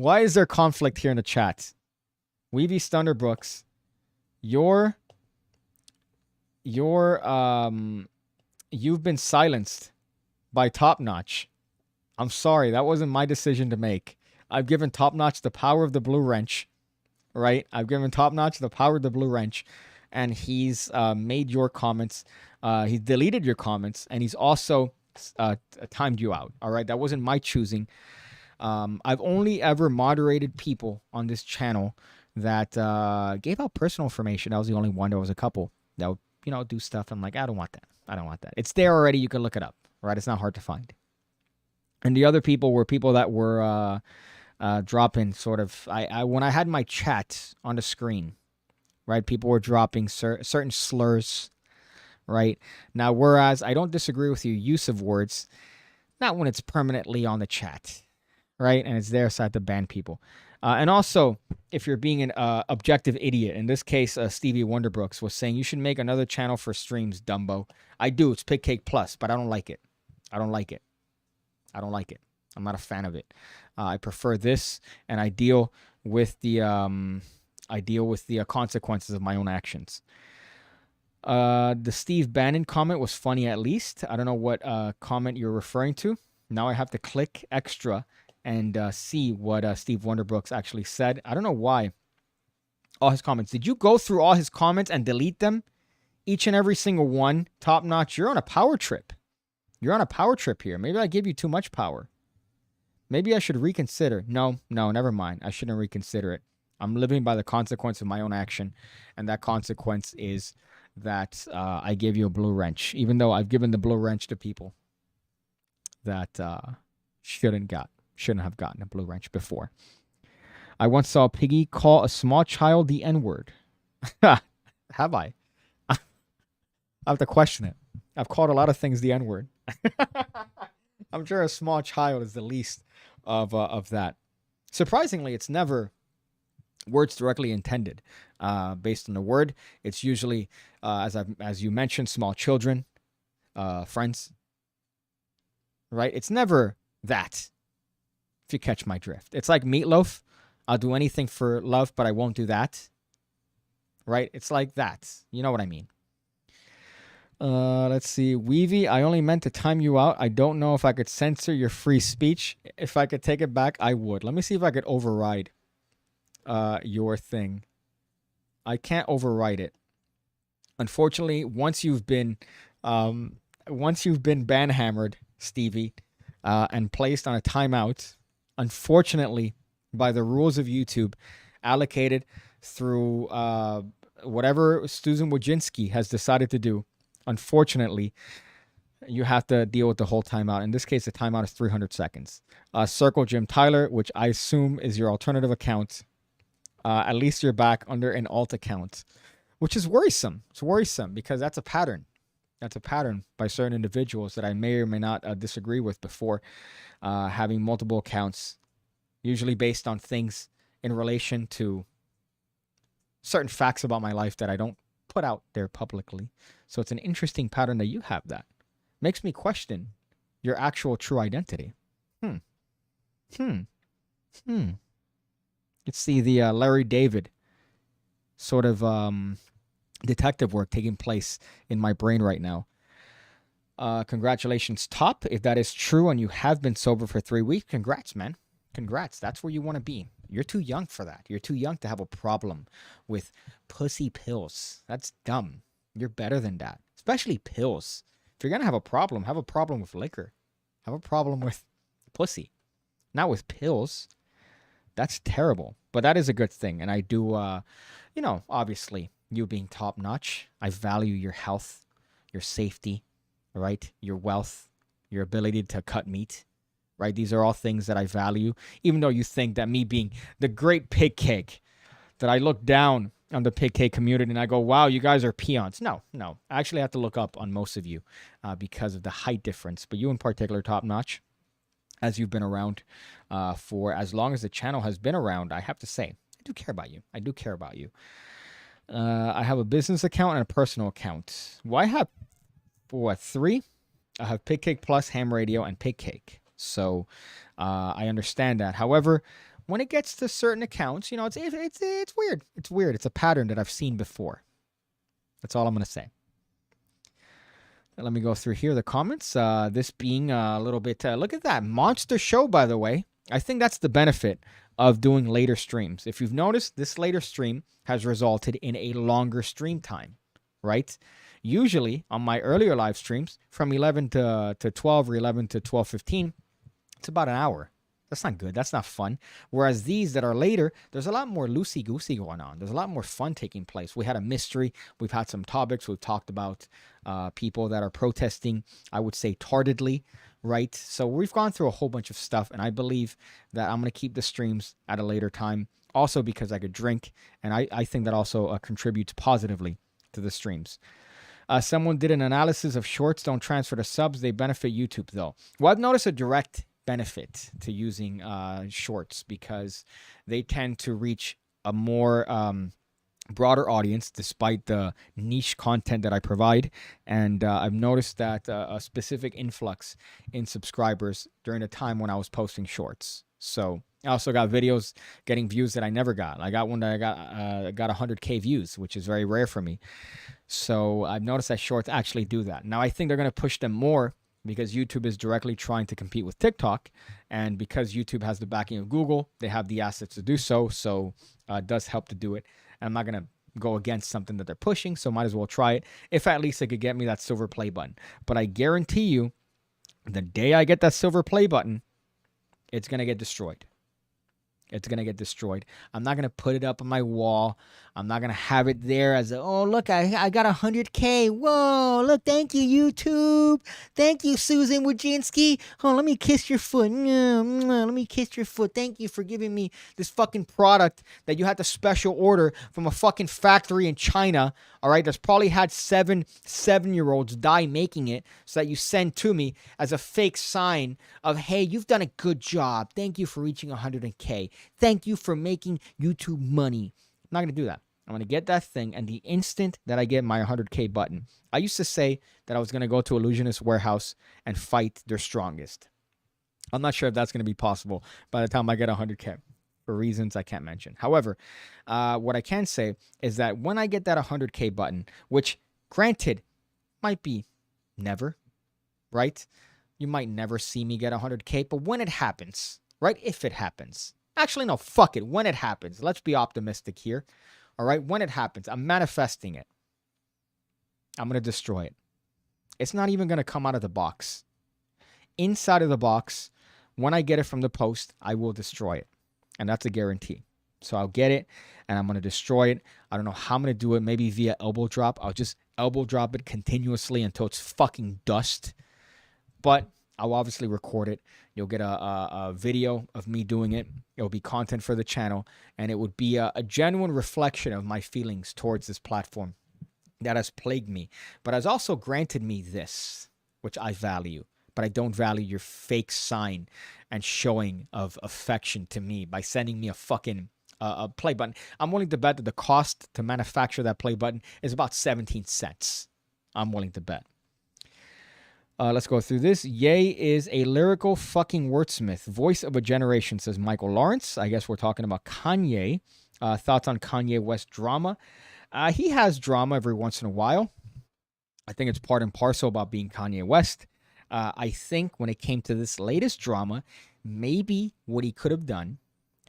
Why is there conflict here in the chat? Weavy Thunderbrooks, you've been silenced by Top Notch. I'm sorry, that wasn't my decision to make. I've given Top Notch the power of the blue wrench, right? I've given Top Notch the power of the blue wrench, and he's made your comments. He's deleted your comments, and he's also timed you out. All right, that wasn't my choosing. I've only ever moderated people on this channel that gave out personal information. That was the only one. There was a couple that would, do stuff. I'm like, I don't want that. I don't want that. It's there already. You can look it up, right? It's not hard to find. And the other people were people that were dropping sort of, when I had my chat on the screen, right? People were dropping certain slurs, right? Now, whereas I don't disagree with your use of words, not when it's permanently on the chat, right? And it's there, so I have to ban people. And also, if you're being an objective idiot, in this case, Stevie Wonderbrooks was saying, you should make another channel for streams, Dumbo. I do. It's PigCake Plus, but I don't like it. I don't like it. I don't like it. I'm not a fan of it. I prefer this, and I deal with the consequences of my own actions. The Steve Bannon comment was funny at least. I don't know what comment you're referring to. Now I have to click extra and see what Steve Wonderbrooks actually said. I don't know why. All his comments. Did you go through all his comments and delete them? Each and every single one. Top Notch. You're on a power trip. You're on a power trip here. Maybe I gave you too much power. Maybe I should reconsider. No, never mind. I shouldn't reconsider it. I'm living by the consequence of my own action. And that consequence is that I gave you a blue wrench. Even though I've given the blue wrench to people that shouldn't have gotten a blue wrench before. I once saw Piggy call a small child the N-word. Have I? I have to question it. I've called a lot of things the N-word. I'm sure a small child is the least of that. Surprisingly, it's never words directly intended. Based on the word, it's usually, as you mentioned, small children, friends. Right? It's never that. If you catch my drift. It's like Meatloaf. I'll do anything for love, but I won't do that. Right? It's like that. You know what I mean. Let's see. Weavy, I only meant to time you out. I don't know if I could censor your free speech. If I could take it back, I would. Let me see if I could override your thing. I can't override it. Unfortunately, once you've been banhammered, Stevie, and placed on a timeout, unfortunately, by the rules of YouTube, allocated through whatever Susan Wojcinski has decided to do, unfortunately, you have to deal with the whole timeout. In this case, the timeout is 300 seconds. Circle Jim Tyler, which I assume is your alternative account. At least you're back under an alt account, which is worrisome. It's worrisome because that's a pattern. That's a pattern by certain individuals that I may or may not disagree with before, having multiple accounts, usually based on things in relation to certain facts about my life that I don't put out there publicly. So it's an interesting pattern that you have that. makes me question your actual true identity. Let's see the Larry David sort of detective work taking place in my brain right now. Congratulations, Top. If that is true and you have been sober for 3 weeks, congrats, man. Congrats. That's where you want to be. You're too young for that. You're too young to have a problem with pussy pills. That's dumb. You're better than that. Especially pills. If you're going to have a problem with liquor. Have a problem with pussy. Not with pills. That's terrible. But that is a good thing. And I do, obviously, you being top notch, I value your health, your safety, right? Your wealth, your ability to cut meat, right? These are all things that I value. Even though you think that me being the great PigCake, that I look down on the PigCake community and I go, wow, you guys are peons. No. I actually have to look up on most of you because of the height difference. But you in particular, top notch, as you've been around for as long as the channel has been around, I have to say, I do care about you. I do care about you. I have a business account and a personal account. Well, I have, 3? I have PigCake Plus, Ham Radio, and PigCake. So I understand that. However, when it gets to certain accounts, it's weird. It's weird. It's a pattern that I've seen before. That's all I'm going to say. Let me go through here the comments. This being a little bit... look at that. Monster show, by the way. I think that's the benefit of doing later streams. If you've noticed, this later stream has resulted in a longer stream time, right? Usually, on my earlier live streams, from 11 to 12 or 11 to 12:15, it's about an hour. That's not good. That's not fun. Whereas these that are later, there's a lot more loosey-goosey going on. There's a lot more fun taking place. We had a mystery. We've had some topics. We've talked about people that are protesting, I would say, tardedly, right? So we've gone through a whole bunch of stuff, and I believe that I'm going to keep the streams at a later time, also because I could drink, and I think that also contributes positively to the streams. Someone did an analysis of shorts don't transfer to subs. They benefit YouTube, though. Well, I've noticed a direct benefit to using shorts because they tend to reach a more broader audience despite the niche content that I provide. And I've noticed that a specific influx in subscribers during the time when I was posting shorts. So I also got videos getting views that I never got. I got one that I got 100K views, which is very rare for me. So I've noticed that shorts actually do that. Now I think they're going to push them more because YouTube is directly trying to compete with TikTok. And because YouTube has the backing of Google, they have the assets to do so. So it does help to do it. And I'm not going to go against something that they're pushing, so might as well try it, if at least it could get me that silver play button. But I guarantee you, the day I get that silver play button, it's going to get destroyed. It's going to get destroyed. I'm not going to put it up on my wall. I'm not going to have it there as a, oh, look, I got 100K. Whoa, look, thank you, YouTube. Thank you, Susan Wojcinski. Oh, let me kiss your foot. Let me kiss your foot. Thank you for giving me this fucking product that you had to special order from a fucking factory in China, all right, that's probably had seven-year-olds die making it so that you send to me as a fake sign of, hey, you've done a good job. Thank you for reaching 100K. Thank you for making YouTube money. I'm not going to do that. I'm going to get that thing, and the instant that I get my 100K button, I used to say that I was going to go to Illusionist Warehouse and fight their strongest. I'm not sure if that's going to be possible by the time I get 100K for reasons I can't mention. However, what I can say is that when I get that 100K button, which granted might be never, right? You might never see me get 100K, but when it happens, right? If it happens. Actually, no, fuck it. When it happens, let's be optimistic here. All right, when it happens, I'm manifesting it. I'm going to destroy it. It's not even going to come out of the box. Inside of the box, when I get it from the post, I will destroy it. And that's a guarantee. So I'll get it, and I'm going to destroy it. I don't know how I'm going to do it. Maybe via elbow drop. I'll just elbow drop it continuously until it's fucking dust. But I'll obviously record it. You'll get a video of me doing it. It'll be content for the channel, and it would be a genuine reflection of my feelings towards this platform that has plagued me, but has also granted me this, which I value. But I don't value your fake sign and showing of affection to me by sending me a fucking a play button. I'm willing to bet that the cost to manufacture that play button is about 17 cents. I'm willing to bet. Let's go through this. Ye is a lyrical fucking wordsmith. Voice of a generation, says Michael Lawrence. I guess we're talking about Kanye. Thoughts on Kanye West drama? He has drama every once in a while. I think it's part and parcel about being Kanye West. I think when it came to this latest drama, maybe what he could have done,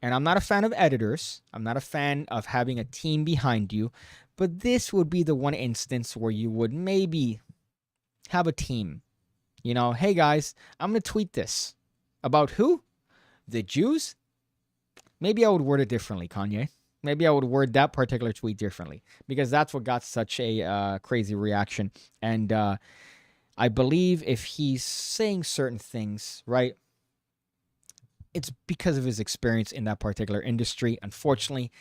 and I'm not a fan of editors, I'm not a fan of having a team behind you, but this would be the one instance where you would maybe have a team. You know, hey guys, I'm going to tweet this. About who? The Jews? Maybe I would word it differently, Kanye. Maybe I would word that particular tweet differently, because that's what got such a crazy reaction. And I believe if he's saying certain things, right, it's because of his experience in that particular industry. Unfortunately,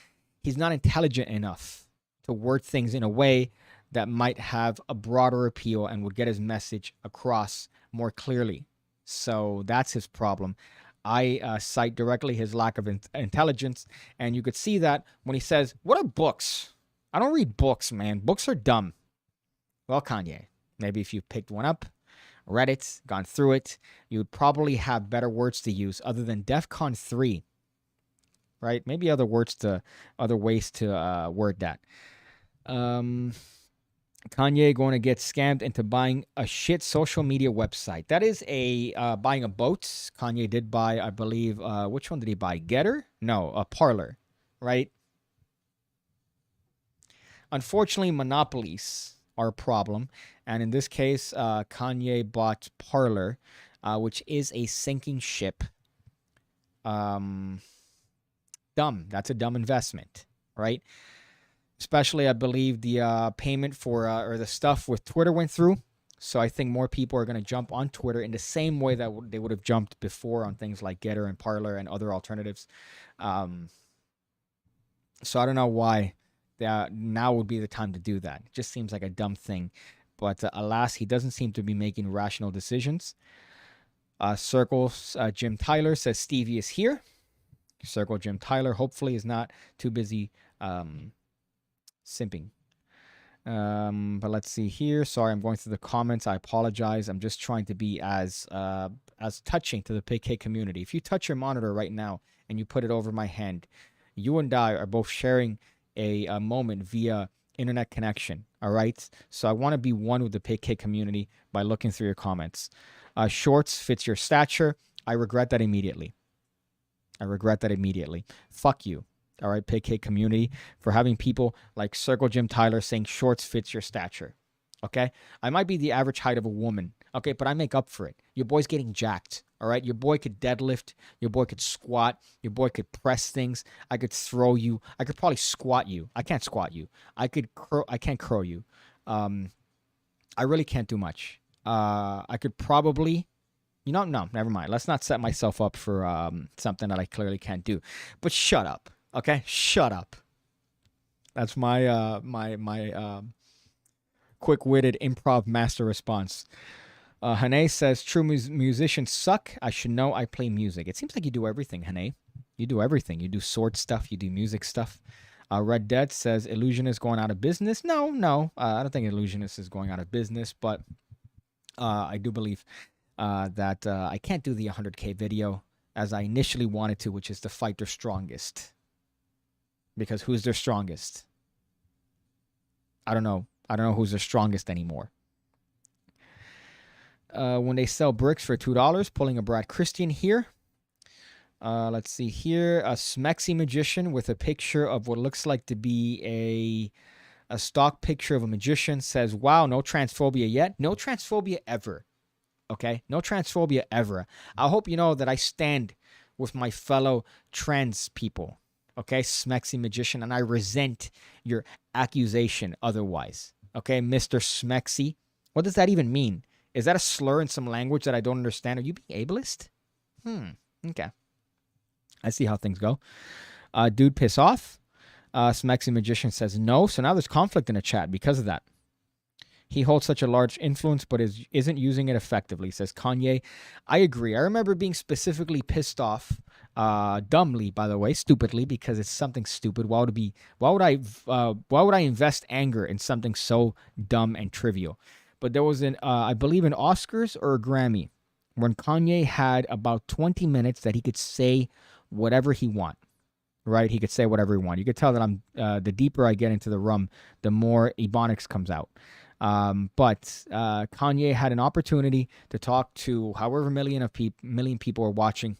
he's not intelligent enough to word things in a way that might have a broader appeal and would get his message across more clearly. So that's his problem. I cite directly his lack of intelligence, and you could see that when he says, what are books? I don't read books, man. Books are dumb. Well, Kanye, maybe if you picked one up, read it, gone through it, you would probably have better words to use other than DEFCON 3, right? Maybe other ways to word that. Kanye going to get scammed into buying a shit social media website. That is a buying a boat. Kanye did buy, I believe, which one did he buy? Getter? No, a Parler, right? Unfortunately, monopolies are a problem. And in this case, Kanye bought Parler, which is a sinking ship. Dumb. That's a dumb investment, right? Especially, I believe, the payment for or the stuff with Twitter went through. So I think more people are going to jump on Twitter in the same way that they would have jumped before on things like Getter and Parler and other alternatives. So I don't know why now would be the time to do that. It just seems like a dumb thing. But alas, he doesn't seem to be making rational decisions. Circles Jim Tyler says Stevie is here. Circle Jim Tyler hopefully is not too busy simping. But let's see here. Sorry, I'm going through the comments. I apologize. I'm just trying to be as touching to the PigCake community. If you touch your monitor right now and you put it over my hand, you and I are both sharing a moment via internet connection. All right. So I want to be one with the PigCake community by looking through your comments. Shorts fits your stature. I regret that immediately. Fuck you. All right, PigCake community, for having people like Circle Jim Tyler saying shorts fits your stature. Okay? I might be the average height of a woman. Okay, but I make up for it. Your boy's getting jacked. All right? Your boy could deadlift. Your boy could squat. Your boy could press things. I could throw you. I could probably squat you. I can't squat you. I can't curl you. I really can't do much. I could probably... no, never mind. Let's not set myself up for something that I clearly can't do. But shut up. Okay, shut up. That's my quick-witted improv master response. Hane says, true musicians suck. I should know I play music. It seems like you do everything, Hane. You do everything. You do sword stuff. You do music stuff. Red Dead says, Illusionist going out of business. No. I don't think Illusionist is going out of business, but I do believe that I can't do the 100K video as I initially wanted to, which is to fight their strongest. Because who's their strongest? I don't know. I don't know who's their strongest anymore. When they sell bricks for $2, pulling a Brad Christian here. Let's see here. A Smexy magician with a picture of what looks like to be a stock picture of a magician says, wow, no transphobia yet. No transphobia ever. Okay? No transphobia ever. I hope you know that I stand with my fellow trans people. Okay, Smexy magician, and I resent your accusation otherwise. Okay, Mr. Smexy. What does that even mean? Is that a slur in some language that I don't understand? Are you being ableist? Okay. I see how things go. Dude, piss off. Smexy magician says no. So now there's conflict in the chat because of that. He holds such a large influence, but isn't using it effectively, says Kanye. I agree. I remember being specifically pissed off, dumbly, by the way, stupidly, because it's something stupid. Why would I invest anger in something so dumb and trivial? but there was I believe an Oscars or a Grammy when Kanye had about 20 minutes that he could say whatever he want. Right? He could say whatever he want. You could tell that I'm the deeper I get into the rum, the more Ebonics comes out. But Kanye had an opportunity to talk to however million people were watching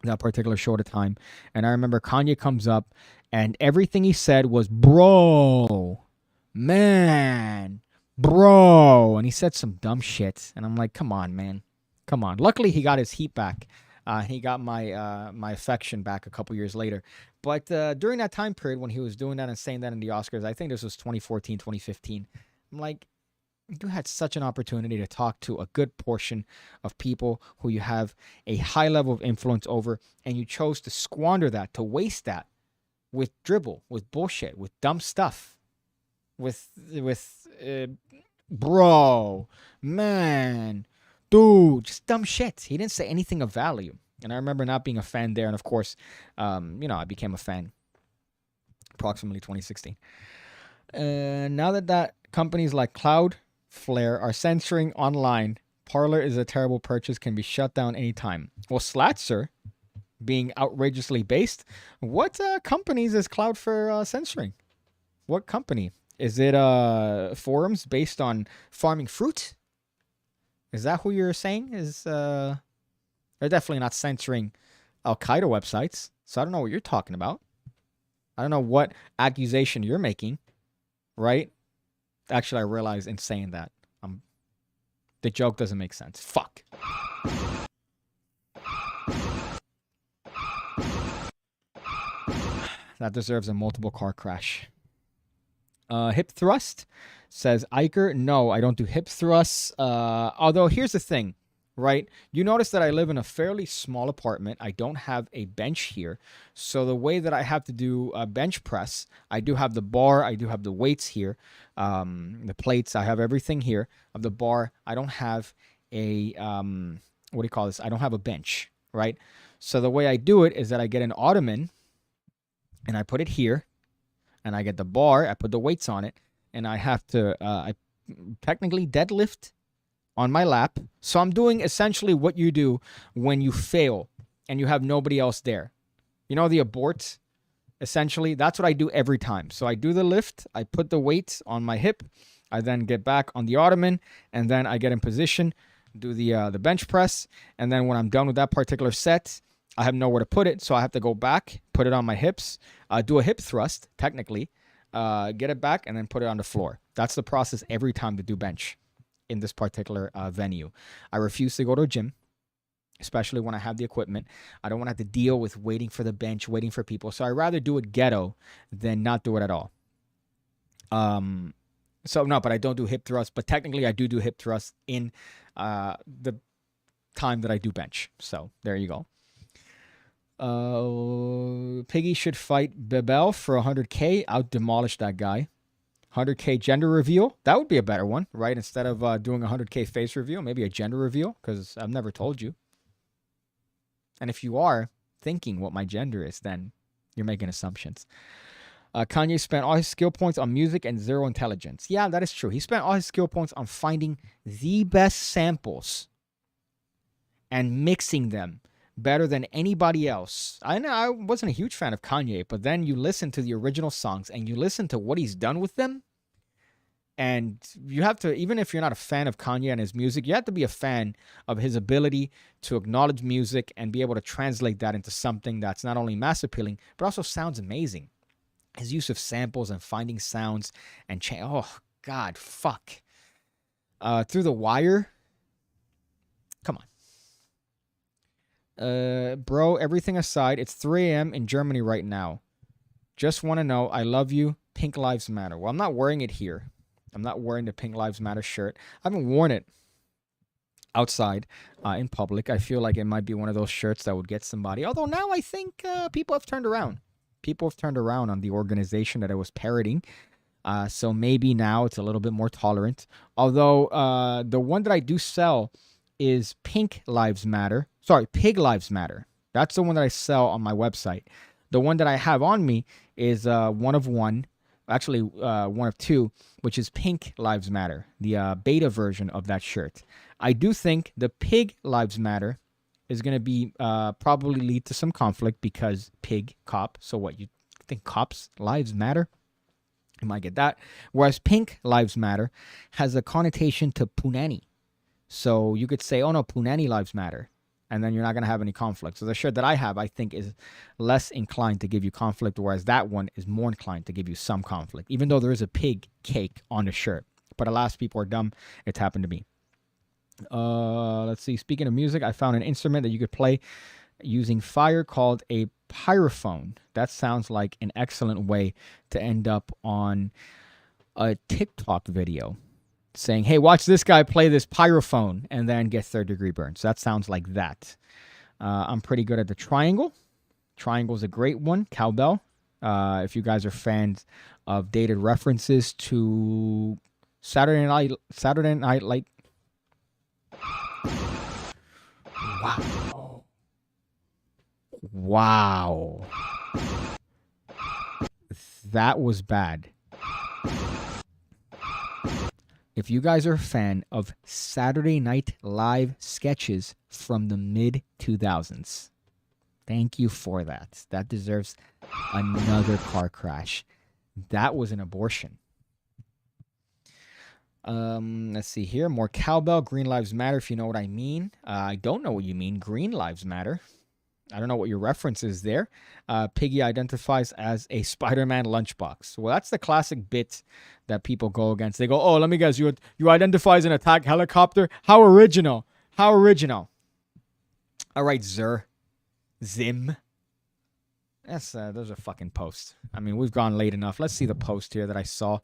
that particular show at a time. And I remember Kanye comes up and everything he said was, bro, man, bro. And he said some dumb shit. And I'm like, come on, man. Come on. Luckily, he got his heat back. He got my affection back a couple years later. But during that time period when he was doing that and saying that in the Oscars, I think this was 2014, 2015. I'm like, you had such an opportunity to talk to a good portion of people who you have a high level of influence over, and you chose to squander that, to waste that with dribble, with bullshit, with dumb stuff, with bro, man, dude, just dumb shit. He didn't say anything of value. And I remember not being a fan there. And of course, I became a fan approximately 2016. Now that companies like Cloudflare are censoring online, Parler is a terrible purchase, can be shut down anytime. Well, Slatzer, being outrageously based, what companies is Cloudflare censoring? What company? Is it forums based on farming fruit? Is that who you're saying? They're definitely not censoring Al-Qaeda websites, so I don't know what you're talking about. I don't know what accusation you're making, right? Actually, I realize in saying that, the joke doesn't make sense. Fuck. That deserves a multiple car crash. Hip thrust says, Iker, no, I don't do hip thrusts. Although, here's the thing, right? You notice that I live in a fairly small apartment. I don't have a bench here. So the way that I have to do a bench press, I do have the bar, I do have the weights here, the plates, I have everything here. Of the bar, I don't have a, what do you call this? I don't have a bench, right? So the way I do it is that I get an ottoman and I put it here. And I get the bar, I put the weights on it, and I have to, I technically deadlift on my lap. So I'm doing essentially what you do when you fail and you have nobody else there. You know, the abort, essentially, that's what I do every time. So I do the lift, I put the weights on my hip, I then get back on the ottoman, and then I get in position, do the bench press, and then when I'm done with that particular set, I have nowhere to put it, so I have to go back, put it on my hips, do a hip thrust, technically, get it back, and then put it on the floor. That's the process every time to do bench in this particular venue. I refuse to go to a gym, especially when I have the equipment. I don't want to have to deal with waiting for the bench, waiting for people. So I'd rather do it ghetto than not do it at all. But I don't do hip thrusts. But technically, I do hip thrusts in the time that I do bench. So there you go. Piggy should fight Bebel for 100K. Out demolish that guy. 100K gender reveal. That would be a better one, right? Instead of doing a 100K face reveal, maybe a gender reveal, because I've never told you. And if you are thinking what my gender is, then you're making assumptions. Kanye spent all his skill points on music and zero intelligence. Yeah, that is true. He spent all his skill points on finding the best samples and mixing them better than anybody else. I wasn't a huge fan of Kanye, but then you listen to the original songs and you listen to what he's done with them. And you have to, even if you're not a fan of Kanye and his music, you have to be a fan of his ability to acknowledge music and be able to translate that into something that's not only mass appealing, but also sounds amazing. His use of samples and finding sounds and oh God, fuck. Through the Wire. Come on. Bro, everything aside, it's 3 a.m. in Germany right now. Just want to know, I love you. Pink Lives Matter. Well, I'm not wearing it here. I'm not wearing the Pink Lives Matter shirt. I haven't worn it outside in public. I feel like it might be one of those shirts that would get somebody. Although now I think people have turned around. People have turned around on the organization that I was parroting. So maybe now it's a little bit more tolerant. Although the one that I do sell is Pink Lives Matter. Sorry, Pig Lives Matter. That's the one that I sell on my website. The one that I have on me is one of one, Actually, one of two, which is Pink Lives Matter, the beta version of that shirt. I do think the Pig Lives Matter is going to be probably lead to some conflict because pig, cop. So what, you think cops' lives matter? You might get that. Whereas Pink Lives Matter has a connotation to punani. So you could say, oh no, punani lives matter. And then you're not going to have any conflict. So the shirt that I have, I think, is less inclined to give you conflict, whereas that one is more inclined to give you some conflict, even though there is a pig cake on the shirt. But alas, people are dumb. It's happened to me. Let's see. Speaking of music, I found an instrument that you could play using fire called a pyrophone. That sounds like an excellent way to end up on a TikTok video saying, hey, watch this guy play this pyrophone and then get third-degree burns. So that sounds like that. I'm pretty good at the triangle. Triangle's a great one. Cowbell. If you guys are fans of dated references to Saturday Night Light. Wow. That was bad. If you guys are a fan of Saturday Night Live sketches from the mid-2000s, thank you for that. That deserves another car crash. That was an abortion. Let's see here. More cowbell. Green Lives Matter, if you know what I mean. I don't know what you mean. Green Lives Matter. I don't know what your reference is there. Piggy identifies as a Spider-Man lunchbox. Well, that's the classic bit that people go against. They go, oh, let me guess, you identify as an attack helicopter? How original. How original. All right, Zim. Yes, those are fucking posts. I mean, we've gone late enough. Let's see the post here that I saw.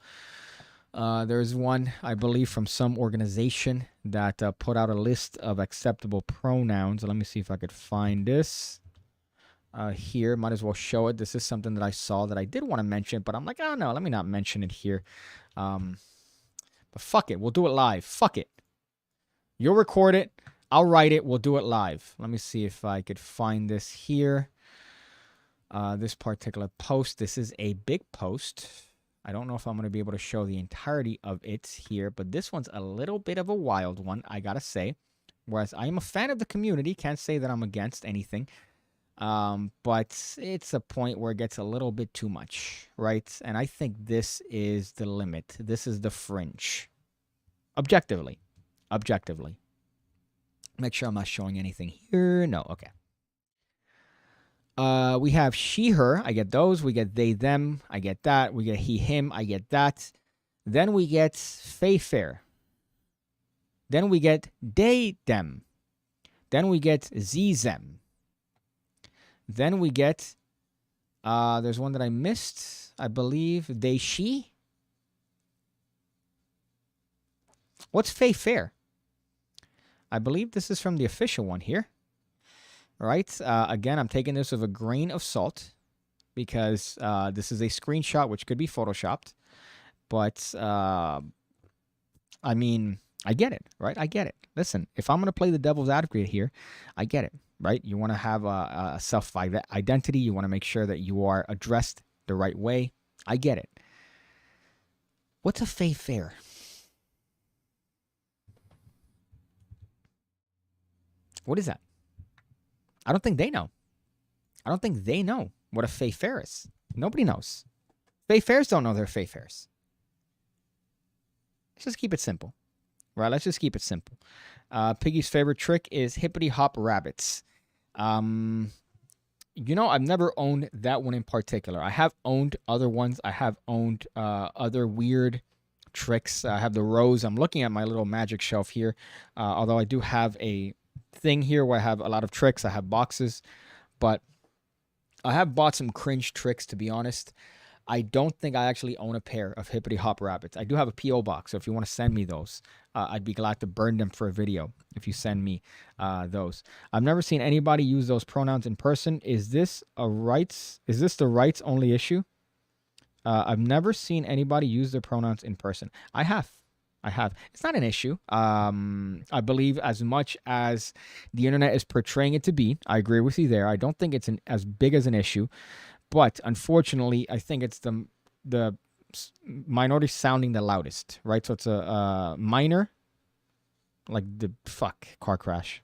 There's one, I believe, from some organization that put out a list of acceptable pronouns. Let me see if I could find this here. Might as well show it. This is something that I saw that I did want to mention, but I'm like, oh, no, let me not mention it here. But fuck it. We'll do it live. Fuck it. You'll record it. I'll write it. We'll do it live. Let me see if I could find this here. This particular post. This is a big post. I don't know if I'm going to be able to show the entirety of it here, but this one's a little bit of a wild one, I got to say. Whereas I am a fan of the community, can't say that I'm against anything. But it's a point where it gets a little bit too much, right? And I think this is the limit. This is the fringe. Objectively. Make sure I'm not showing anything here. No, okay. We have she, her. I get those. We get they, them. I get that. We get he, him. I get that. Then we get fey, fair. Then we get they, them. Then we get ze, them. Then we get, there's one that I missed. I believe they, she. What's fey, fair? I believe this is from the official one here. All right. Again, I'm taking this with a grain of salt because this is a screenshot, which could be photoshopped. But, I mean, I get it, right? I get it. Listen, if I'm going to play the devil's advocate here, I get it, right? You want to have a self-identity. You want to make sure that you are addressed the right way. I get it. What's a fey fair? What is that? I don't think they know. I don't think they know what a fey fair is. Nobody knows. Fey fairs don't know they're fey fairs. Let's just keep it simple. Right? Let's just keep it simple. Piggy's favorite trick is hippity hop rabbits. You know, I've never owned that one in particular. I have owned other ones. I have owned other weird tricks. I have the rose. I'm looking at my little magic shelf here. Although I do have a thing here where I have a lot of tricks. I have boxes, but I have bought some cringe tricks, to be honest. I don't think I actually own a pair of hippity hop rabbits. I do have a P.O. box, so if you want to send me those, I'd be glad to burn them for a video if you send me those. I've never seen anybody use those pronouns in person. Is this the rights only issue? I've never seen anybody use their pronouns in person. I have. It's not an issue. I believe as much as the internet is portraying it to be, I agree with you there. I don't think it's as big as an issue. But unfortunately, I think it's the minority sounding the loudest, right? So it's a minor, like the car crash.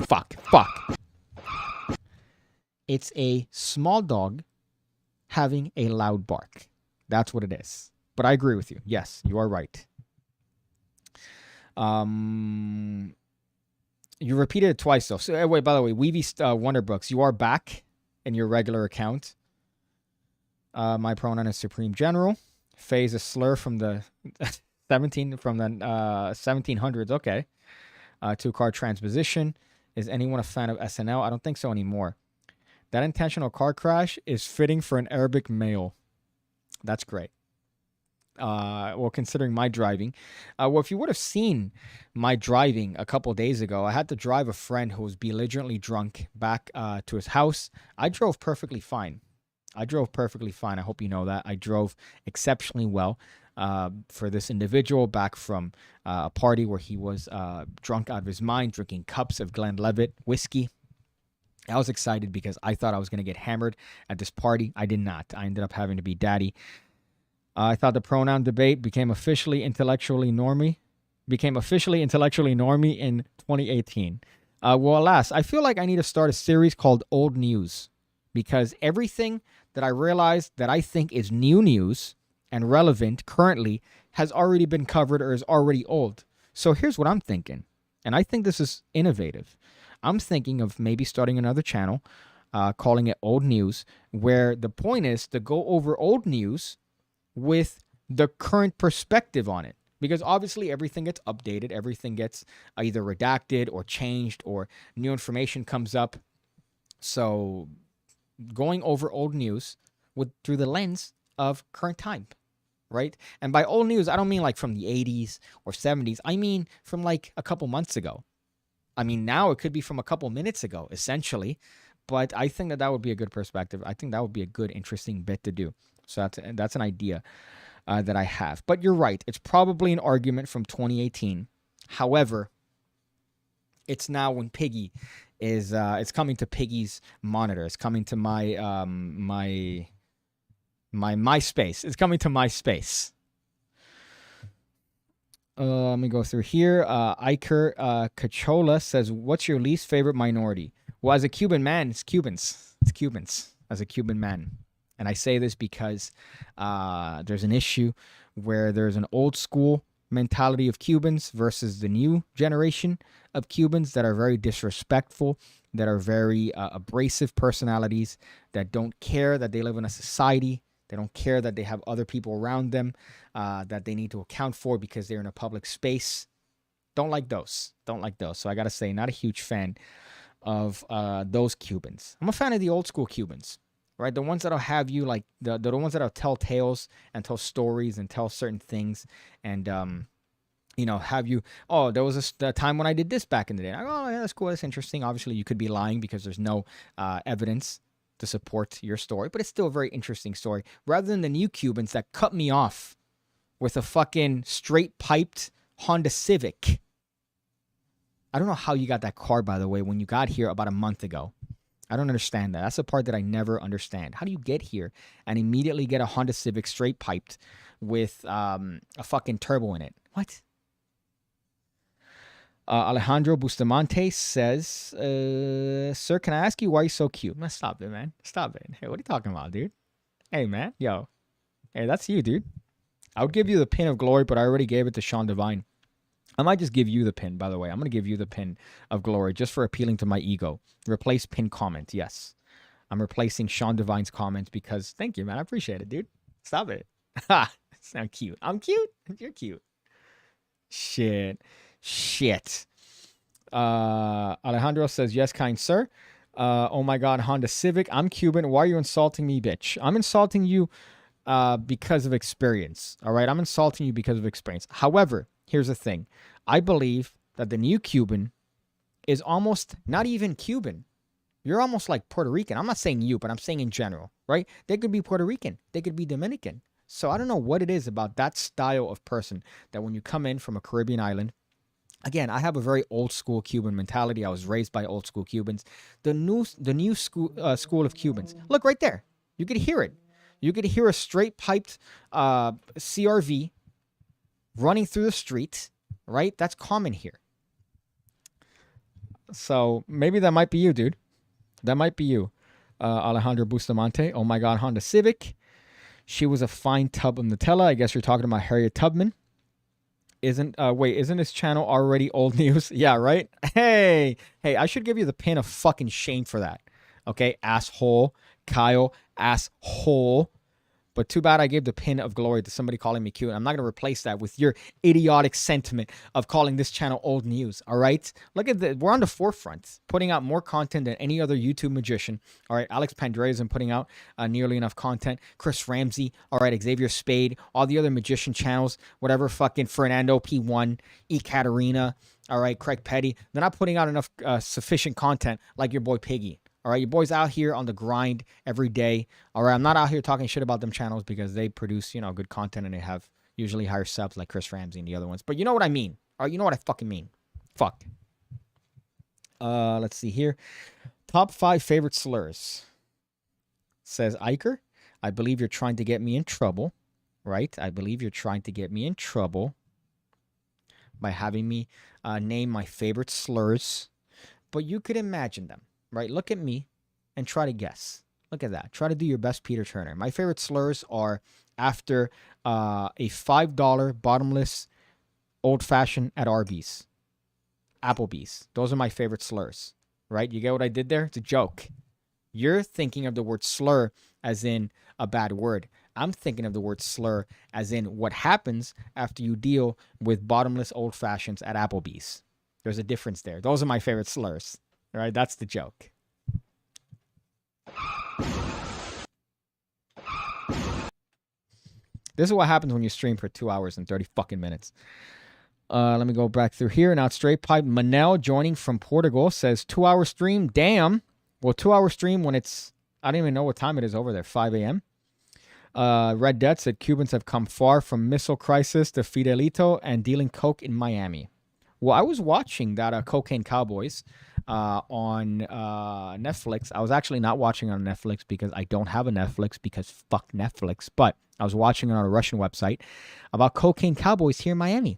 Fuck. It's a small dog having a loud bark. That's what it is. But I agree with you. Yes, you are right. You repeated it twice, though. So, wait, by the way, Weavy Wonderbooks, you are back in your regular account. My pronoun is Supreme General. Faye is a slur from the 1700s. Okay. Two-card transposition. Is anyone a fan of SNL? I don't think so anymore. That intentional car crash is fitting for an Arabic male. That's great. Well, considering my driving. Well, if you would have seen my driving a couple days ago, I had to drive a friend who was belligerently drunk back to his house. I drove perfectly fine. I hope you know that. I drove exceptionally well for this individual back from a party where he was drunk out of his mind, drinking cups of Glenlivet whiskey. I was excited because I thought I was going to get hammered at this party. I did not. I ended up having to be daddy. I thought the pronoun debate became officially intellectually normie in 2018. Well, alas, I feel like I need to start a series called Old News, because everything that I realized that I think is new news and relevant currently has already been covered or is already old. So here's what I'm thinking, and I think this is innovative. I'm thinking of maybe starting another channel, calling it Old News, where the point is to go over old news with the current perspective on it. Because obviously everything gets updated, everything gets either redacted or changed, or new information comes up. So going over old news through the lens of current time, right? And by old news, I don't mean like from the 80s or 70s. I mean from like a couple months ago. I mean, now it could be from a couple minutes ago, essentially. But I think that would be a good perspective. I think that would be a good, interesting bit to do. So that's an idea that I have. But you're right. It's probably an argument from 2018. However, it's now when Piggy is it's coming to Piggy's monitor. It's coming to my my MySpace. It's coming to MySpace. Let me go through here. Iker Cachola says, "What's your least favorite minority?" Well, as a Cuban man, it's Cubans. It's Cubans. As a Cuban man. And I say this because there's an issue where there's an old school mentality of Cubans versus the new generation of Cubans that are very disrespectful, that are very abrasive personalities, that don't care that they live in a society. They don't care that they have other people around them that they need to account for because they're in a public space. Don't like those. So I got to say, not a huge fan of those Cubans. I'm a fan of the old school Cubans. Right, the ones that'll have you like the ones that'll tell tales and tell stories and tell certain things, and have you. Oh, there was a time when I did this back in the day. Oh, yeah, that's cool. That's interesting. Obviously, you could be lying because there's no evidence to support your story, but it's still a very interesting story. Rather than the new Cubans that cut me off with a fucking straight piped Honda Civic. I don't know how you got that car, by the way, when you got here about a month ago. I don't understand that. That's the part that I never understand. How do you get here and immediately get a Honda Civic straight piped with a fucking turbo in it? What? Alejandro Bustamante says, "Sir, can I ask you why you're so cute?" Man, stop it, man. Stop it. Hey, what are you talking about, dude? Hey, man. Yo. Hey, that's you, dude. I would give you the pin of glory, but I already gave it to Sean Devine. I might just give you the pin, by the way. I'm going to give you the pin of glory just for appealing to my ego. Replace pin comment. Yes. I'm replacing Sean Devine's comments because, thank you, man. I appreciate it, dude. Stop it. Ha. It's not cute. I'm cute. You're cute. Shit. Alejandro says, "Yes, kind sir. Oh my God, Honda Civic. I'm Cuban. Why are you insulting me, bitch?" I'm insulting you because of experience. All right. I'm insulting you because of experience. However, here's the thing. I believe that the new Cuban is almost not even Cuban. You're almost like Puerto Rican. I'm not saying you, but I'm saying in general, right? They could be Puerto Rican. They could be Dominican. So I don't know what it is about that style of person that when you come in from a Caribbean island, again, I have a very old school Cuban mentality. I was raised by old school Cubans. The new school of Cubans. Look right there. You could hear it. You could hear a straight piped CRV running through the street, right? That's common here. So maybe that might be you, dude. That might be you. Alejandro Bustamante. Oh my God, Honda Civic. She was a fine tub of Nutella. I guess you're talking about Harriet Tubman. Isn't this channel already old news? Yeah, right? Hey, I should give you the pin of fucking shame for that. Okay, asshole. Kyle, asshole. But too bad I gave the pin of glory to somebody calling me cute. I'm not going to replace that with your idiotic sentiment of calling this channel old news, all right? Look at we're on the forefront, putting out more content than any other YouTube magician, all right? Alex Pandrea isn't putting out nearly enough content. Chris Ramsey, all right? Xavier Spade, all the other magician channels, whatever, fucking Fernando P1, Ekaterina, all right? Craig Petty. They're not putting out enough sufficient content like your boy Piggy. All right, your boy's out here on the grind every day. All right, I'm not out here talking shit about them channels because they produce, good content and they have usually higher subs like Chris Ramsey and the other ones. But you know what I mean. All right, you know what I fucking mean. Fuck. Let's see here. Top 5 favorite slurs. Says Iker. I believe you're trying to get me in trouble. Right? I believe you're trying to get me in trouble by having me name my favorite slurs. But you could imagine them. Right, look at me and try to guess. Look at that. Try to do your best Peter Turner. My favorite slurs are after a $5 bottomless old-fashioned at Arby's. Applebee's. Those are my favorite slurs. Right? You get what I did there? It's a joke. You're thinking of the word slur as in a bad word. I'm thinking of the word slur as in what happens after you deal with bottomless old-fashions at Applebee's. There's a difference there. Those are my favorite slurs. All right, that's the joke. This is what happens when you stream for 2 hours and 30 fucking minutes. Let me go back through here. Now, straight pipe. Manel joining from Portugal says 2 hour stream. Damn. Well, 2 hour stream when it's, I don't even know what time it is over there, 5 a.m. Red Dead said Cubans have come far from missile crisis to Fidelito and dealing coke in Miami. Well, I was watching that Cocaine Cowboys on Netflix. I was actually not watching it on Netflix because I don't have a Netflix because fuck Netflix. But I was watching it on a Russian website about Cocaine Cowboys here in Miami.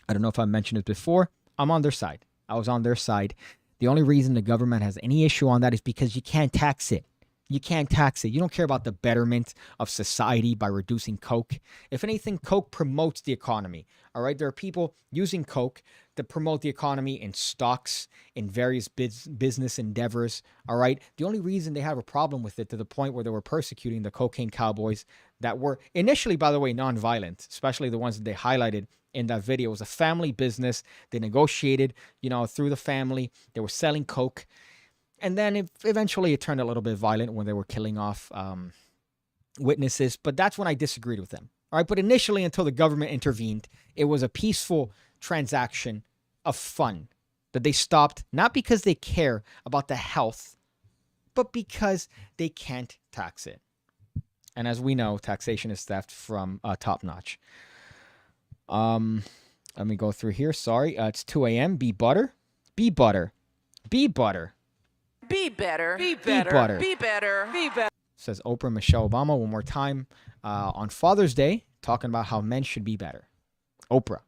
I don't know if I mentioned it before. I'm on their side. I was on their side. The only reason the government has any issue on that is because you can't tax it. You can't tax it. You don't care about the betterment of society by reducing coke. If anything, coke promotes the economy. All right, there are people using coke to promote the economy in stocks, in various business endeavors. All right, the only reason they have a problem with it to the point where they were persecuting the cocaine cowboys that were initially, by the way, nonviolent, especially the ones that they highlighted in that video, was a family business. They negotiated, through the family. They were selling coke. And then eventually it turned a little bit violent when they were killing off witnesses. But that's when I disagreed with them. All right. But initially, until the government intervened, it was a peaceful transaction of fun that they stopped, not because they care about the health, but because they can't tax it. And as we know, taxation is theft from top notch. Let me go through here. Sorry. It's 2 a.m. Be butter. Be butter. Be butter. Be better. Be better. better. Be better. Be better. Says Oprah Michelle Obama one more time on Father's Day, talking about how men should be better. Oprah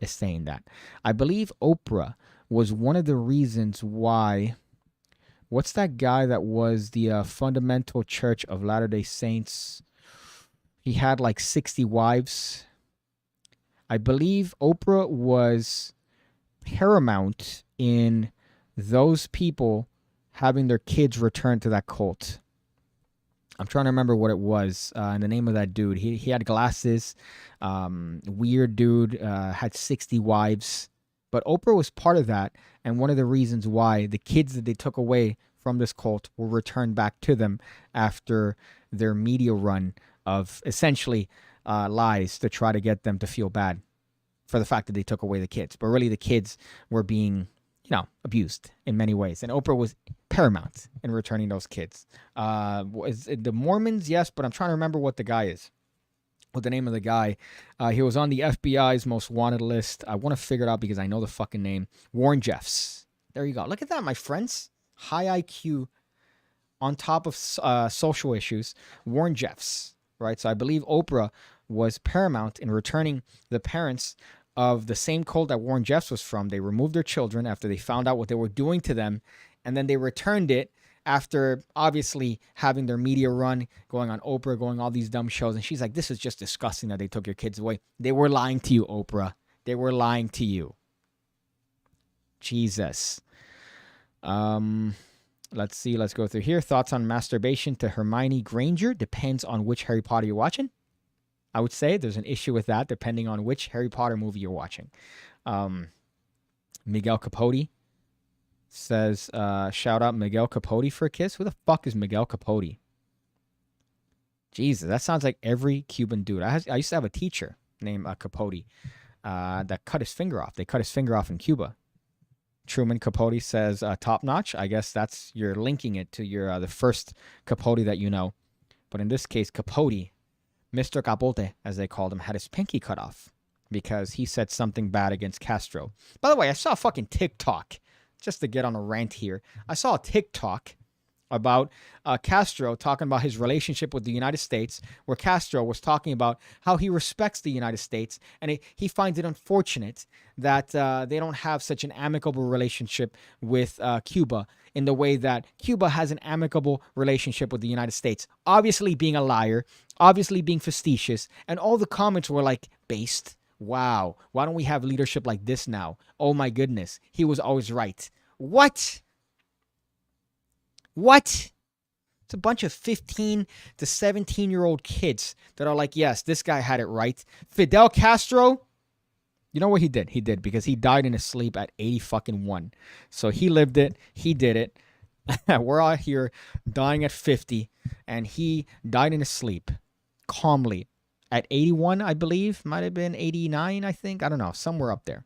is saying that. I believe Oprah was one of the reasons why. What's that guy that was the fundamental Church of Latter-day Saints? He had like 60 wives. I believe Oprah was paramount in those people having their kids return to that cult. I'm trying to remember what it was and the name of that dude. He had glasses, weird dude, had 60 wives. But Oprah was part of that, and one of the reasons why the kids that they took away from this cult were returned back to them after their media run of essentially lies to try to get them to feel bad for the fact that they took away the kids. But really the kids were being abused in many ways. And Oprah was paramount in returning those kids. Is it the Mormons? Yes, but I'm trying to remember what the guy is. What the name of the guy. He was on the FBI's most wanted list. I want to figure it out because I know the fucking name. Warren Jeffs. There you go. Look at that, my friends. High IQ on top of social issues, Warren Jeffs, right? So I believe Oprah was paramount in returning the parents of the same cult that Warren Jeffs was from. They removed their children after they found out what they were doing to them, and then they returned it after obviously having their media run, going on Oprah, going all these dumb shows. And she's like, this is just disgusting that they took your kids away. They were lying to you, Oprah. They were lying to you. Jesus. Let's see. Let's go through here. Thoughts on masturbation to Hermione Granger. Depends on which Harry Potter you're watching. I would say there's an issue with that depending on which Harry Potter movie you're watching. Miguel Capote says, shout out Miguel Capote for a kiss. Who the fuck is Miguel Capote? Jesus, that sounds like every Cuban dude. I used to have a teacher named Capote that cut his finger off. They cut his finger off in Cuba. Truman Capote says, top notch. I guess that's, you're linking it to your the first Capote that you know. But in this case, Capote, Mr. Capote, as they called him, had his pinky cut off because he said something bad against Castro. By the way, I saw a fucking TikTok, just to get on a rant here. I saw a TikTok about Castro talking about his relationship with the United States, where Castro was talking about how he respects the United States, and he finds it unfortunate that they don't have such an amicable relationship with Cuba in the way that Cuba has an amicable relationship with the United States. Obviously being a liar, obviously being facetious, and all the comments were like, based. Wow, why don't we have leadership like this now? Oh my goodness, he was always right. What? What? It's a bunch of 15 to 17-year-old kids that are like, yes, this guy had it right. Fidel Castro, you know what he did? He did, because he died in his sleep at 81. So he lived it. He did it. We're out here dying at 50, and he died in his sleep calmly at 81, I believe. Might have been 89, I think. I don't know. Somewhere up there.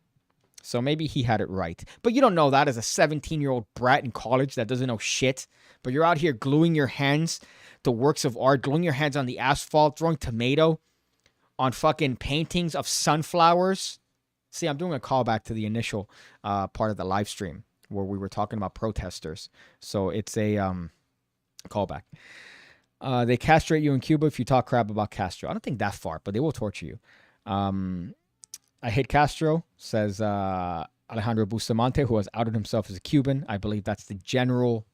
So maybe he had it right. But you don't know that as a 17-year-old brat in college that doesn't know shit. But you're out here gluing your hands to works of art, gluing your hands on the asphalt, throwing tomato on fucking paintings of sunflowers. See, I'm doing a callback to the initial part of the live stream where we were talking about protesters. So it's a callback. They castrate you in Cuba if you talk crap about Castro. I don't think that far, but they will torture you. I hate Castro, says Alejandro Bustamante, who has outed himself as a Cuban. I believe that's the general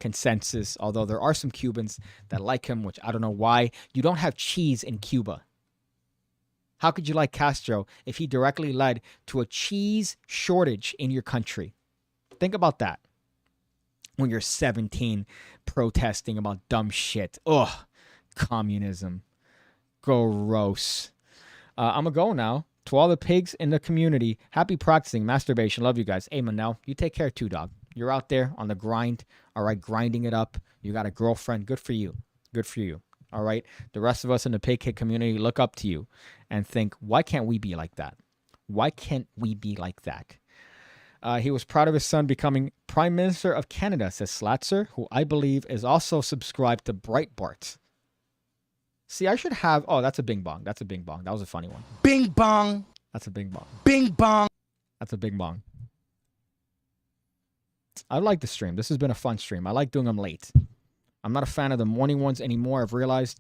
consensus, although there are some Cubans that like him, which I don't know why. You don't have cheese in Cuba. How could you like Castro if he directly led to a cheese shortage in your country? Think about that. When you're 17 protesting about dumb shit. Ugh, communism. Gross. I'm going to go now. To all the pigs in the community, happy practicing masturbation. Love you guys. Hey, Manel, you take care too, dog. You're out there on the grind, all right, grinding it up. You got a girlfriend. Good for you. Good for you, all right? The rest of us in the PigCake community look up to you and think, why can't we be like that? Why can't we be like that? He was proud of his son becoming Prime Minister of Canada, says Slatzer, who I believe is also subscribed to Breitbart. See, I should have... Oh, that's a bing bong. That's a bing bong. That was a funny one. Bing bong. That's a bing bong. Bing bong. That's a bing bong. I like the stream. This has been a fun stream. I like doing them late. I'm not a fan of the morning ones anymore. I've realized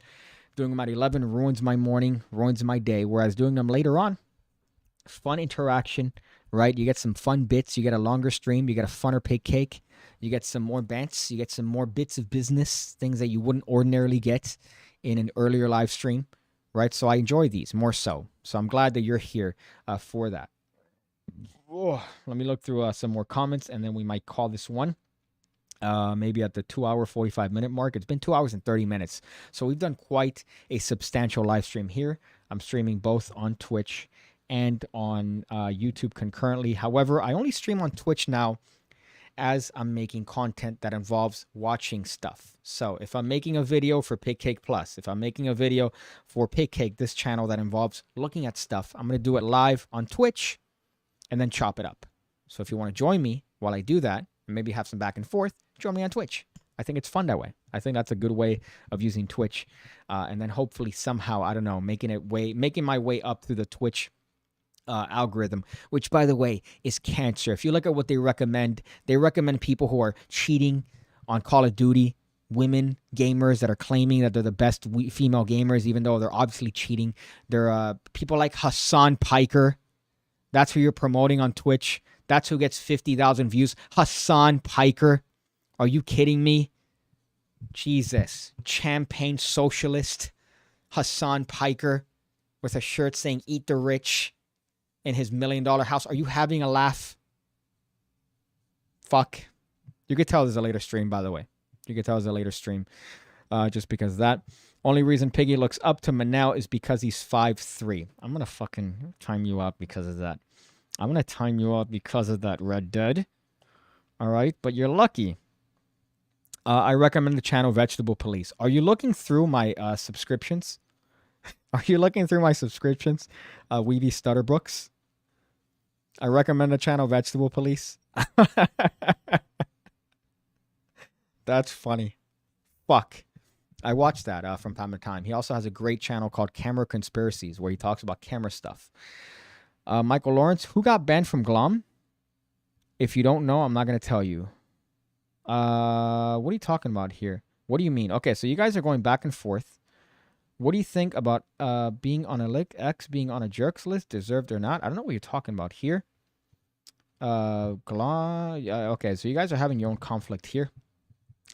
doing them at 11 ruins my morning, ruins my day, whereas doing them later on, fun interaction, right? You get some fun bits. You get a longer stream. You get a funner PigCake. You get some more bants. You get some more bits of business, things that you wouldn't ordinarily get in an earlier live stream, right? So I enjoy these more so. So I'm glad that you're here for that. Oh, let me look through some more comments, and then we might call this one. Maybe at the 2-hour, 45-minute mark. It's been 2 hours and 30 minutes. So we've done quite a substantial live stream here. I'm streaming both on Twitch and on YouTube concurrently. However, I only stream on Twitch now as I'm making content that involves watching stuff. So if I'm making a video for PigCake Plus, if I'm making a video for PigCake, this channel that involves looking at stuff, I'm going to do it live on Twitch and then chop it up. So if you want to join me while I do that, and maybe have some back and forth, join me on Twitch. I think it's fun that way. I think that's a good way of using Twitch. And then hopefully somehow, I don't know, making my way up through the Twitch algorithm, which, by the way, is cancer. If you look at what they recommend people who are cheating on Call of Duty women gamers that are claiming that they're the best female gamers, even though they're obviously cheating. They're people like Hassan Piker. That's who you're promoting on Twitch. That's who gets 50,000 views. Hassan Piker. Are you kidding me? Jesus. Champagne socialist. Hassan Piker with a shirt saying "Eat the Rich" in his $1 million house. Are you having a laugh? Fuck. You could tell there's a later stream, by the way. You could tell there's a later stream just because of that. Only reason Piggy looks up to Manel is because he's 5'3". I'm going to fucking time you out because of that. I'm going to time you out because of that, Red Dead. All right? But you're lucky. I recommend the channel Vegetable Police. Are you looking through my subscriptions? Are you looking through my subscriptions? Weeby Stutterbooks. I recommend the channel Vegetable Police. That's funny. Fuck. I watch that from time to time. He also has a great channel called Camera Conspiracies where he talks about camera stuff. Michael Lawrence, who got banned from Glom? If you don't know, I'm not going to tell you. What are you talking about here? What do you mean? Okay, so you guys are going back and forth. What do you think about being on a X being on a jerks list, deserved or not? I don't know what you're talking about here. Okay, so you guys are having your own conflict here.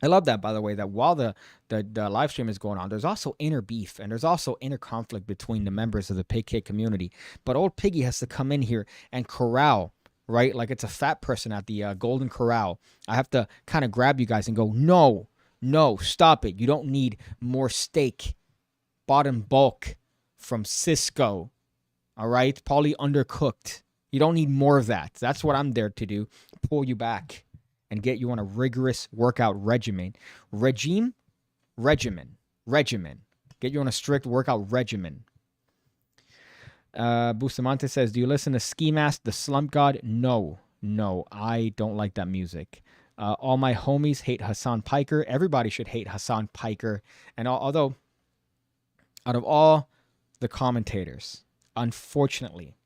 I love that, by the way, that while the live stream is going on, there's also inner beef and there's also inner conflict between the members of the PigCake community. But old Piggy has to come in here and corral, right? Like it's a fat person at the Golden Corral. I have to kind of grab you guys and go, no, stop it. You don't need more steak bought in bulk from Cisco, all right? Probably undercooked. You don't need more of that. That's what I'm there to do, pull you back and get you on a rigorous workout regimen. Regimen. Get you on a strict workout regimen. Bustamante says, do you listen to Ski Mask, the Slump God? No, I don't like that music. All my homies hate Hassan Piker. Everybody should hate Hassan Piker. And although, out of all the commentators, unfortunately,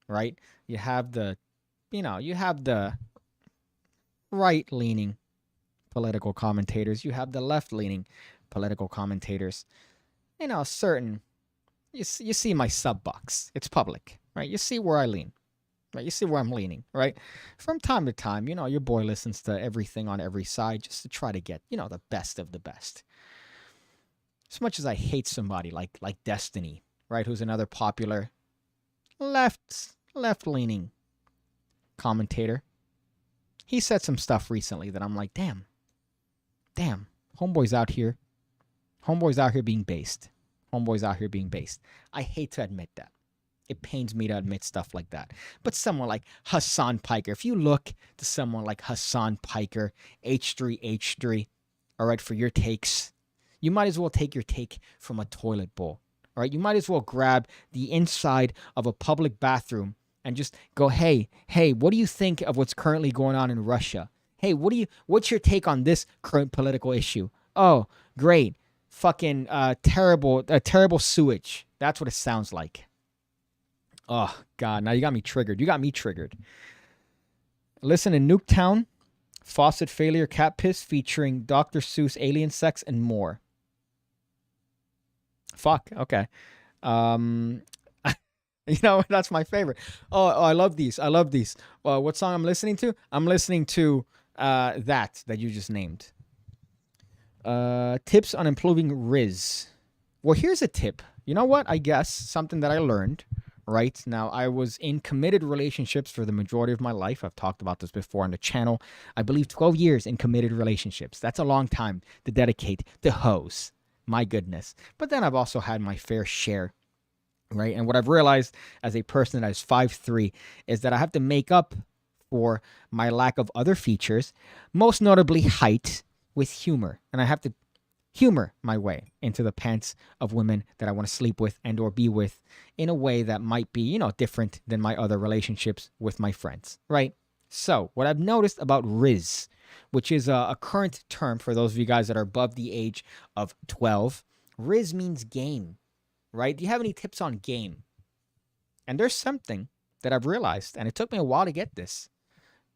right, you have the right-leaning political commentators. You have the left-leaning political commentators. You see my sub box. It's public, right? You see where I lean, right? You see where I'm leaning, right? From time to time, your boy listens to everything on every side just to try to get, the best of the best. As much as I hate somebody like Destiny, right, who's another popular left-leaning commentator, he said some stuff recently that I'm like, damn, homeboy's out here being based. I hate to admit that. It pains me to admit stuff like that. But someone like Hassan Piker, if you look to someone like Hassan Piker, H3, all right, for your takes, you might as well take your take from a toilet bowl, all right? You might as well grab the inside of a public bathroom and just go, hey, what do you think of what's currently going on in Russia? Hey, what's your take on this current political issue? Oh, great. Fucking terrible sewage. That's what it sounds like. Oh, God. Now you got me triggered. Listen to Nuketown, Faucet Failure, Cat Piss featuring Dr. Seuss, Alien Sex, and more. Fuck. Okay. That's my favorite. Oh, I love these. What song I'm listening to? I'm listening to that you just named. Tips on improving Riz. Well, here's a tip. You know what? I guess something that I learned, right? Now, I was in committed relationships for the majority of my life. I've talked about this before on the channel. I believe 12 years in committed relationships. That's a long time to dedicate to hoes. My goodness. But then I've also had my fair share, right? And what I've realized as a person that is 5'3" is that I have to make up for my lack of other features, most notably height, with humor. And I have to humor my way into the pants of women that I want to sleep with and or be with in a way that might be, different than my other relationships with my friends, right? So what I've noticed about Riz, which is a current term for those of you guys that are above the age of 12, Riz means game, right? Do you have any tips on game? And there's something that I've realized, and it took me a while to get this,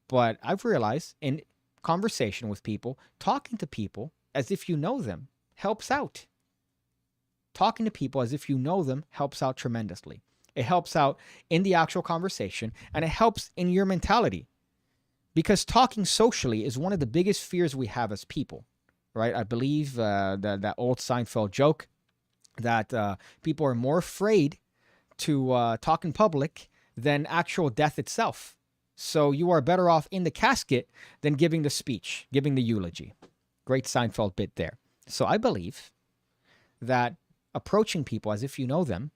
but I've realized in conversation with people, talking to people, as if you know them helps out. Talking to people as if you know them helps out tremendously. It helps out in the actual conversation, and it helps in your mentality. Because talking socially is one of the biggest fears we have as people, right? I believe that old Seinfeld joke that people are more afraid to talk in public than actual death itself. So you are better off in the casket than giving the speech, giving the eulogy. Great Seinfeld bit there. So I believe that approaching people as if you know them,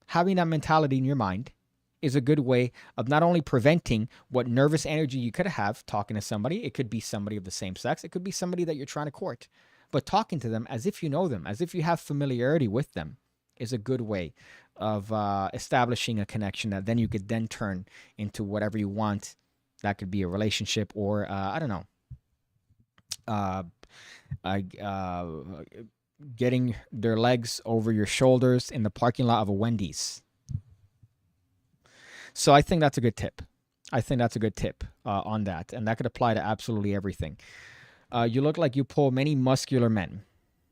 having that mentality in your mind, is a good way of not only preventing what nervous energy you could have talking to somebody. It could be somebody of the same sex. It could be somebody that you're trying to court. But talking to them as if you know them, as if you have familiarity with them, is a good way of establishing a connection that then you could then turn into whatever you want. That could be a relationship or, I don't know, getting their legs over your shoulders in the parking lot of a Wendy's. So I think that's a good tip. On that. And that could apply to absolutely everything. You look like you pull many muscular men.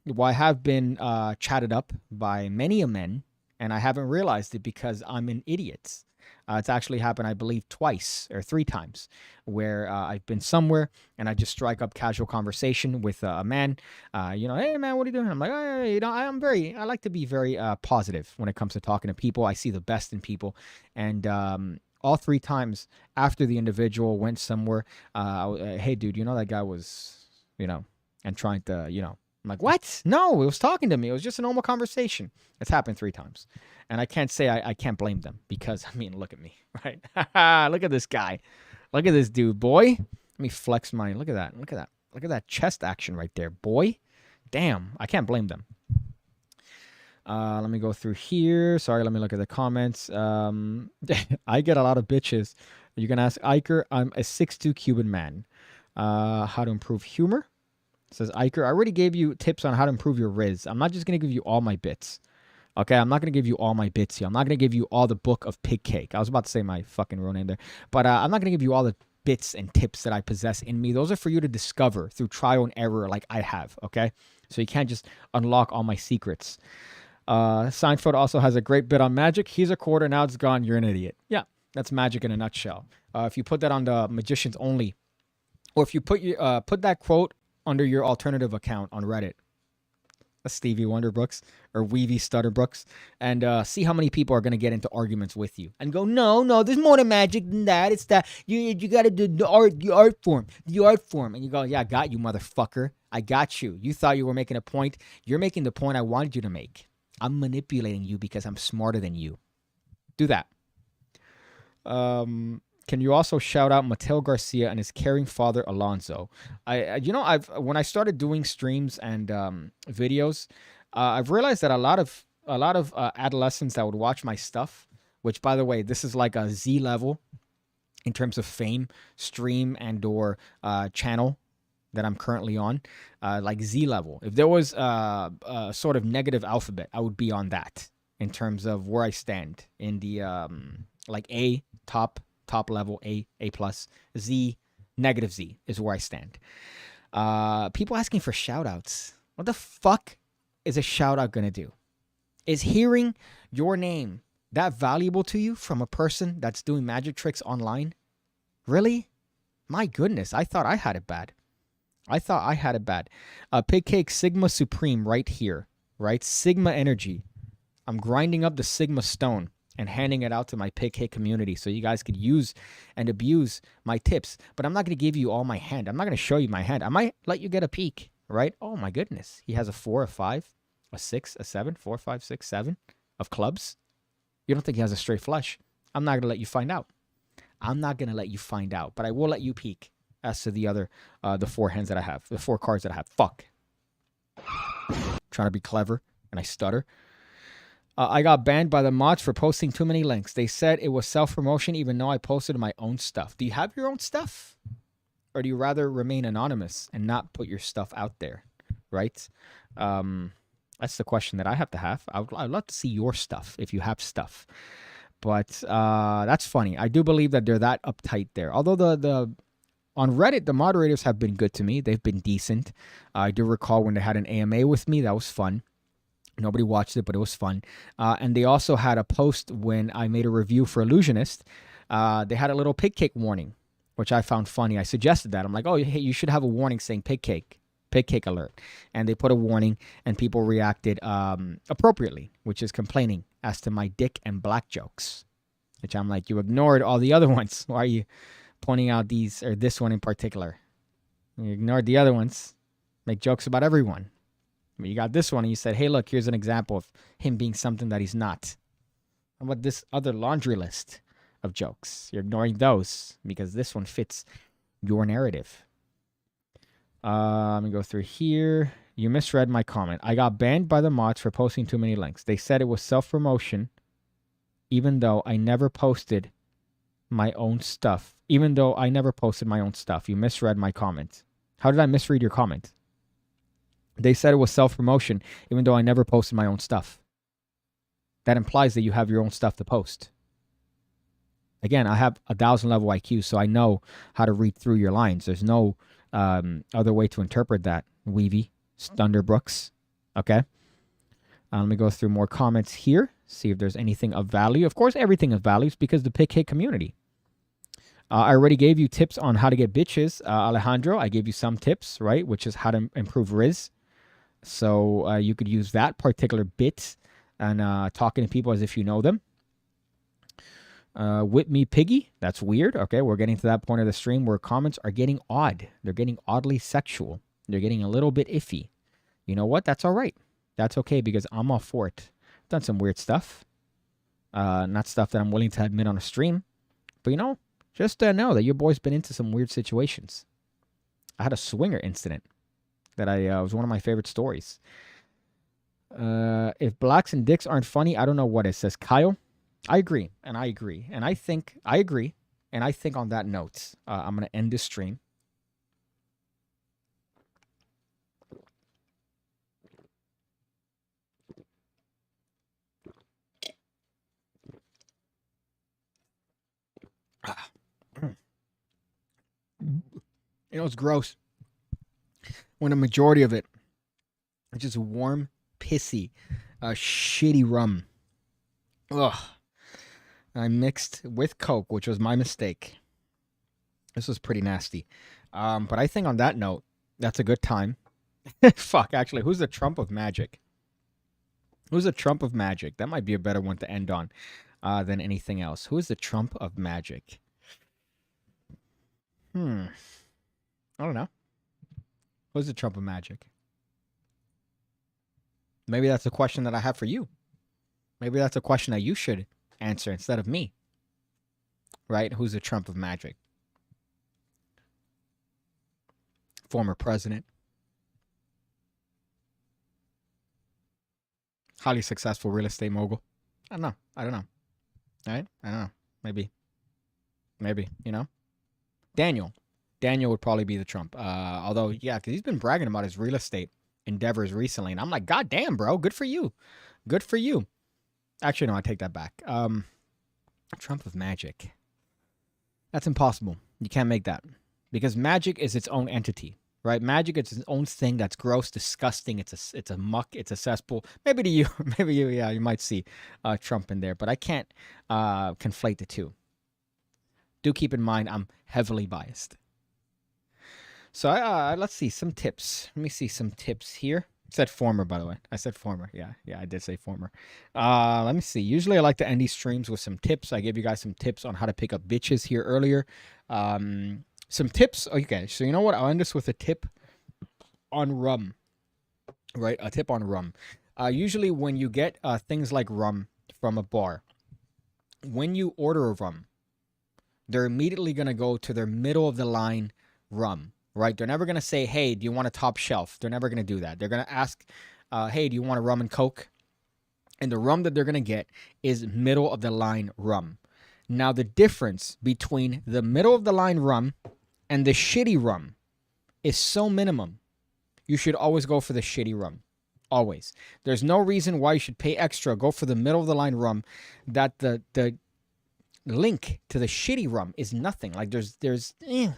Well, I have been chatted up by many a men, and I haven't realized it because I'm an idiot. It's actually happened, I believe, twice or 3 times where I've been somewhere and I just strike up casual conversation with a man. Hey, man, what are you doing? I'm like, hey, I like to be very positive when it comes to talking to people. I see the best in people. And all 3 times after the individual went somewhere, hey, dude, that guy was, and trying to, I'm like, what? No, it was talking to me. It was just a normal conversation. It's happened 3 times. And I can't say I can't blame them because, look at me, right? Look at this guy. Look at this dude, boy. Let me flex mine. Look at that. Look at that chest action right there, boy. Damn, I can't blame them. Let me go through here. Sorry, let me look at the comments. I get a lot of bitches. You can ask Iker. I'm a 6'2" Cuban man. How to improve humor? Says Iker, I already gave you tips on how to improve your Riz. I'm not just going to give you all my bits. Okay, I'm not going to give you all my bits here. I'm not going to give you all the book of PigCake. I was about to say my fucking real name there. But I'm not going to give you all the bits and tips that I possess in me. Those are for you to discover through trial and error like I have, okay? So you can't just unlock all my secrets. Seinfeld also has a great bit on magic. He's a quarter, now it's gone. You're an idiot. Yeah, that's magic in a nutshell. If you put that on the Magicians Only, or if you put that quote under your alternative account on Reddit, Stevie Wonder Brooks or Weavy Stutter Brooks, and see how many people are going to get into arguments with you and go, no, there's more to magic than that. It's that you got to do the art form. And you go, yeah, I got you, motherfucker. I got you. You thought you were making a point. You're making the point I wanted you to make. I'm manipulating you because I'm smarter than you. Do that. Can you also shout out Mateo Garcia and his caring father Alonzo? When I started doing streams and videos, I've realized that a lot of adolescents that would watch my stuff, which by the way, this is like a Z level in terms of fame, stream and or channel that I'm currently on, like Z level. If there was a sort of negative alphabet, I would be on that in terms of where I stand in the like A top level, A plus, Z, negative Z is where I stand. People asking for shout outs. What the fuck is a shout out gonna do? Is hearing your name that valuable to you from a person that's doing magic tricks online? Really? My goodness, I thought I had it bad. PigCake Sigma Supreme right here, right? Sigma energy. I'm grinding up the Sigma stone and handing it out to my PigCake community so you guys could use and abuse my tips. But I'm not going to give you all my hand. I'm not going to show you my hand. I might let you get a peek, right? Oh, my goodness. He has a 4, a 5, a 6, a 7, 4, 5, 6, 7 of clubs. You don't think he has a straight flush. I'm not going to let you find out. But I will let you peek as to the other, the 4 hands that I have, the 4 cards that I have. Fuck. Trying to be clever, and I stutter. I got banned by the mods for posting too many links. They said it was self-promotion even though I posted my own stuff. Do you have your own stuff? Or do you rather remain anonymous and not put your stuff out there? Right? That's the question that I have to have. I'd love to see your stuff if you have stuff. But that's funny. I do believe that they're that uptight there. Although the On Reddit, the moderators have been good to me. They've been decent. I do recall when they had an AMA with me. That was fun. Nobody watched it, but it was fun. And they also had a post when I made a review for Illusionist. They had a little PigCake warning, which I found funny. I suggested that. I'm like, oh, hey, you should have a warning saying PigCake alert. And they put a warning, and people reacted appropriately, which is complaining as to my dick and black jokes, which I'm like, you ignored all the other ones. Why are you pointing out these, or this one in particular? You ignored the other ones. Make jokes about everyone. You got this one and you said, hey, look, here's an example of him being something that he's not. How about this other laundry list of jokes? You're ignoring those because this one fits your narrative. Let me go through here. You misread my comment. I got banned by the mods for posting too many links. They said it was self-promotion, even though I never posted my own stuff. You misread my comment. How did I misread your comment? They said it was self-promotion, even though I never posted my own stuff. That implies that you have your own stuff to post. Again, I have 1,000 level IQ, so I know how to read through your lines. There's no other way to interpret that, Weavy, Thunderbrooks. Okay? Let me go through more comments here, see if there's anything of value. Of course, everything of value is because the PigCake community. I already gave you tips on how to get bitches. Alejandro, I gave you some tips, right? Which is how to improve Riz. So you could use that particular bit and talking to people as if you know them. Whip me piggy. That's weird. Okay, we're getting to that point of the stream where comments are getting odd. They're getting oddly sexual. They're getting a little bit iffy. You know what? That's all right. That's okay because I'm all for it. I've done some weird stuff. Not stuff that I'm willing to admit on a stream. But you know, just know that your boy's been into some weird situations. I had a swinger incident that was one of my favorite stories. If blacks and dicks aren't funny, I don't know what it says. Kyle, I agree. And I agree. And I think I agree. And I think on that note, I'm going to end this stream. You know, it's gross when a majority of it is just warm, pissy, shitty rum. Ugh. I mixed with Coke, which was my mistake. This was pretty nasty. But I think on that note, that's a good time. Fuck, actually, who's the Trump of magic? Who's the Trump of magic? That might be a better one to end on than anything else. Who is the Trump of magic? I don't know. Who's the Trump of magic? Maybe that's a question that I have for you. Maybe that's a question that you should answer instead of me. Right? Who's the Trump of magic? Former president. Highly successful real estate mogul. I don't know. Right? I don't know. Maybe, you know? Daniel would probably be the Trump. Although, yeah, because he's been bragging about his real estate endeavors recently. And I'm like, God damn, bro. Good for you. Good for you. Actually, no, I take that back. Trump of magic. That's impossible. You can't make that. Because magic is its own entity, right? Magic is its own thing that's gross, disgusting. It's a muck. It's a cesspool. Maybe to you, yeah, you might see Trump in there. But I can't conflate the two. Do keep in mind, I'm heavily biased. So let's see some tips. Let me see some tips here. I said former, by the way. I said former. Yeah, I did say former. Let me see. Usually I like to end these streams with some tips. I gave you guys some tips on how to pick up bitches here earlier. Some tips. Okay, so you know what? I'll end this with a tip on rum. Right? A tip on rum. Usually when you get things like rum from a bar, when you order a rum, they're immediately going to go to their middle of the line rum, right? They're never going to say, hey, do you want a top shelf? They're never going to do that. They're going to ask, hey, do you want a rum and Coke? And the rum that they're going to get is middle of the line rum. Now, the difference between the middle of the line rum and the shitty rum is so minimum. You should always go for the shitty rum. Always. There's no reason why you should pay extra. Go for the middle of the line rum that the link to the shitty rum is nothing. Like there's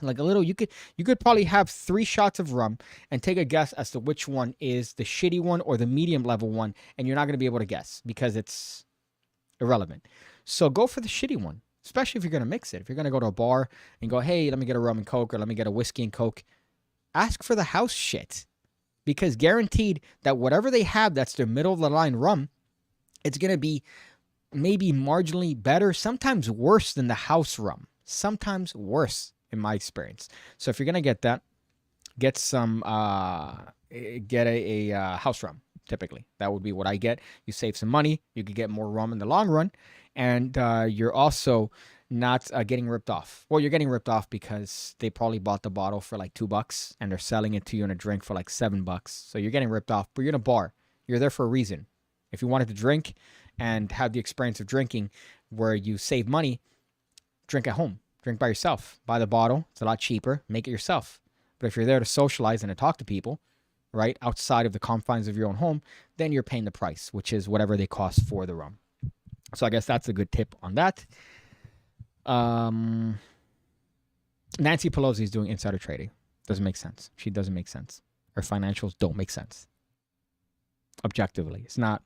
like a little, you could probably have 3 shots of rum and take a guess as to which one is the shitty one or the medium level one, and you're not going to be able to guess because it's irrelevant. So go for the shitty one, especially if you're going to mix it. If you're going to go to a bar and go, hey, let me get a rum and coke, or let me get a whiskey and coke, ask for the house shit, because guaranteed that whatever they have that's their middle of the line rum, it's going to be maybe marginally better, sometimes worse than the house rum. Sometimes worse, in my experience. So if you're going to get that, get some, get a house rum, typically. That would be what I get. You save some money. You could get more rum in the long run. And you're also not getting ripped off. Well, you're getting ripped off because they probably bought the bottle for like $2 and they're selling it to you in a drink for like $7. So you're getting ripped off, but you're in a bar. You're there for a reason. If you wanted to drink and have the experience of drinking where you save money, drink at home. Drink by yourself. Buy the bottle. It's a lot cheaper. Make it yourself. But if you're there to socialize and to talk to people, right, outside of the confines of your own home, then you're paying the price, which is whatever they cost for the rum. So I guess that's a good tip on that. Nancy Pelosi is doing insider trading. Doesn't make sense. She doesn't make sense. Her financials don't make sense. Objectively. It's not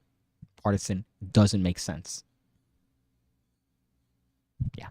partisan. Doesn't make sense. Yeah.